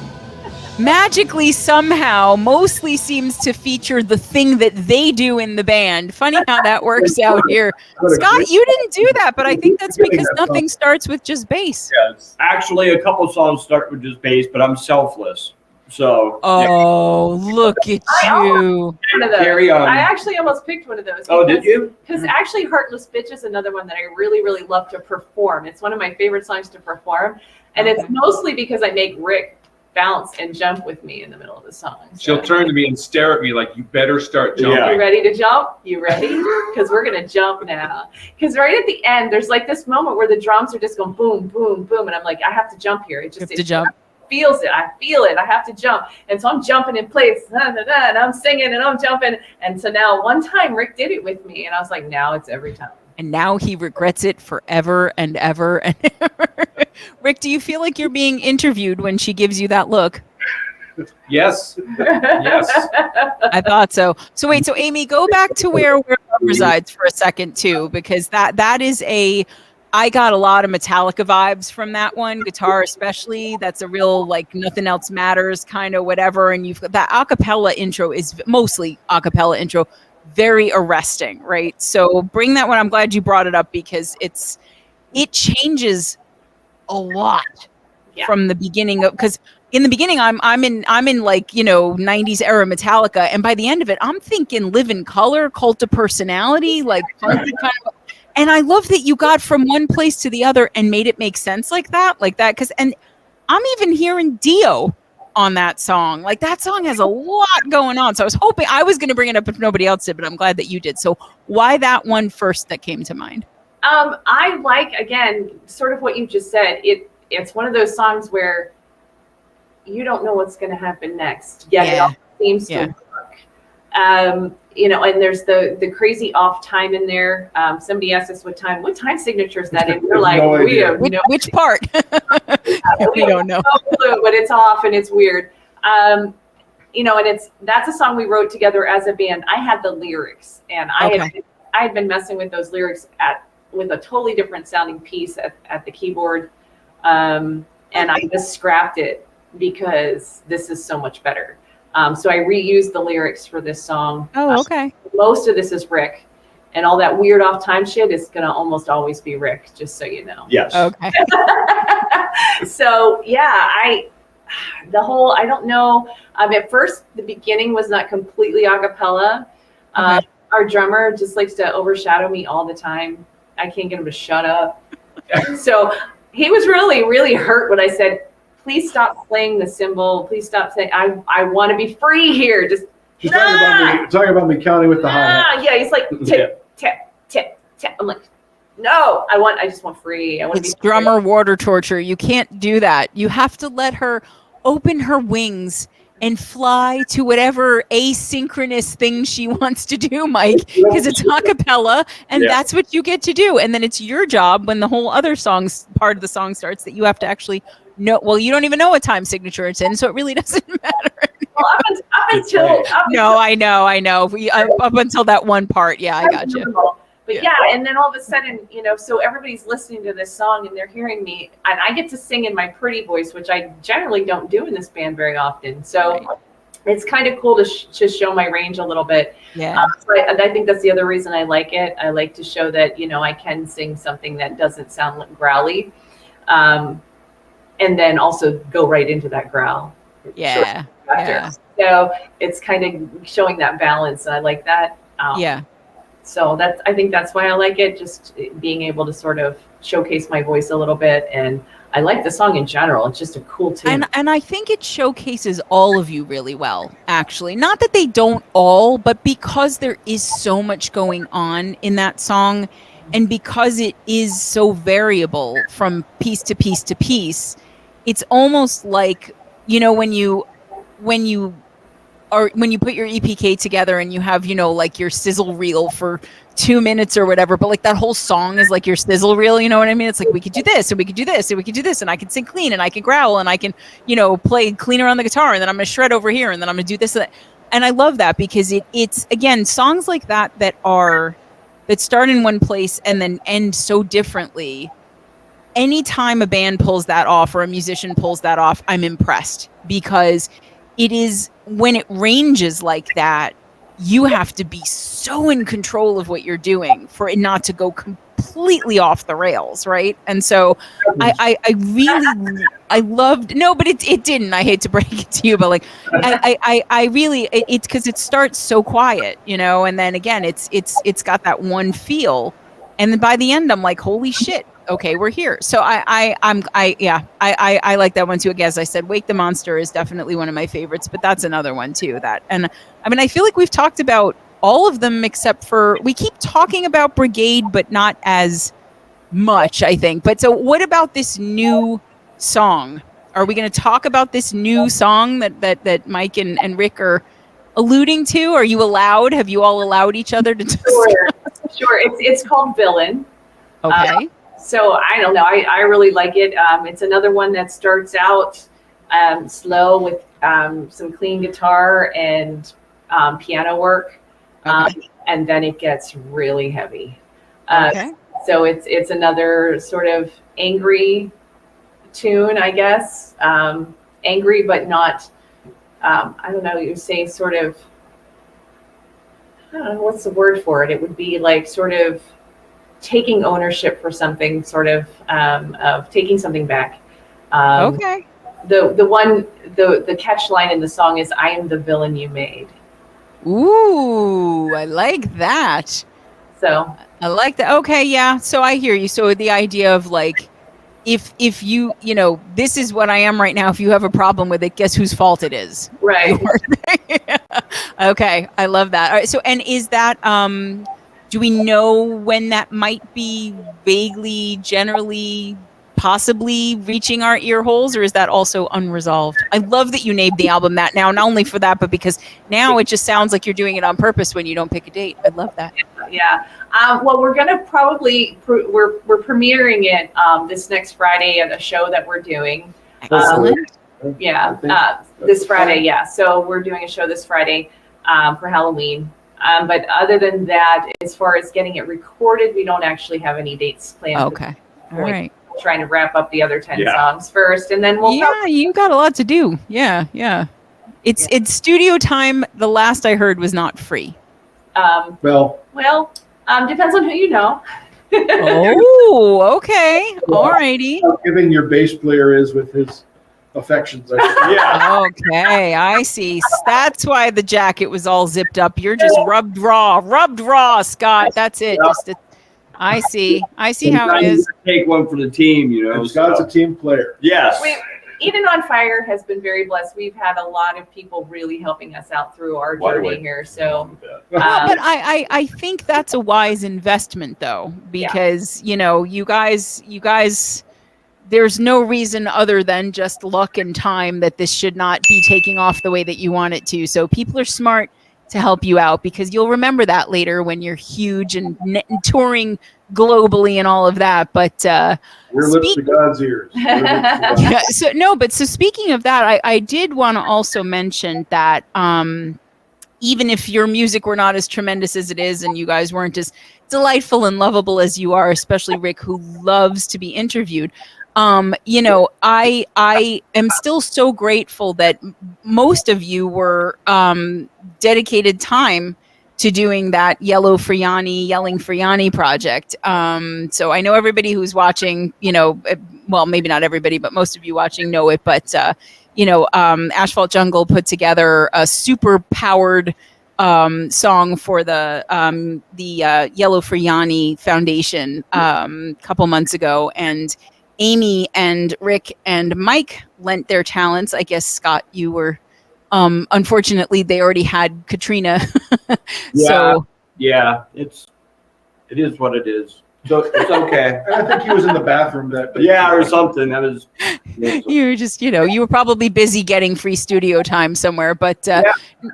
magically somehow mostly seems to feature the thing that they do in the band. Funny how that works out here. Scott, you didn't do that, but I think that's because nothing starts with just bass. Yes. Actually, a couple songs start with just bass, but I'm selfless. So. Look at you. One of those. Carry on. I actually almost picked one of those. Oh, did you? Because actually, Heartless Bitch is another one that I really, really love to perform. It's one of my favorite songs to perform. And it's mostly because I make Rick bounce and jump with me in the middle of the song. So. She'll turn to me and stare at me like, you better start jumping. Yeah. You ready to jump? You ready? Because we're going to jump now. Because right at the end, there's like this moment where the drums are just going boom, boom, boom. And I'm like, I have to jump here. It just jump. Feels it. I feel it. I have to jump. And so I'm jumping in place, and I'm singing and I'm jumping. And so now one time Rick did it with me, and I was like, now it's every time. And now he regrets it forever and ever and ever. Rick, do you feel like you're being interviewed when she gives you that look? Yes. Yes. I thought so. So wait, so Amy, go back to where love resides for a second too, because that is I got a lot of Metallica vibes from that one, guitar especially. That's a real like nothing else matters kind of whatever. And you've got that acapella intro is mostly acapella intro, very arresting, right? So bring that one. I'm glad you brought it up because it changes a lot from the beginning of, because in the beginning I'm in like, 90s era Metallica, and by the end of it I'm thinking Live in Color, Cult of Personality, like funky kind of. And I love that you got from one place to the other and made it make sense like that. And I'm even hearing Dio on that song. Like that song has a lot going on. So I was hoping I was going to bring it up if nobody else did, but I'm glad that you did. So why that one first that came to mind? I like, again, sort of what you just said. It's one of those songs where you don't know what's going to happen next. Yet it all seems to work. And there's the crazy off time in there. Somebody asked us what time signature is that in? We're like, No we idea. have no Which part? We don't know. no clue, but it's off and it's weird. And that's a song we wrote together as a band. I had the lyrics, and I had been messing with those lyrics with a totally different sounding piece at the keyboard, and I just scrapped it because this is so much better. So I reused the lyrics for this song. Oh, okay. Most of this is Rick, and all that weird off time shit is gonna almost always be Rick, just so you know. Yes. Okay. So yeah, I don't know. At first, the beginning was not completely a cappella. Okay. Our drummer just likes to overshadow me all the time. I can't get him to shut up. So he was really, really hurt when I said, please stop playing the cymbal. Please stop saying, I want to be free here. Just She's talking about me counting with the hi-hat. yeah, he's like, tip, tip, tip, tip. I'm like, no, I just want free. I want to be It's drummer water torture. You can't do that. You have to let her open her wings and fly to whatever asynchronous thing she wants to do, Mike, because it's a cappella and that's what you get to do. And then it's your job when the whole other part of the song starts that you have to actually know. Well, you don't even know what time signature it's in, so it really doesn't matter. Well, up until No, I know. Up until that one part. Yeah, I got you. But yeah, and then all of a sudden, so everybody's listening to this song and they're hearing me, and I get to sing in my pretty voice, which I generally don't do in this band very often. So it's kind of cool to show my range a little bit. Yeah. So I think that's the other reason I like it. I like to show that, I can sing something that doesn't sound like growly, and then also go right into that growl. Yeah. Yeah. So it's kind of showing that balance, and I like that. Yeah. So I think that's why I like it, just being able to sort of showcase my voice a little bit. And I like the song in general. It's just a cool tune. And I think it showcases all of you really well, actually. Not that they don't all, but because there is so much going on in that song, and because it is so variable from piece to piece to piece, it's almost like, when you put your EPK together and you have, like your sizzle reel for 2 minutes or whatever, but like that whole song is like your sizzle reel, you know what I mean? It's like, we could do this and we could do this and we could do this, and I can sing clean and I can growl and I can, play cleaner on the guitar, and then I'm going to shred over here and then I'm going to do this. And I love that because it's again, songs like that start in one place and then end so differently. Anytime a band pulls that off or a musician pulls that off, I'm impressed, because it is when it ranges like that, you have to be so in control of what you're doing for it not to go completely off the rails, right? And so I loved, no, but it didn't. I hate to break it to you, but like I really, it's because it starts so quiet, and then again it's got that one feel, and then by the end I'm like, holy shit, okay, we're here. So I like that one too. Again, as I said, Wake the Monster is definitely one of my favorites, but that's another one too. And I mean, I feel like we've talked about all of them except for we keep talking about Brigade, but not as much, I think. But so what about this new song? Are we going to talk about this new song that Mike and Rick are alluding to? Are you allowed? Have you all allowed each other to Sure. It's called Villain. Okay. So I don't know. I really like it. It's another one that starts out slow with some clean guitar and piano work, and then it gets really heavy. So it's another sort of angry tune, I guess. Angry, but not. I don't know. You say sort of. I don't know what's the word for it. It would be like sort of taking ownership for something, sort of taking something back. Okay. The catch line in the song is "I am the villain you made." Ooh, I like that. So I like that. Okay, yeah. So I hear you. So the idea of like, if you this is what I am right now. If you have a problem with it, guess whose fault it is? Right. Okay, I love that. All right. So, and is that do we know when that might be vaguely, generally, possibly reaching our ear holes, or is that also unresolved? I love that you named the album that now, not only for that, but because now it just sounds like you're doing it on purpose when you don't pick a date. I love that. Yeah. Well, we're going to probably, we're premiering it this next Friday at a show that we're doing. Excellent. This Friday. Yeah. So we're doing a show this Friday for Halloween. But other than that, as far as getting it recorded, we don't actually have any dates planned. Okay. All right. We're trying to wrap up the other 10 songs first, and then we'll. Yeah, you got a lot to do. Yeah. It's studio time. The last I heard was not free. Well, depends on who you know. Oh, okay. All righty. How giving your bass player is with his affections. Okay, I see. That's why the jacket was all zipped up. You're just rubbed raw, Scott. That's it. I see how it is. Take one for the team, Scott's a team player. Yes. Eden on Fire has been very blessed. We've had a lot of people really helping us out through our journey here. So, but I think that's a wise investment, though, because you guys. There's no reason other than just luck and time that this should not be taking off the way that you want it to. So people are smart to help you out because you'll remember that later when you're huge and touring globally and all of that. But your lips to God's ears. So speaking of that, I did want to also mention that even if your music were not as tremendous as it is and you guys weren't as delightful and lovable as you are, especially Rick, who loves to be interviewed, I am still so grateful that most of you were dedicated time to doing that Yelling for Yanni project. So I know everybody who's watching, well, maybe not everybody, but most of you watching know it. But Asphalt Jungle put together a super powered song for the Yellow for Yanni Foundation a couple months ago, and Amy and Rick and Mike lent their talents. I guess, Scott, you were unfortunately they already had Katrina. It is what it is. So it's okay. I think he was in the bathroom or something. That was. You were just, you were probably busy getting free studio time somewhere, but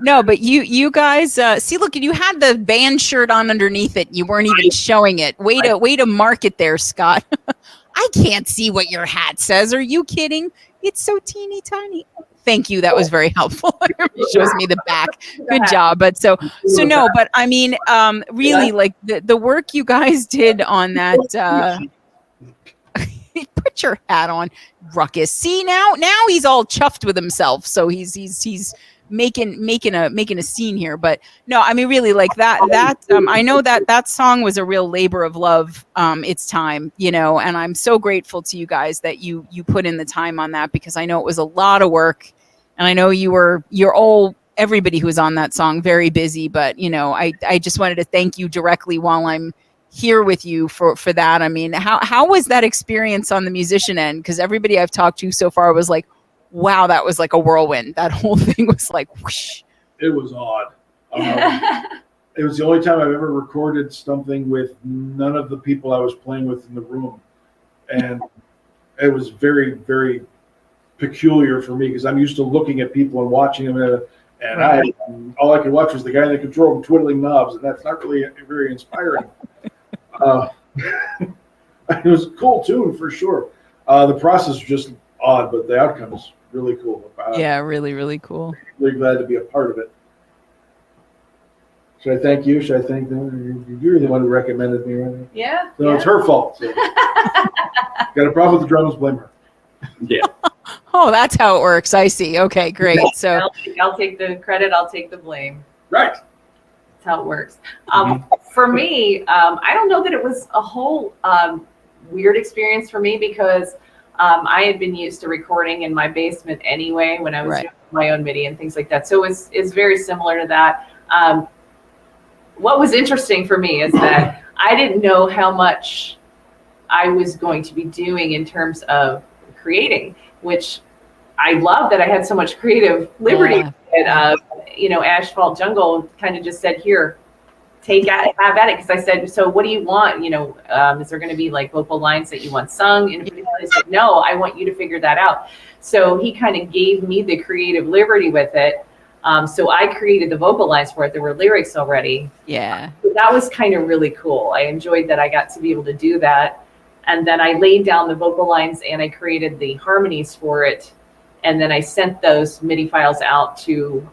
no, but you guys, see, look, you had the band shirt on underneath it. You weren't even showing it. Way to mark it there, Scott. I can't see what your hat says. Are you kidding? It's so teeny tiny. Thank you. That was very helpful. It shows me the back. Good job. But so no, but I mean, really, like the work you guys did on that. Put your hat on, Ruckus. See, now he's all chuffed with himself. So he's making a scene here. But no, I mean, really, like that I know that song was a real labor of love. It's time, and I'm so grateful to you guys that you put in the time on that, because I know it was a lot of work, and I know everybody who was on that song very busy. But I just wanted to thank you directly while I'm here with you for that. I mean, how was that experience on the musician end? Because everybody I've talked to so far was like, wow, that was like a whirlwind. That whole thing was like whoosh. It was odd. It was the only time I've ever recorded something with none of the people I was playing with in the room. And it was very, very peculiar for me because I'm used to looking at people and watching them. And all I could watch was the guy in the control room twiddling knobs. And that's not really very inspiring. It was a cool tune for sure. The process was just odd, but the outcome is really cool. Yeah, really, really cool. Really glad to be a part of it. Should I thank you? Should I thank them? You're the one who recommended me, right? Yeah. So it's her fault. So. Got a problem with the drums, blame her. Yeah. Oh, that's how it works. I see. Okay, great. So I'll take the credit. I'll take the blame. Right. That's how it works. For me, I don't know that it was a whole weird experience for me because I had been used to recording in my basement anyway when I was doing my own MIDI and things like that. So it's very similar to that. What was interesting for me is that I didn't know how much I was going to be doing in terms of creating, which I love that I had so much creative liberty. Yeah. And, Asphalt Jungle kind of just said, here, have at it. Because I said, so what do you want? Is there going to be like vocal lines that you want sung? And he said, no, I want you to figure that out. So he kind of gave me the creative liberty with it. So I created the vocal lines for it. There were lyrics already. Yeah. So that was kind of really cool. I enjoyed that I got to be able to do that. And then I laid down the vocal lines and I created the harmonies for it. And then I sent those MIDI files out to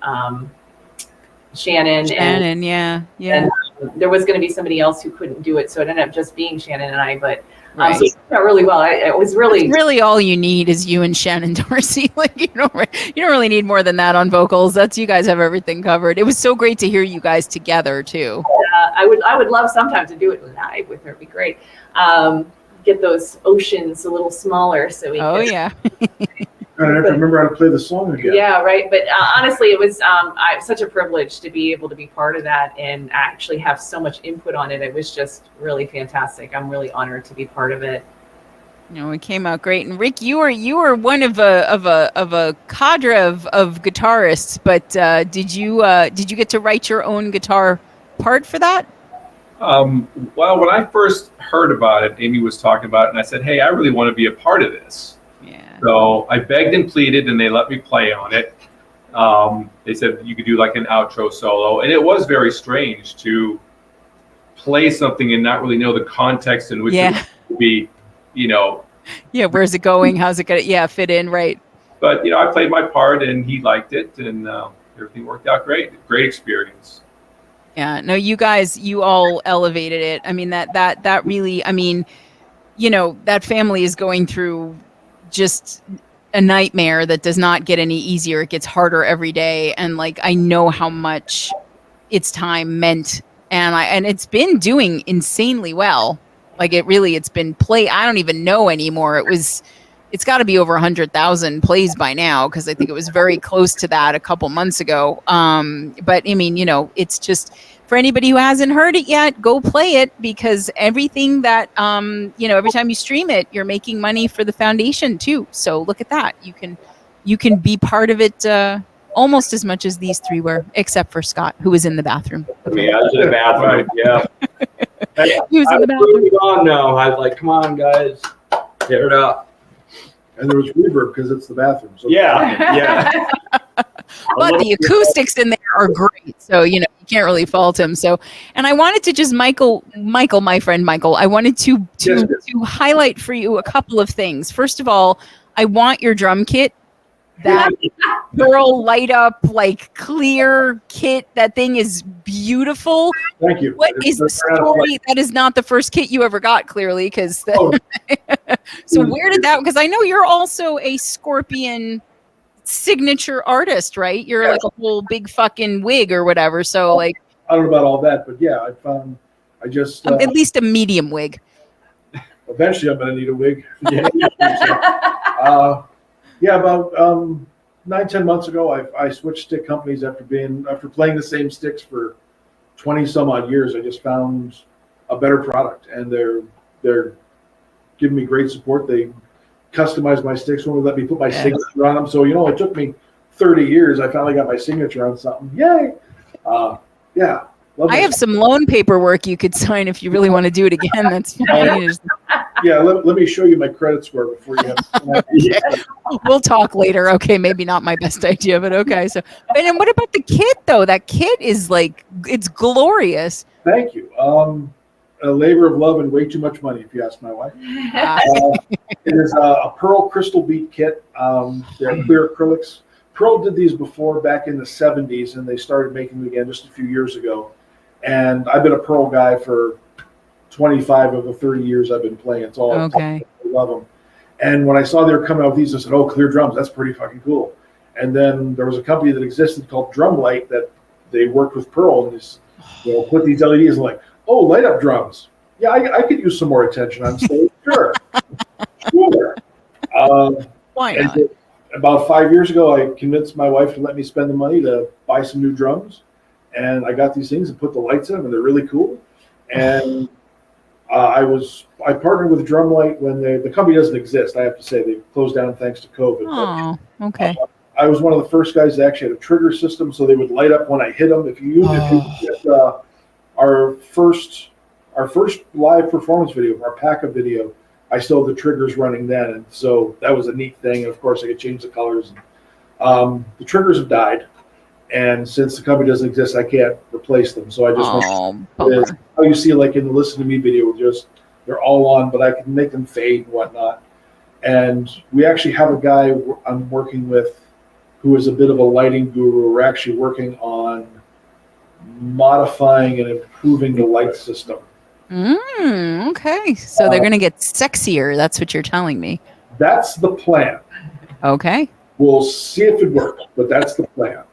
Shannon. And yeah. And there was going to be somebody else who couldn't do it. So it ended up just being Shannon and I. But right. So it turned out really well. It was really... That's really all you need is you and Shannon Dorsey. Like you don't really need more than that on vocals. You guys have everything covered. It was so great to hear you guys together too. I would love sometime to do it live with her. It'd be great. Get those oceans a little smaller so we can... yeah. I have to remember how to play the song again. Yeah, right. But honestly, it was such a privilege to be able to be part of that and actually have so much input on it. It was just really fantastic. I'm really honored to be part of it. It came out great. And Rick, you were one of a cadre of guitarists, but did you get to write your own guitar part for that? Well, when I first heard about it, Amy was talking about it, and I said, hey, I really want to be a part of this. Yeah. So I begged and pleaded, and they let me play on it. They said you could do like an outro solo, and it was very strange to play something and not really know the context in which it would be, Yeah, where's it going? How's it gonna fit in, right? But I played my part, and he liked it, and everything worked out great. Great experience. Yeah, no, you guys, you all elevated it. I mean, that really, I mean, that family is going through just a nightmare that does not get any easier. It gets harder every day. And like, I know how much its time meant. And it's been doing insanely well. Like it's been I don't even know anymore. It's got to be over 100,000 plays by now. Cause I think it was very close to that a couple months ago. But I mean, it's just, for anybody who hasn't heard it yet, go play it because everything that, every time you stream it, you're making money for the foundation too. So look at that. You can be part of it almost as much as these three were, except for Scott, who was in the bathroom. I mean, I was in the bathroom, yeah. He was in the bathroom. On now. I was like, come on, guys, get it up. And there was reverb because it's the bathroom. So yeah. But the acoustics in there are great. So, you can't really fault him. So, and I wanted to just, Michael, my friend Michael, I wanted to highlight for you a couple of things. First of all, I want your drum kit. That pearl light up, like clear kit. That thing is beautiful. Thank you. What is the story? That is not the first kit you ever got, clearly, because. So where did that? Because I know you're also a Scorpion signature artist, right? You're like a whole big fucking wig or whatever. So like. I don't know about all that, but yeah, I just. At least a medium wig. Eventually, I'm going to need a wig. About 9-10 months ago, I switched stick companies after playing the same sticks for 20 some odd years. I just found a better product, and they're giving me great support. They customize my sticks, won't let me put my signature on them. So it took me 30 years. I finally got my signature on something. Yay! Yeah. I have some loan paperwork you could sign if you really want to do it again. That's fine. Yeah, let me show you my credit score before you have. We'll talk later. Okay, maybe not my best idea, but okay. So, and then what about the kit though? That kit is like, it's glorious. Thank you. A labor of love and way too much money, if you ask my wife. It is a Pearl crystal bead kit. They're clear acrylics. Pearl did these before back in the 70s, and they started making them again just a few years ago. And I've been a Pearl guy for 25 of the 30 years I've been playing. It's all okay. I love them. And when I saw they were coming out with these, I said, "Oh, clear drums, that's pretty fucking cool." And then there was a company that existed called Drumlight that they worked with Pearl and just put these LEDs and like, "Oh, light up drums. Yeah, I could use some more attention on stage." Sure. Why not? About 5 years ago, I convinced my wife to let me spend the money to buy some new drums. And I got these things and put the lights in them, and they're really cool. And I partnered with Drumlight when the company doesn't exist. I have to say they closed down thanks to COVID. Oh, okay. I was one of the first guys that actually had a trigger system, so they would light up when I hit them. If you get our first live performance video, our PACA video, I still have the triggers running then, and so that was a neat thing. And of course, I could change the colors. The triggers have died. And since the company doesn't exist, I can't replace them. So I just how you see like in the Listen to Me video, they're all on, but I can make them fade and whatnot. And we actually have a guy I'm working with who is a bit of a lighting guru. We're actually working on modifying and improving the light system. Okay. So they're going to get sexier. That's what you're telling me. That's the plan. Okay. We'll see if it works, but that's the plan.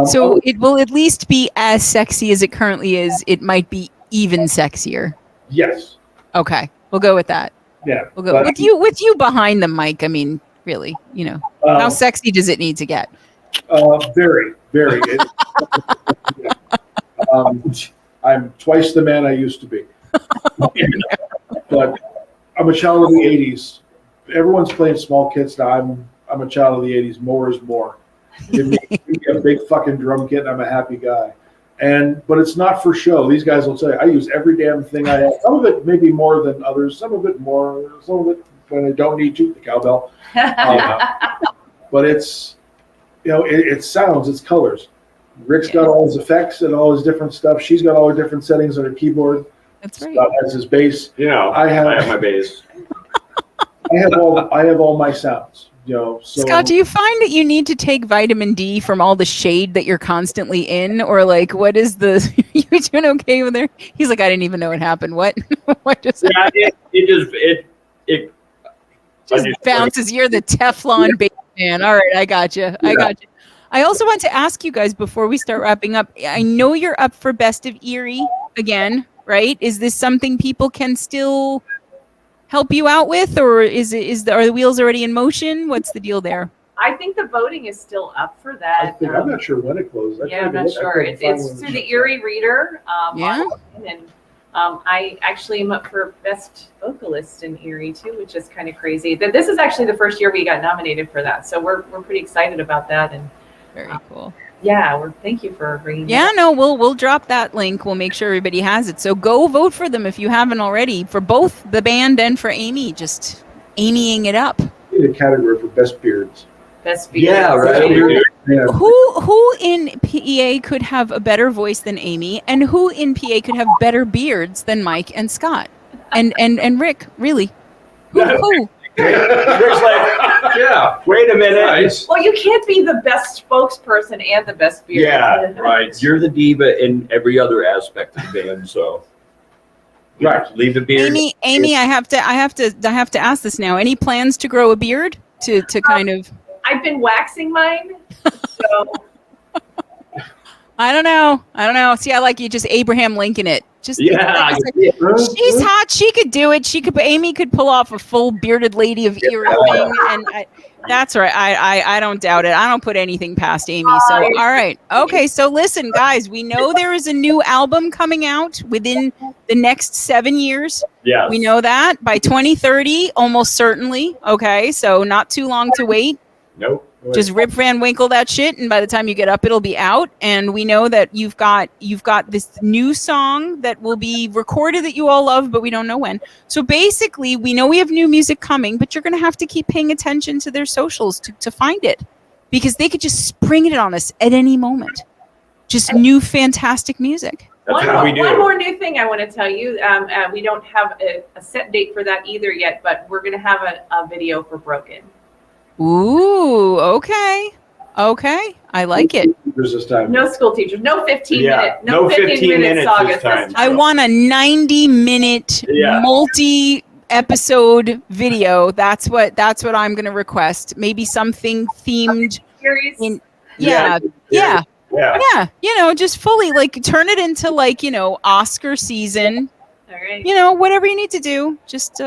So it will at least be as sexy as it currently is. It might be even sexier. Yes. Okay, we'll go with that. Yeah. We'll go with you behind the mic. I mean, really, how sexy does it need to get? Very, very. I'm twice the man I used to be. But I'm a child of the '80s. Everyone's playing small kits now. I'm a child of the '80s. More is more. Give me a big fucking drum kit and I'm a happy guy. But it's not for show. These guys will tell you, I use every damn thing I have. Some of it maybe more than others. Some of it more. Some of it when I don't need to, the cowbell. But it's, it sounds, it's colors. Rick's got all his effects and all his different stuff. She's got all her different settings on her keyboard. That's right. Scott has his bass. I have my bass. I have all my sounds. So, Scott, do you find that you need to take vitamin D from all the shade that you're constantly in, or like, what is you doing okay with there? He's like, I didn't even know what happened. What? What just? Yeah, it just bounces. You're the Teflon baby man. All right, I got you. I got you. I also want to ask you guys before we start wrapping up. I know you're up for Best of Erie again, right? Is this something people can still help you out with, or are the wheels already in motion? What's the deal there? I think the voting is still up for that. I'm not sure when it closed. I'm not sure. It's through the Erie Reader. And I actually am up for Best Vocalist in Erie too, which is kind of crazy. This is actually the first year we got nominated for that, so we're pretty excited about that. And very cool. Yeah, thank you for bringing. Yeah, no, we'll drop that link. We'll make sure everybody has it. So go vote for them if you haven't already, for both the band and for Amy. Just Amying it up. In a category for best beards. Best beards. Yeah, right. Yeah. Who in PA could have a better voice than Amy, and who in PA could have better beards than Mike and Scott and Rick? Really? Who? Rick's like, yeah, wait a minute. Nice. Well, you can't be the best spokesperson and the best beard. Yeah, right. You're the diva in every other aspect of the band, so right. Leave the beard. Amy, I have to ask this now. Any plans to grow a beard to kind of? I've been waxing mine, so. I don't know. See, I like you just Abraham Lincoln it. Just Yeah, she's hot. She could do it. Amy could pull off a full bearded lady of ear thing, and that's right. I don't doubt it. I don't put anything past Amy. So all right, okay. So listen, guys, we know there is a new album coming out within the next 7 years. Yeah, we know that by 2030, almost certainly. Okay, so not too long to wait. Nope. Just Rip Van Winkle that shit, and by the time you get up, it'll be out. And we know that you've got this new song that will be recorded that you all love, but we don't know when. So basically, we know we have new music coming, but you're going to have to keep paying attention to their socials to find it, because they could just spring it on us at any moment. Just new fantastic music. That's how we do. One more new thing I want to tell you. We don't have a set date for that either yet, but we're going to have a video for Broken. Ooh, okay. I like it. This time. No school teachers. No 15 Yeah, minute. no 15 minute minutes sagas this time. I want a 90-minute multi-episode video. That's what I'm going to request. Maybe something themed. Yeah. Just fully turn it into Oscar season. All right. Whatever you need to do. Just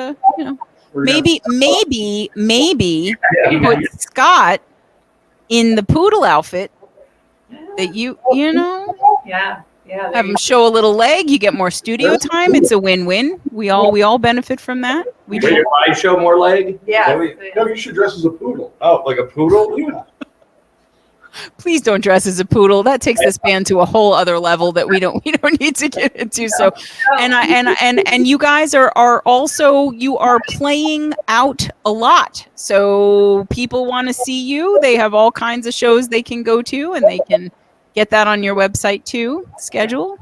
maybe put Scott in the poodle outfit that Yeah. have him show a little leg. You get more studio time. It's a win-win. We all benefit from that. Wait, if I show more leg? Yeah. No, you should dress as a poodle. Oh, like a poodle? Yeah. Please don't dress as a poodle. That takes this band to a whole other level that we don't need to get into. So, and you guys are also, you are playing out a lot. So people want to see you. They have all kinds of shows they can go to, and they can get that on your website too. Schedule.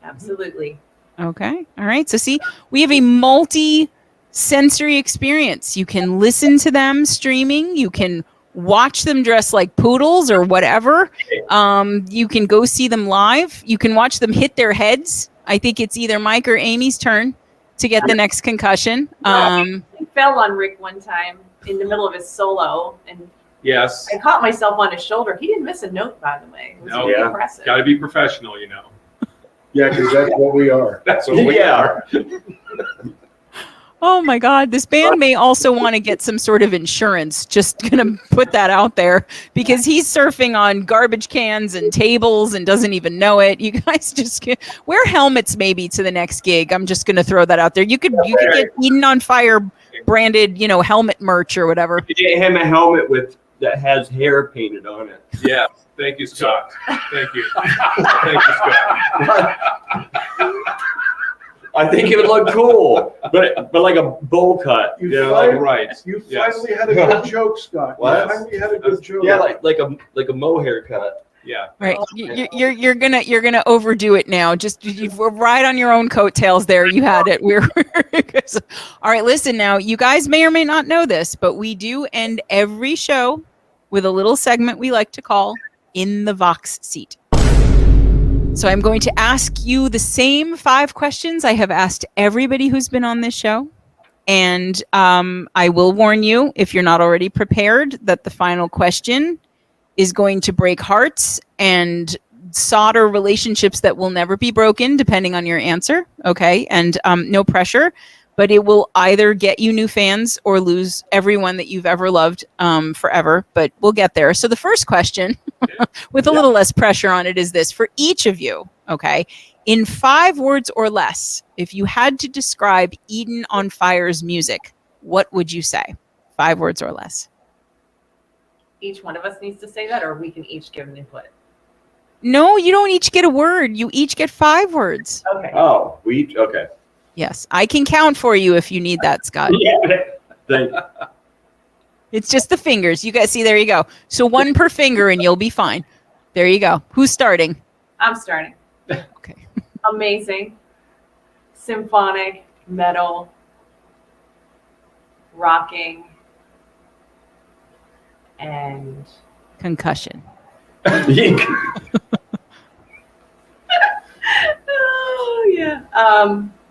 Absolutely. Okay. All right. So see, we have a multi-sensory experience. You can listen to them streaming. You can watch them dress like poodles or whatever. You can go see them live. You can watch them hit their heads. I think it's either Mike or Amy's turn to get the next concussion. He fell on Rick one time in the middle of his solo, and Yes. I caught myself on his shoulder. He didn't miss a note, by the way. It was really impressive. Got to be professional, Yeah, because that's what we are. That's what we are. Oh my God, this band may also want to get some sort of insurance. Just gonna put that out there, because he's surfing on garbage cans and tables and doesn't even know it. You guys just wear helmets maybe to the next gig. I'm just gonna throw that out there. You could get Eden on Fire branded, helmet merch or whatever. You get him a helmet that has hair painted on it. Yeah. Thank you, Scott. Thank you. Thank you, Scott. I think it would look cool, but like a bowl cut. You finally had a good joke, Scott. What? You finally had a good joke. Yeah, like a mow haircut. Yeah. Right. You're gonna overdo it now. Just we're right on your own coattails there. You had it. All right. Listen now. You guys may or may not know this, but we do end every show with a little segment we like to call "In the Vox Seat." So I'm going to ask you the same 5 questions I have asked everybody who's been on this show. And I will warn you, if you're not already prepared, that the final question is going to break hearts and solder relationships that will never be broken, depending on your answer. Okay. And no pressure, but it will either get you new fans or lose everyone that you've ever loved forever. But we'll get there. So the first question, with a little less pressure on it, is this for each of you. Okay. In 5 words or less, if you had to describe Eden on Fire's music, what would you say? 5 words or less. Each one of us needs to say that, or we can each give an input. No, you don't each get a word. You each get 5 words. Okay. Oh, okay. Yes, I can count for you if you need that, Scott. Yeah. It's just the fingers. You guys see, there you go. So 1 per finger and you'll be fine. There you go. Who's starting? I'm starting. Okay. Amazing. Symphonic, metal, rocking, and concussion. Oh yeah.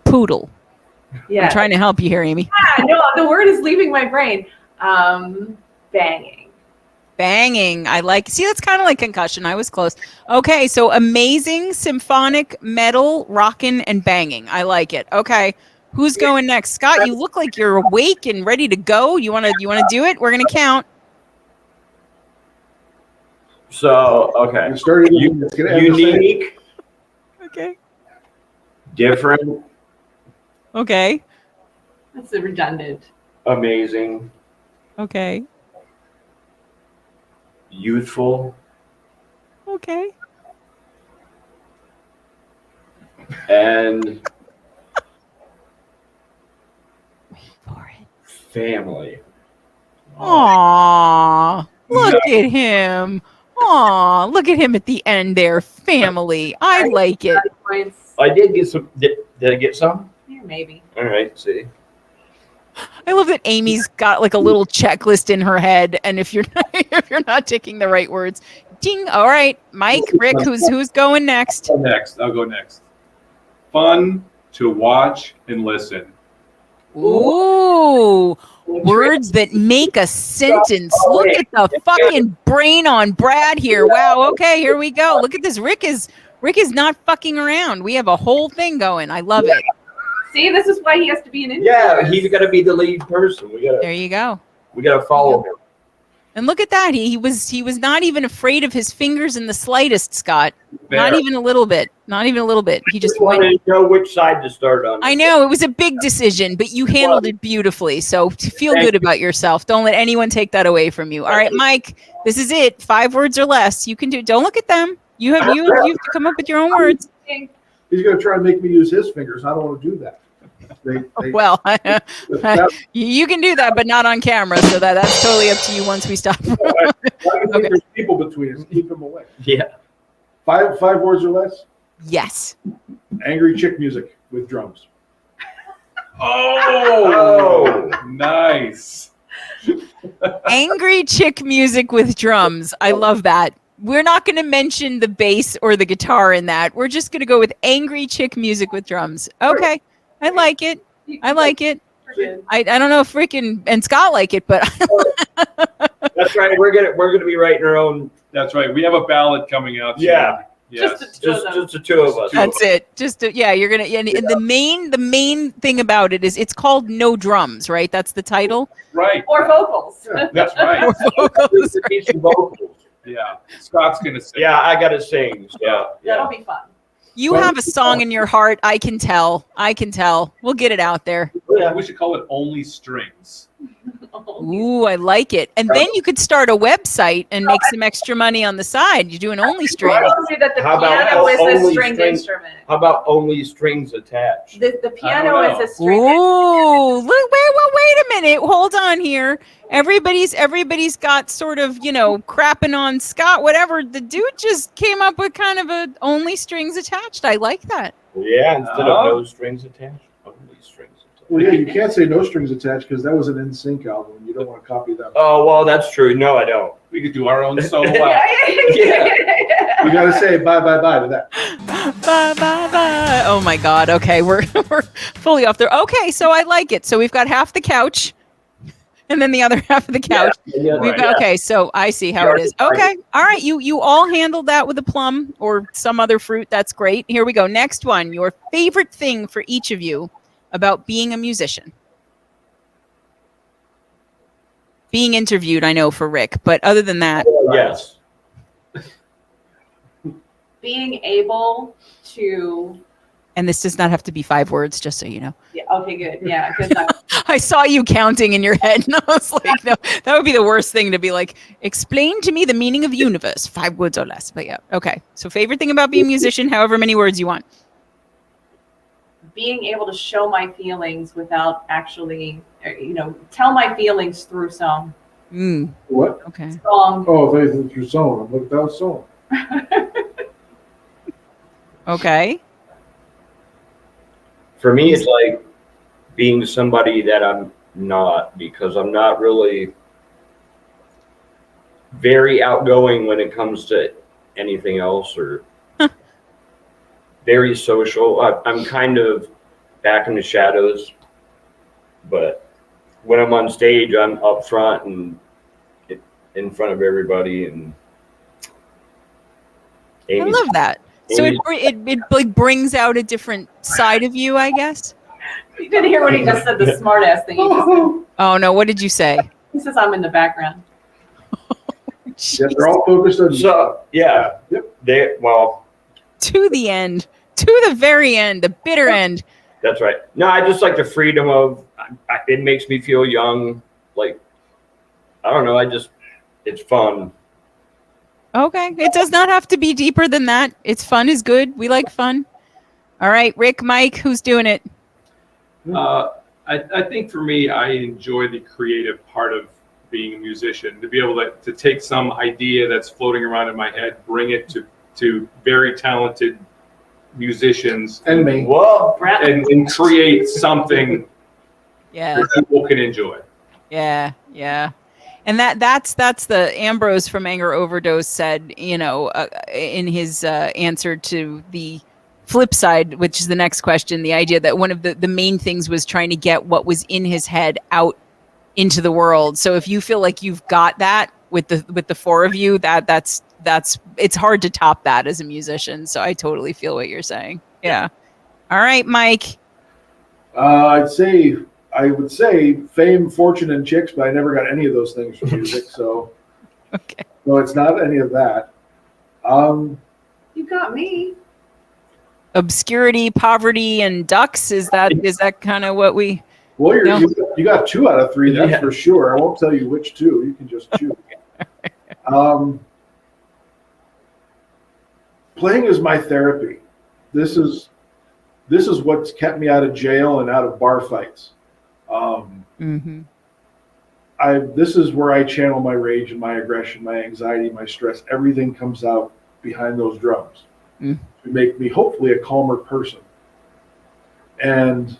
Poodle. Yeah. I'm trying to help you here, Amy. Yeah, no, the word is leaving my brain. Banging. Banging. I like. See, that's kind of like concussion. I was close. Okay, so amazing, symphonic, metal, rockin', and banging. I like it. Okay, who's going next? Scott, you look like you're awake and ready to go. You wanna do it? We're gonna count. So okay, unique. Okay. Different. Okay. That's redundant. Amazing. Okay. Youthful. Okay. And For it. family. Aww. Look at him. Aw, look at him at the end there. Family. I like it. I did get some. Did I get some? Yeah, maybe. All right. See. I love that Amy's got like a little checklist in her head, and if you're not ticking the right words, ding. All right, Mike, Rick, who's going next? I'll go next. Fun to watch and listen. Ooh, words that make a sentence. Look at the fucking brain on Brad here. Wow. Okay, here we go. Look at this. Rick is not fucking around. We have a whole thing going. I love it. See, this is why he has to be an influencer. Yeah, he's got to be the lead person. There you go. We got to follow him. And look at that. He was not even afraid of his fingers in the slightest, Scott. Not even a little bit. Not even a little bit. He just wanted to know which side to start on. I know it was a big decision, but you handled it beautifully. So feel good about yourself. Don't let anyone take that away from you. All right, Mike, this is it. 5 words or less. You can do. Don't look at them. You have to come up with your own words. He's going to try and make me use his fingers. I don't want to do that. Well, you can do that, but not on camera. So that's totally up to you once we stop. Okay. There's people between us. Keep them away. Yeah. 5 words or less? Yes. Angry chick music with drums. Oh, nice. Angry chick music with drums. I love that. We're not going to mention the bass or the guitar in that. We're just going to go with angry chick music with drums. Okay. I like it. I like it. I don't know if Rick and Scott like it, but that's right. We're gonna be writing our own. That's right. We have a ballad coming out. Yeah. Yes. Just the two of us. That's it. You're gonna. And the main thing about it is it's called No Drums, right? That's the title. Right. Or vocals. That's right. Or vocals. Yeah. Scott's gonna sing. Yeah, I gotta sing. Yeah. That'll be fun. You have a song in your heart. I can tell. We'll get it out there. Yeah. We should call it Only Strings. Ooh, I like it. And then you could start a website and make some extra money on the side. You do an only string. I told you that the piano is a stringed instrument. How about only strings attached? The piano is a stringed instrument. Ooh, wait a minute. Hold on here. Everybody's got sort of, crapping on Scott, whatever. The dude just came up with kind of a only strings attached. I like that. Yeah, instead of no strings attached, only strings attached. Well, yeah, you can't say no strings attached because that was an NSYNC album. You don't want to copy that. Oh, well, that's true. No, I don't. We could do our own solo. Yeah. You got to say bye to that. Bye. Oh my God. Okay, we're fully off there. Okay, so I like it. So we've got half the couch. And then the other half of the couch. Okay, so I see how it is. Okay, all right. You all handled that with a plum or some other fruit. That's great. Here we go. Next one. Your favorite thing for each of you about being a musician. Being interviewed, I know, for Rick, but other than that. Yes. Being able to. And this does not have to be 5 words, just so you know. Yeah. Okay. Good. Yeah. Because I saw you counting in your head, and I was like, no, that would be the worst thing to be like. Explain to me the meaning of the universe. 5 words or less. But yeah, okay. So favorite thing about being a musician, however many words you want. Being able to show my feelings without actually, tell my feelings through song. What? Okay. Song. Oh, through song. Look, that was song. Okay. For me, it's like being somebody that I'm not, because I'm not really very outgoing when it comes to anything else, or very social. I'm kind of back in the shadows, but when I'm on stage, I'm up front, and in front of everybody. And I love that. So it like brings out a different side of you, I guess. You didn't hear what he just said, the smart ass thing he just said. Oh no, what did you say? He says I'm in the background. Yeah, they're all focused on. So yeah, yep. Well, to the end, to the very end, the bitter end. That's right. No, I just like the freedom of. It makes me feel young. Like I don't know. It's fun. Okay, it does not have to be deeper than that. It's fun is good. We like fun. All right, Rick, Mike, who's doing it? I think for me, I enjoy the creative part of being a musician, to be able to take some idea that's floating around in my head, bring it to very talented musicians And me. Well, and create something that people can enjoy. Yeah. And that's the Ambrose from Anger Overdose said, in his answer to the flip side, which is the next question, the idea that one of the main things was trying to get what was in his head out into the world. So if you feel like you've got that with the four of you, that's it's hard to top that as a musician. So I totally feel what you're saying. Yeah. All right, Mike. I would say fame, fortune, and chicks, but I never got any of those things from music. So, okay. No, it's not any of that. You got me. Obscurity, poverty, and ducks. Is that kind of what we? Well, you got 2 out of 3. That's for sure. I won't tell you which 2. You can just choose. Playing is my therapy. This is what's kept me out of jail and out of bar fights. This is where I channel my rage and my aggression, my anxiety, my stress. Everything comes out behind those drums to make me hopefully a calmer person. And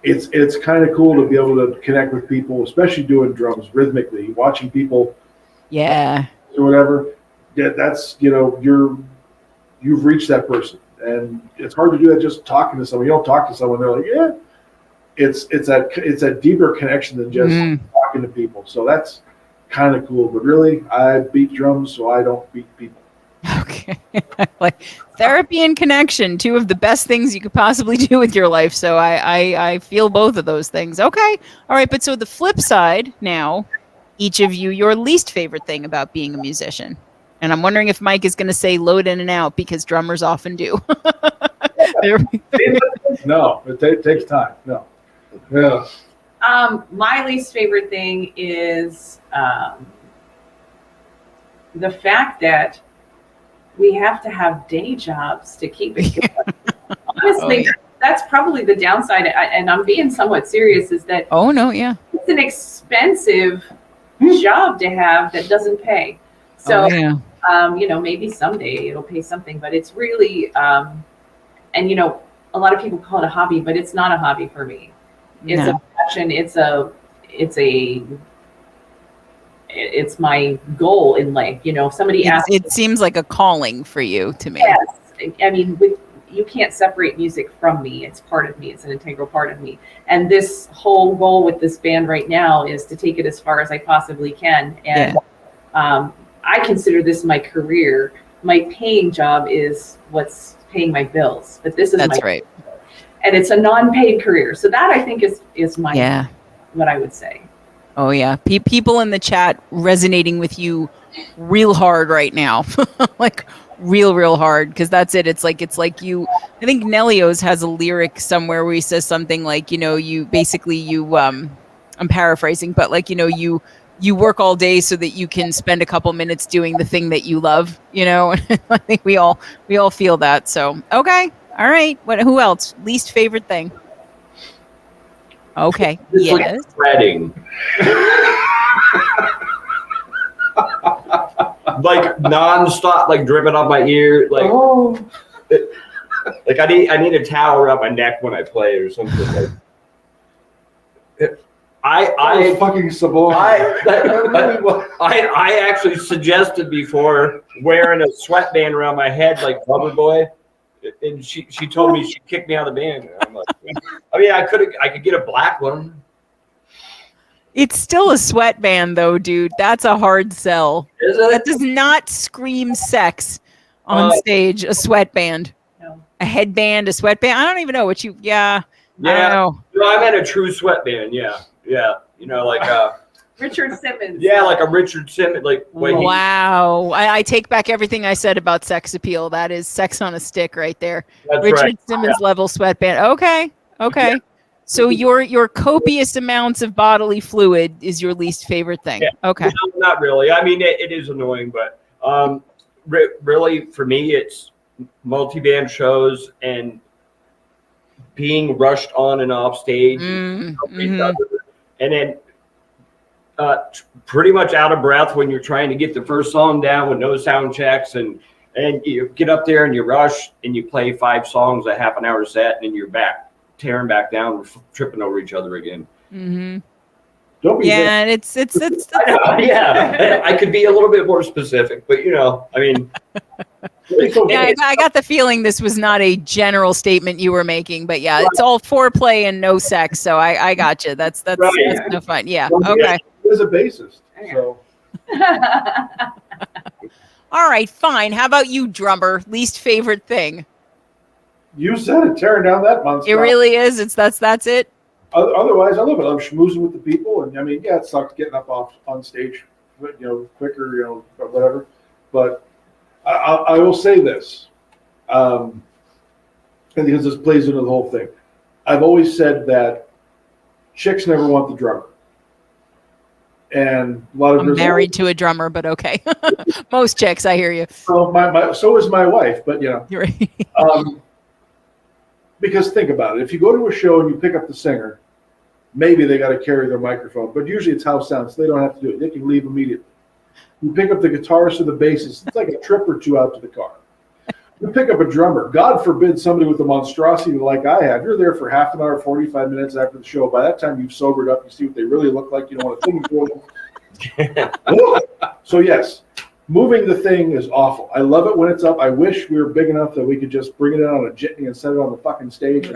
it's kind of cool to be able to connect with people, especially doing drums rhythmically, watching people. Yeah. Or whatever. Yeah, that's you've reached that person, and it's hard to do that just talking to someone. You don't talk to someone, they're like, yeah. It's a deeper connection than just talking to people. So that's kind of cool. But really, I beat drums, so I don't beat people. Okay. Like therapy and connection, 2 of the best things you could possibly do with your life. So I feel both of those things. Okay. All right. But so the flip side now, each of you, your least favorite thing about being a musician. And I'm wondering if Mike is going to say load in and out because drummers often do. No, it takes time. No. Yeah. My least favorite thing is the fact that we have to have day jobs to keep it going. Honestly, that's probably the downside. And I'm being somewhat serious, is that it's an expensive job to have that doesn't pay. So, maybe someday it'll pay something, but it's really, and a lot of people call it a hobby, but it's not a hobby for me. It's a passion. It's my goal in life. Somebody asked. It seems like a calling for you to me. Yes. I mean, you can't separate music from me. It's part of me. It's an integral part of me. And this whole goal with this band right now is to take it as far as I possibly can. And I consider this my career. My paying job is what's paying my bills. But this is right. And it's a non-paid career. So that I think is my what I would say. Oh yeah. People in the chat resonating with you real hard right now. Like real hard, because that's it. It's like you, I think Nelios has a lyric somewhere where he says something like, I'm paraphrasing, but like, you work all day so that you can spend a couple minutes doing the thing that you love, I think we all feel that. So, okay. All right. Who else? Least favorite thing? Okay. Yes. Spreading. Like nonstop, like dripping off my ear. Like, like I need a towel around my neck when I play or something. Like, I fucking sublime. I actually suggested before wearing a sweatband around my head like Lover Boy, and she told me she'd kick me out of the band. I'm like, I mean, I could get a black one. It's still a sweatband, though, dude. That's a hard sell. Is it? That does not scream sex on stage. A sweatband, No. a headband, a sweatband. I don't even know what you. Yeah. I don't Yeah. know. No, I meant a true sweatband. Yeah. Yeah. You know, like Richard Simmons. yeah, like a Richard Simmons. Like Wow. I take back everything I said about sex appeal. That is sex on a stick right there. That's Richard right. Simmons level sweatband. Okay. Okay. Yeah. So your copious amounts of bodily fluid is your least favorite thing. Yeah. Okay. No, not really. I mean, it is annoying, but really for me, it's multi-band shows and being rushed on and off stage, and then pretty much out of breath when you're trying to get the first song down with no sound checks, and you get up there and you rush and you play 5 songs, a half an hour set, and then you're back. Tearing back down, tripping over each other again. Don't be Yeah, and it's yeah, I could be a little bit more specific, but I mean, yeah, I got the feeling this was not a general statement you were making, but yeah, it's all foreplay and no sex. So I got you. That's no fun. Yeah. Okay. As a bassist. So All right, fine. How about you, drummer? Least favorite thing? you said it, tearing down that monster. It really is. That's it. Otherwise, I love it. I'm schmoozing with the people, and I mean, yeah, it sucks getting up off on stage, quicker, or whatever. But I will say this, and because this plays into the whole thing, I've always said that chicks never want the drummer, and a lot of I'm married to a drummer, but okay. Most chicks, I hear you. So so is my wife, but You're right. Because think about it, if you go to a show and you pick up the singer, maybe they got to carry their microphone, but usually it's house sound, so they don't have to do it. They can leave immediately. You pick up the guitarist or the bassist, it's like a trip or two out to the car. You pick up a drummer, God forbid somebody with a monstrosity like I have, you're there for half an hour, 45 minutes after the show. By that time, you've sobered up, you see what they really look like, you don't want to think of them. So yes, moving the thing is awful. I love it when it's up. I wish we were big enough that we could just bring it in on a jitney and set it on the fucking stage.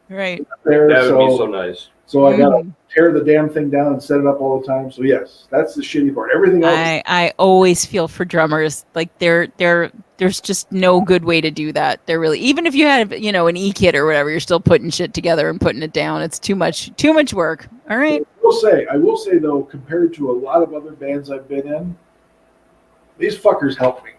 Right. There, that would be so nice. So I gotta tear the damn thing down and set it up all the time. So yes, that's the shitty part. Everything else. I always feel for drummers. Like there's just no good way to do that. They're really, even if you had an E-kit or whatever, you're still putting shit together and putting it down. It's too much work. All right. I will say though, compared to a lot of other bands I've been in, these fuckers help me.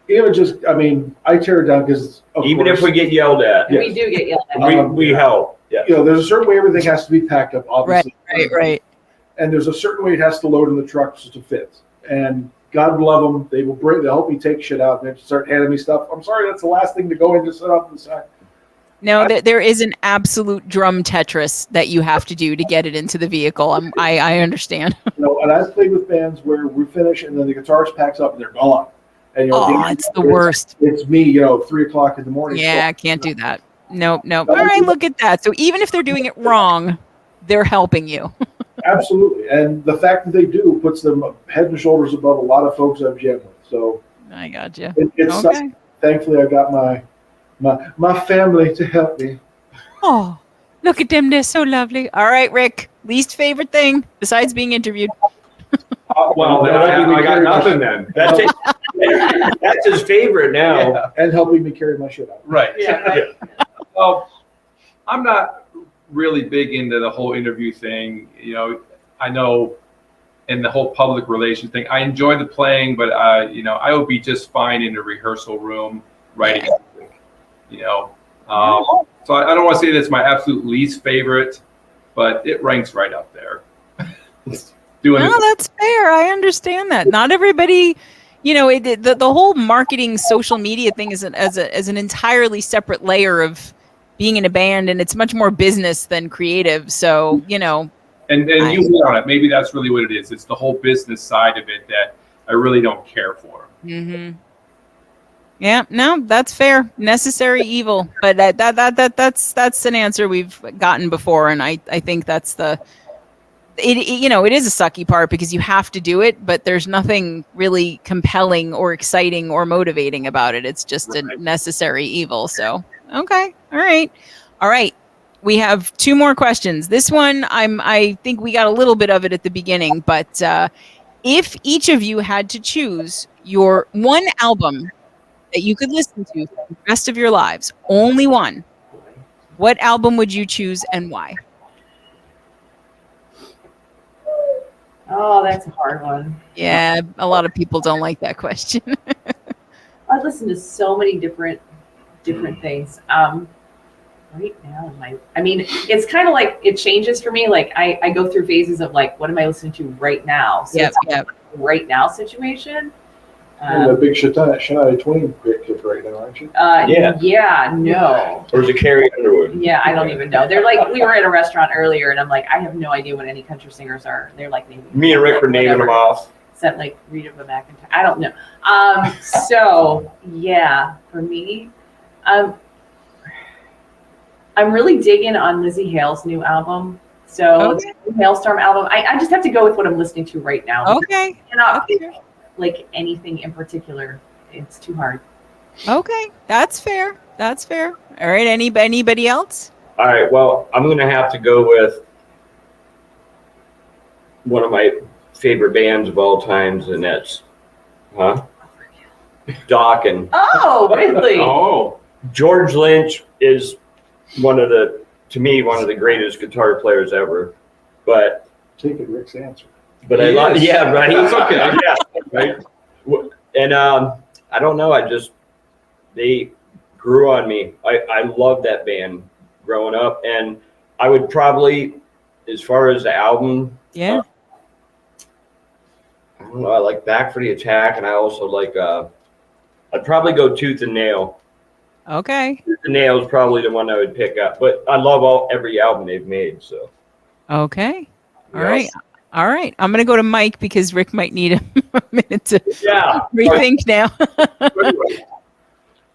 Even just, I mean, I tear it down because even if we get yelled at, We do get yelled at. we help. Yeah. There's a certain way everything has to be packed up, obviously. Right. And there's a certain way it has to load in the truck just to fit. And God love them. They'll help me take shit out and they start handing me stuff. I'm sorry, that's the last thing to go in to set up on the side. No, there is an absolute drum Tetris that you have to do to get it into the vehicle. I understand. And I've played with bands where we finish and then the guitarist packs up and they're gone. And it's the worst. It's me, 3:00 in the morning. Yeah, I can't do that. Nope. All right, look at that. So even if they're doing it wrong, they're helping you. Absolutely. And the fact that they do puts them head and shoulders above a lot of folks I've jammed with. So I got you. It's okay. Thankfully, I got my family to help me. Oh, look at them. They're so lovely. All right, Rick, least favorite thing besides being interviewed? Well, then I got nothing then. That's it. That's his favorite now. Yeah. And helping me carry my shit out. Right. Yeah, right. Well, I'm not really big into the whole interview thing. I know in the whole public relations thing, I enjoy the playing, but I would be just fine in the rehearsal room writing music. So I don't want to say that's my absolute least favorite, but it ranks right up there. That's fair. I understand that. Not everybody, the whole marketing social media thing is as an entirely separate layer of being in a band, and it's much more business than creative. So, And you hit on it. Maybe that's really what it is. It's the whole business side of it that I really don't care for. Mm-hmm. Yeah, no, that's fair. Necessary evil, but that's an answer we've gotten before, and I think that's it is a sucky part because you have to do it, but there's nothing really compelling or exciting or motivating about it. It's just a necessary evil. So, okay. All right. we have 2 more questions. This one, I think we got a little bit of it at the beginning, but if each of you had to choose your one album that you could listen to for the rest of your lives, only one, what album would you choose and why? Oh, that's a hard one. Yeah, a lot of people don't like that question. I listen to so many different things. Right now, it's kind of like it changes for me. Like I go through phases of like, what am I listening to right now? So it's like a right now situation. You're the big Shania Twain kid right now, aren't you? Yeah, no. Or is it Carrie Underwood? Yeah, I don't even know. They're like, we were at a restaurant earlier, and I'm like, I have no idea what any country singers are. They're like, Me and Rick were naming them off. Except like Rita McEntire. I don't know. So yeah, for me, I'm really digging on Lizzie Hale's new album. So the Hailstorm album. I just have to go with what I'm listening to right now. Okay. Like anything in particular, it's too hard. Okay, that's fair. All right, anybody else? All right, well, I'm gonna have to go with one of my favorite bands of all times, and that's Doc and Oh, really? Oh, George Lynch is one of the greatest guitar players ever. But Taking Rick's answer. But I love, yeah, right. It's okay. Yeah, right. And I don't know. They grew on me. I loved that band growing up, and I would probably, as far as the album, I don't know. I like Back for the Attack, and I also like. I'd probably go Tooth and Nail. Okay. Tooth and Nail is probably the one I would pick up, but I love every album they've made. So. Okay. All right. I'm going to go to Mike because Rick might need a minute to rethink now.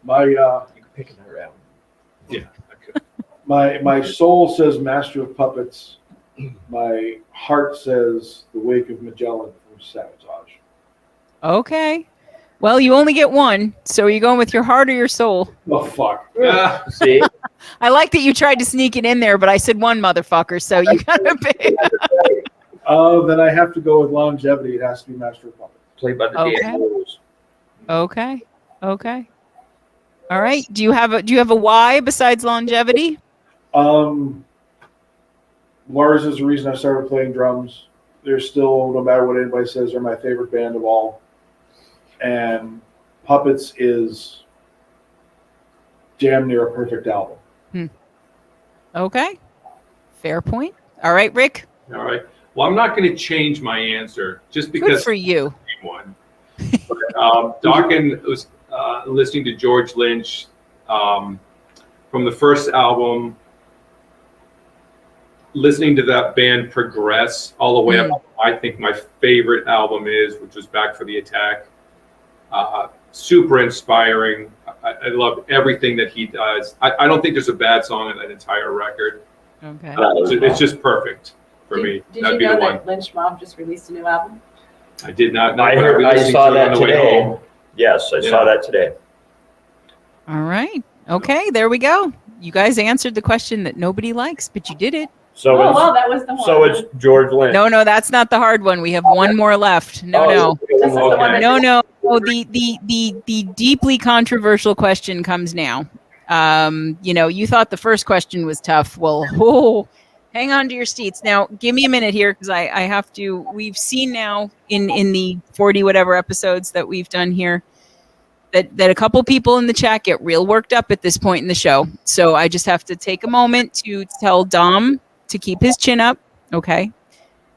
You can pick another album. Yeah. My soul says Master of Puppets. My heart says The Wake of Magellan from Sabotage. Okay. Well, you only get one. So are you going with your heart or your soul? Oh, fuck. See? I like that you tried to sneak it in there, but I said one, motherfucker. So you got to pick. Then I have to go with longevity. It has to be Master of Puppets. Played by the Dancers. Okay. All right. Do you have a why besides longevity? Lars is the reason I started playing drums. They're still, no matter what anybody says, they're my favorite band of all. And Puppets is damn near a perfect album. Okay. Fair point. All right, Rick. All right. Well, I'm not going to change my answer just because. Good for you. One. Dawkins was listening to George Lynch from the first album, listening to that band progress all the way up. I think my favorite album which was Back for the Attack. Super inspiring. I love everything that he does. I don't think there's a bad song on that entire record. Okay. It's just perfect for me. Did That'd you be know the one. that Lynch Mob just released a new album? I did not know. I saw that today. Yes, I saw that today. All right. Okay, there we go. You guys answered the question that nobody likes, but you did it. So that was the one. So it's George Lynch. No, that's not the hard one. We have one more left. No. The deeply controversial question comes now. You thought the first question was tough. Well, hang on to your seats. Now, give me a minute here because I have to. We've seen now in the 40 whatever episodes that we've done here that a couple people in the chat get real worked up at this point in the show. So I just have to take a moment to tell Dom to keep his chin up. Okay.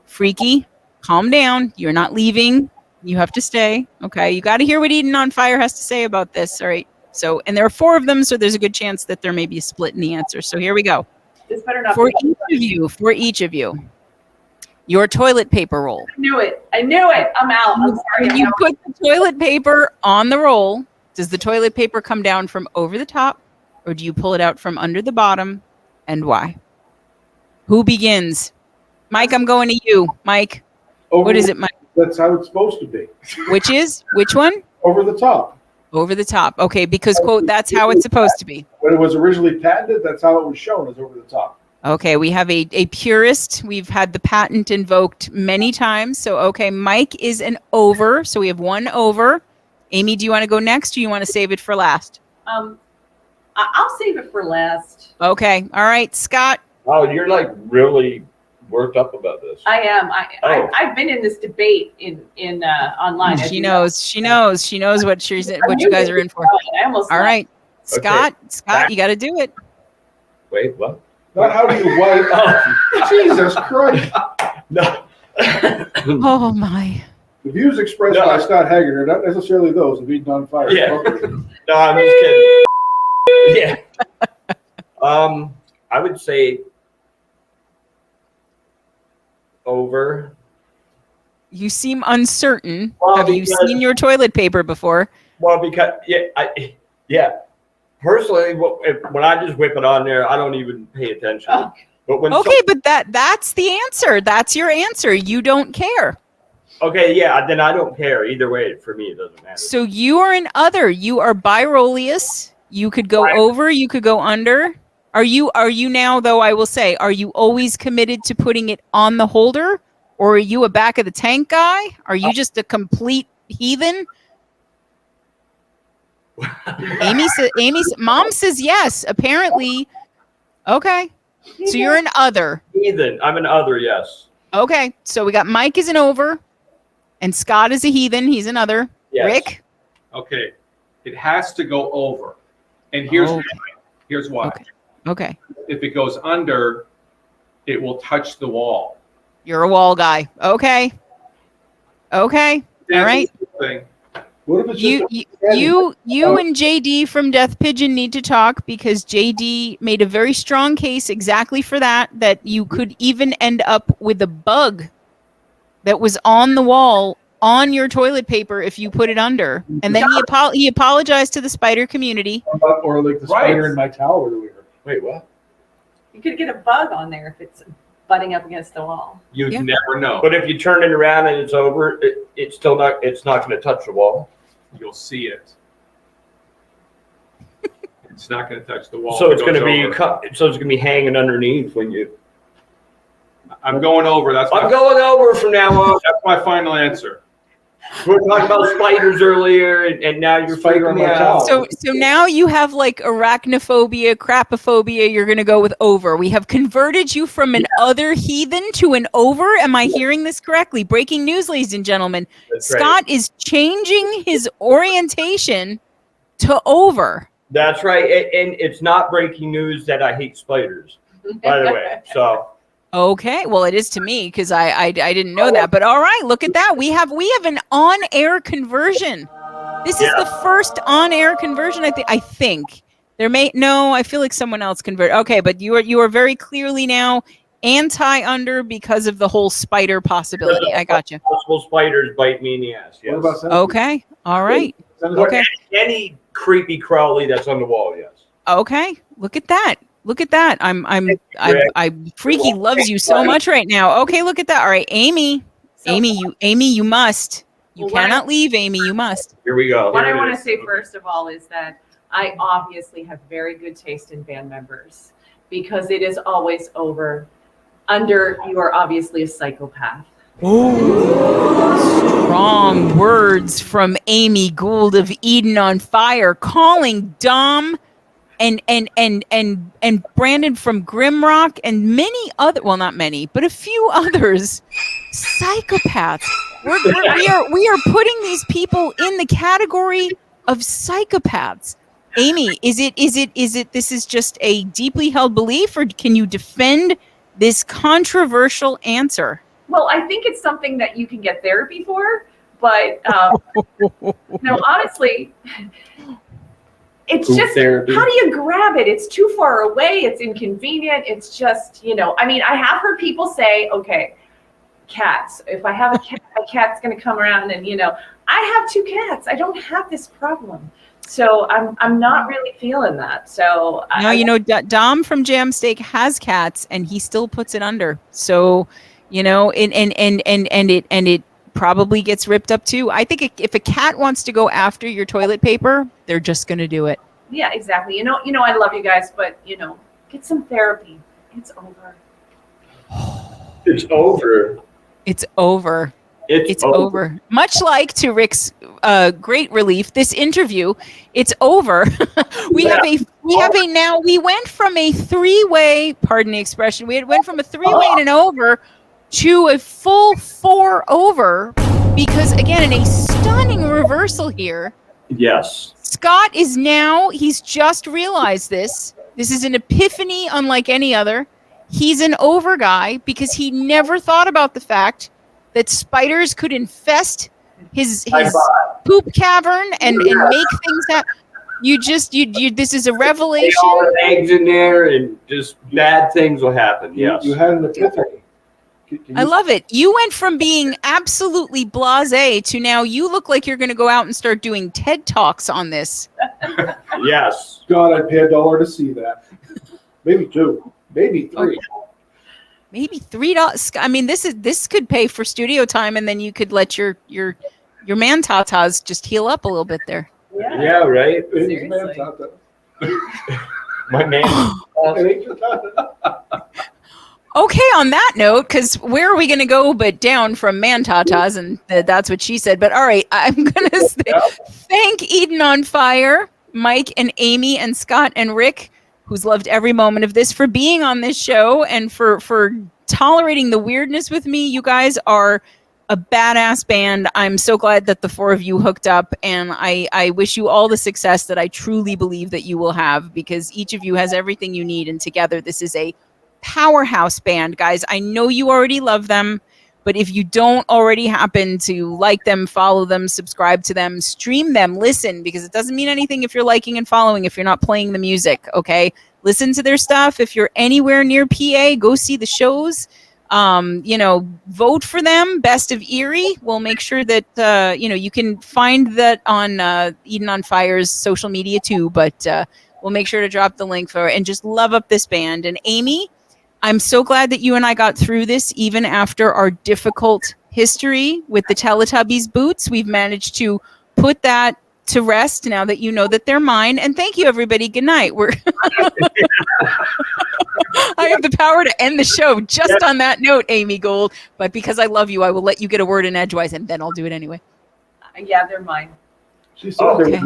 Freaky, calm down. You're not leaving. You have to stay. Okay. You got to hear what Eden on Fire has to say about this. All right. So, and there are 4 of them, so there's a good chance that there may be a split in the answer. So here we go. This better not for each of you, your toilet paper roll. I knew it. I'm out. I'm sorry. When you put the toilet paper on the roll, does the toilet paper come down from over the top, or do you pull it out from under the bottom, and why? Who begins? Mike, I'm going to you. Mike, what is it, Mike? That's how it's supposed to be. Which one? Over the top. Over the top. Okay, because, quote, that's how it's supposed to be. When it was originally patented, that's how it was shown, as over the top. Okay, we have a purist. We've had the patent invoked many times. So, okay, Mike is an over. So we have one over. Amy, do you want to go next or you want to save it for last? I'll save it for last. Okay, all right, Scott. Oh, you're like really worked up about this. I am. I've been in this debate in online. She knows. She knows what you guys are in for. All right, Scott. Okay. Scott, you got to do it. Wait, what? Not how do you wipe? Oh, Jesus Christ! No. Oh my. The views expressed by Scott Hagen are not necessarily those of Eden on Fire. Yeah. No, I'm just kidding. Yeah. I would say over. You seem uncertain. Well, have you seen your toilet paper before? Well, because personally, when I just whip it on there, I don't even pay attention. Oh. But when but that's the answer. That's your answer. You don't care. Okay, yeah, then I don't care either way. For me, it doesn't matter. So you are an other. You are biroleous. You could go over. You could go under. Are you now though? I will say, are you always committed to putting it on the holder, or are you a back of the tank guy? Are you just a complete heathen? Mom says yes. Apparently, okay. So you're an other. Heathen. I'm an other. Yes. Okay. So we got Mike is an over, and Scott is a heathen. He's an other. Yes. Rick. Okay, it has to go over, and here's why. Here's why. Okay. If it goes under, it will touch the wall. You're a wall guy. Okay. Okay. All right. What if it's You and JD from Death Pigeon need to talk because JD made a very strong case exactly for that you could even end up with a bug that was on the wall on your toilet paper if you put it under. And then he apologized to the spider community. Or like the spider in my towel earlier. Wait, what? You could get a bug on there if it's butting up against the wall. You never know. But if you turn it around and it's over, it's still not. It's not going to touch the wall. You'll see it. It's not going to touch the wall. So it's going to be so it's going to be hanging underneath when you. I'm going over. I'm going over from now on. That's my final answer. We were talking about spiders earlier, and now you're fighting me out. So now you have like arachnophobia, crapophobia. You're going to go with over. We have converted you from an other heathen to an over. Am I hearing this correctly? Breaking news, ladies and gentlemen. That's Scott is changing his orientation to over. That's right, and it's not breaking news that I hate spiders. By the way, so. Okay, well, it is to me because I didn't know that. But all right, look at that. We have an on-air conversion. This is the first on-air conversion. I think there I feel like someone else converted. Okay, but you are very clearly now anti-under because of the whole spider possibility. I got you. Possible spiders bite me in the ass. Yes. Okay. All right. Okay. Any creepy crawly that's on the wall. Yes. Okay. Look at that. Look at that. I freaky loves you so much right now. Okay, look at that. All right, Amy. Amy, you must. You cannot leave, Amy. You must. Here we go. What I want to say first of all is that I obviously have very good taste in band members because it is always over. Under, you are obviously a psychopath. Strong words from Amy Gould of Eden on Fire, calling Dom and Brandon from Grimrock and many other, well, not many, but a few others, psychopaths. We are putting these people in the category of psychopaths. Amy, is it this is just a deeply held belief, or can you defend this controversial answer? Well, I think it's something that you can get therapy for, but no, honestly, it's just, therapy. How do you grab it? It's too far away. It's inconvenient. It's just, I mean, I have heard people say, okay, cats, if I have a cat, my cat's going to come around and, I have 2 cats. I don't have this problem. So I'm not really feeling that. So Dom from Jam Steak has cats and he still puts it under. So, and it probably gets ripped up too. I think if a cat wants to go after your toilet paper, they're just going to do it. Yeah, exactly. I love you guys, but get some therapy. It's over. It's over. It's over. It's over. Much like to Rick's great relief, this interview, it's over. We went from a three-way, pardon the expression, went from a three-way and an over to a full 4 over because, again, in a stunning reversal here. Yes. Scott is now, he's just realized this. This is an epiphany unlike any other. He's an over guy because he never thought about the fact that spiders could infest his poop cavern and make things happen. This is a revelation. All the eggs in there and just bad things will happen. Yes. You had an epiphany. I love it. You went from being absolutely blasé to now you look like you're going to go out and start doing TED Talks on this. Yes. God, I'd pay $1 to see that. Maybe 2, maybe 3. Maybe $3. I mean, this could pay for studio time, and then you could let your man tatas just heal up a little bit there. Yeah, right. Seriously. My man. Okay, on that note, because where are we going to go but down from man tatas? And that's what she said. But all right, I'm going to thank Eden on Fire, Mike and Amy and Scott and Rick, who's loved every moment of this, for being on this show and for tolerating the weirdness with me. You guys are a badass band. I'm so glad that the 4 of you hooked up, and I wish you all the success that I truly believe that you will have, because each of you has everything you need, and together this is a powerhouse band. Guys, I know you already love them, but if you don't already happen to like them, follow them, subscribe to them, stream them, listen, because it doesn't mean anything if you're liking and following if you're not playing the music, okay? Listen to their stuff. If you're anywhere near PA, go see the shows. Vote for them. Best of Erie. We'll make sure that, you can find that on Eden on Fire's social media too, but we'll make sure to drop the link for it, and just love up this band. And Amy, I'm so glad that you and I got through this, even after our difficult history with the Teletubbies boots. We've managed to put that to rest now that you know that they're mine. And thank you, everybody. Good night. I have the power to end the show just on that note, Amy Gold. But because I love you, I will let you get a word in edgewise, and then I'll do it anyway. Yeah, they're mine. She said Okay.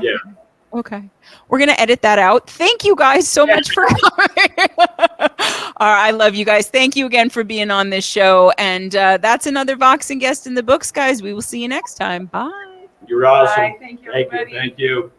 Yeah. Okay. We're going to edit that out. Thank you guys so much for coming. All right, I love you guys. Thank you again for being on this show. And that's another Vox and Guest in the Books, guys. We will see you next time. Bye. You're awesome. Bye. Thank you, everybody. Thank you.